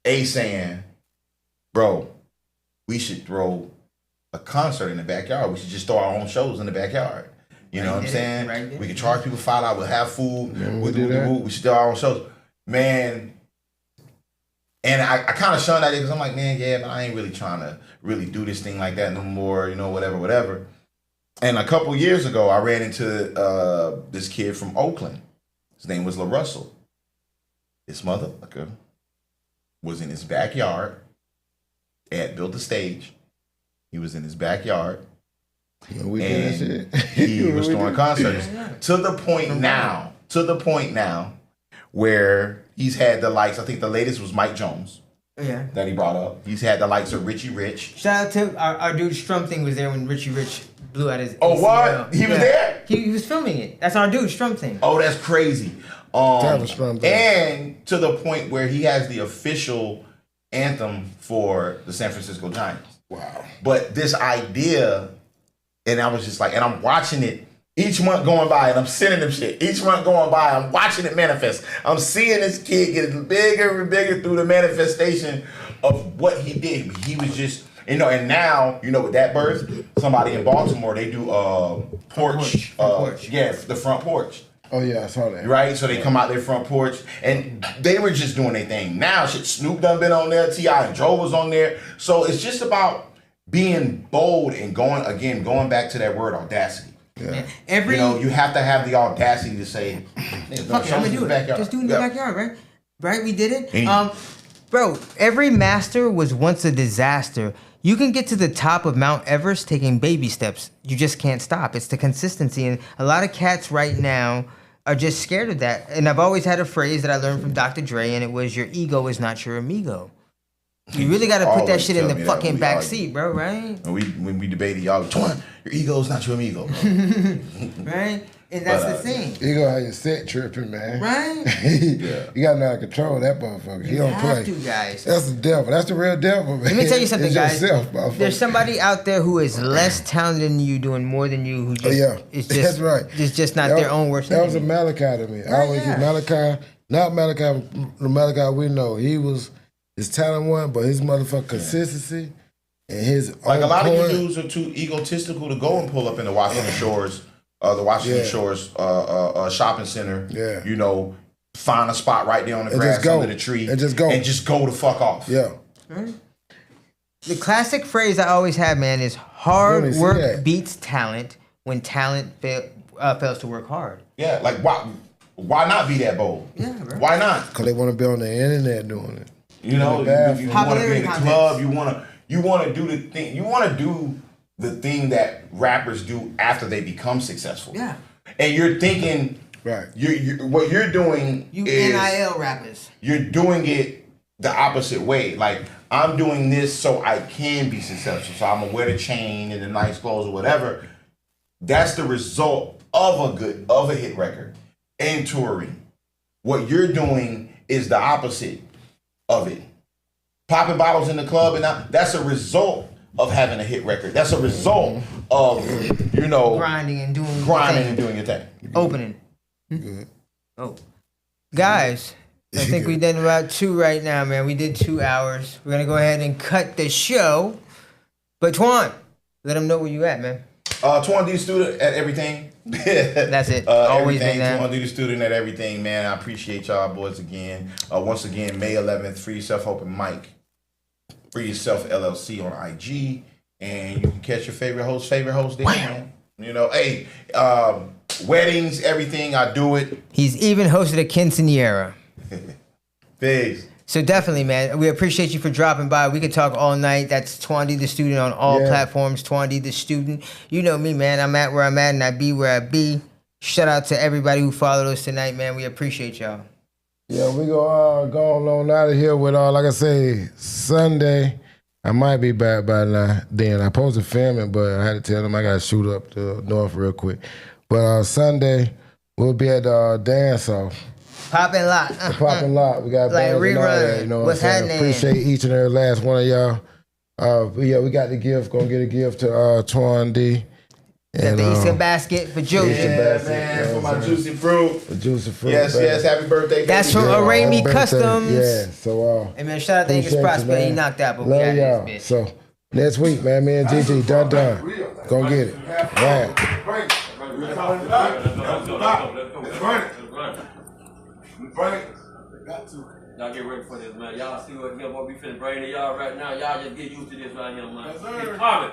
A saying, bro, we should throw a concert in the backyard. We should just throw our own shows in the backyard. You know what I'm saying? Right. We could charge people $5. We'll have food. Yeah, We do that. should do our own shows. Man, and I kind of shunned that because I'm like, man, yeah, but I ain't really trying to really do this thing like that no more, whatever. And a couple years ago, I ran into this kid from Oakland. His name was La Russell. This motherfucker was in his backyard. They had built a stage. He was in his backyard. We did that And shit. he was throwing concerts to the point now where he's had the likes. I think the latest was Mike Jones Yeah. that he brought up. He's had the likes of Richie Rich. Shout out to our dude Strum Thing was there when Richie Rich blew out his Oh, ACL. what? He was there? He was filming it. That's our dude, Strum Thing. Oh, that's crazy. Travis Strum Thing. And to the point where he has the official anthem for the San Francisco Giants. Wow. But this idea, and I was just like, and I'm watching it each month going by, and I'm sending them shit. Each month going by, I'm watching it manifest. I'm seeing this kid get bigger and bigger through the manifestation of what he did. He was just, and now, with that birth, somebody in Baltimore, they do porch. Yeah, the front porch. Oh yeah, I saw that. Right? So they come out their front porch, and they were just doing their thing. Now, shit, Snoop done been on there, T.I. and Joe was on there. So it's just about being bold and going back to that word audacity. Yeah. You have to have the audacity to say, Fuck it, I'm gonna do it. Backyard. Just do it in the backyard, right? Right, we did it. And- Bro, every master was once a disaster. You can get to the top of Mount Everest taking baby steps. You just can't stop. It's the consistency, and a lot of cats right now are just scared of that. And I've always had a phrase that I learned from Dr. Dre, and it was, "Your ego is not your amigo." You really got to put that Always shit in tell the me that fucking when we back argue. seat, bro. Right? When we debated, y'all, Twan, your ego is not your amigo, bro. Right? And that's But, the thing, You gonna have your set tripping, man. right? You gotta know how to control that motherfucker. He You don't have play. to, guys. That's the devil. That's the real devil, man. Let me tell you something, It's guys. Yourself, motherfucker. There's somebody out there who is less talented than you, doing more than you, who just is just that's right. It's just not their own worst That was a enemy. Malachi to me. I always yeah. get Malachi, not Malachi, the Malachi we know. He was his talent one, but his motherfucking consistency and his Like a on lot point. of you dudes are too egotistical to go and pull up in the Washington Shores, Shores shopping center. Yeah. Find a spot right there on the And grass just go. under the tree, And just go. the fuck off. Yeah. The classic phrase I always have, man, is hard Let me see work that. beats talent when talent fails to work hard. Yeah, like why not be that bold? Yeah, bro. Why not? Because they want to be on the internet doing it. You know, bathroom. you want to be in the Popularity club. You want to do the thing. You want to do the thing that rappers do after they become successful. Yeah. And you're thinking, Right. what you're doing You is NIL rappers. you're doing it the opposite way. Like, I'm doing this so I can be successful. So I'm gonna wear the chain and the nice clothes or whatever. That's the result of a hit record and touring. What you're doing is the opposite of it. Popping bottles in the club, and that's a result of having a hit record. That's a result of Grinding and doing grinding and thing. doing your thing. Opening. Oh. Guys, I think we did about 2 right now, man. We did 2 hours. We're going to go ahead and cut the show. But Twan, let them know where you at, man. Twan D student at everything. That's it. Always everything. been that. Twan D the student at everything, man. I appreciate y'all boys again. Once again, May 11th, Free Yourself Open Mic. Free Yourself LLC on IG. And you can catch your favorite host there, man. Hey, weddings, everything, I do it. He's even hosted a quinceañera. Peace. So definitely, man, we appreciate you for dropping by. We could talk all night. That's Twan D the Student on all Yeah. platforms. Twan D the Student. You know me, man. I'm at where I'm at, and I be where I be. Shout out to everybody who followed us tonight, man. We appreciate y'all. Yeah, we gonna go on out of here with like I say, Sunday. I might be back by now. Then I supposed to film it, but I had to tell them I gotta shoot up to North real quick. But Sunday we'll be at the dance off. Poppin' Lock. The Poppin' Lock. We got Like bands and all rerun. that, you know What's what I'm saying? happening? Appreciate each and every last one of y'all. But yeah, we got the gift. Gonna get a gift to Twan D. Got the Easter basket for Juice. Yeah, man, for my juicy fruit. The juicy fruit. Yes, baby. yes, happy birthday. That's baby. from Array Me Happy birthday. Customs. Yeah, so Hey man, shout out to Angus appreciate you, Prosper. He man. knocked out, but we Love got y'all. this bitch. So next week, man, me and Gigi done. Gonna get it. Right. Y'all get ready for this, man. Y'all see what we finna bring to y'all right now. Y'all just get used to this right here, man. It's coming.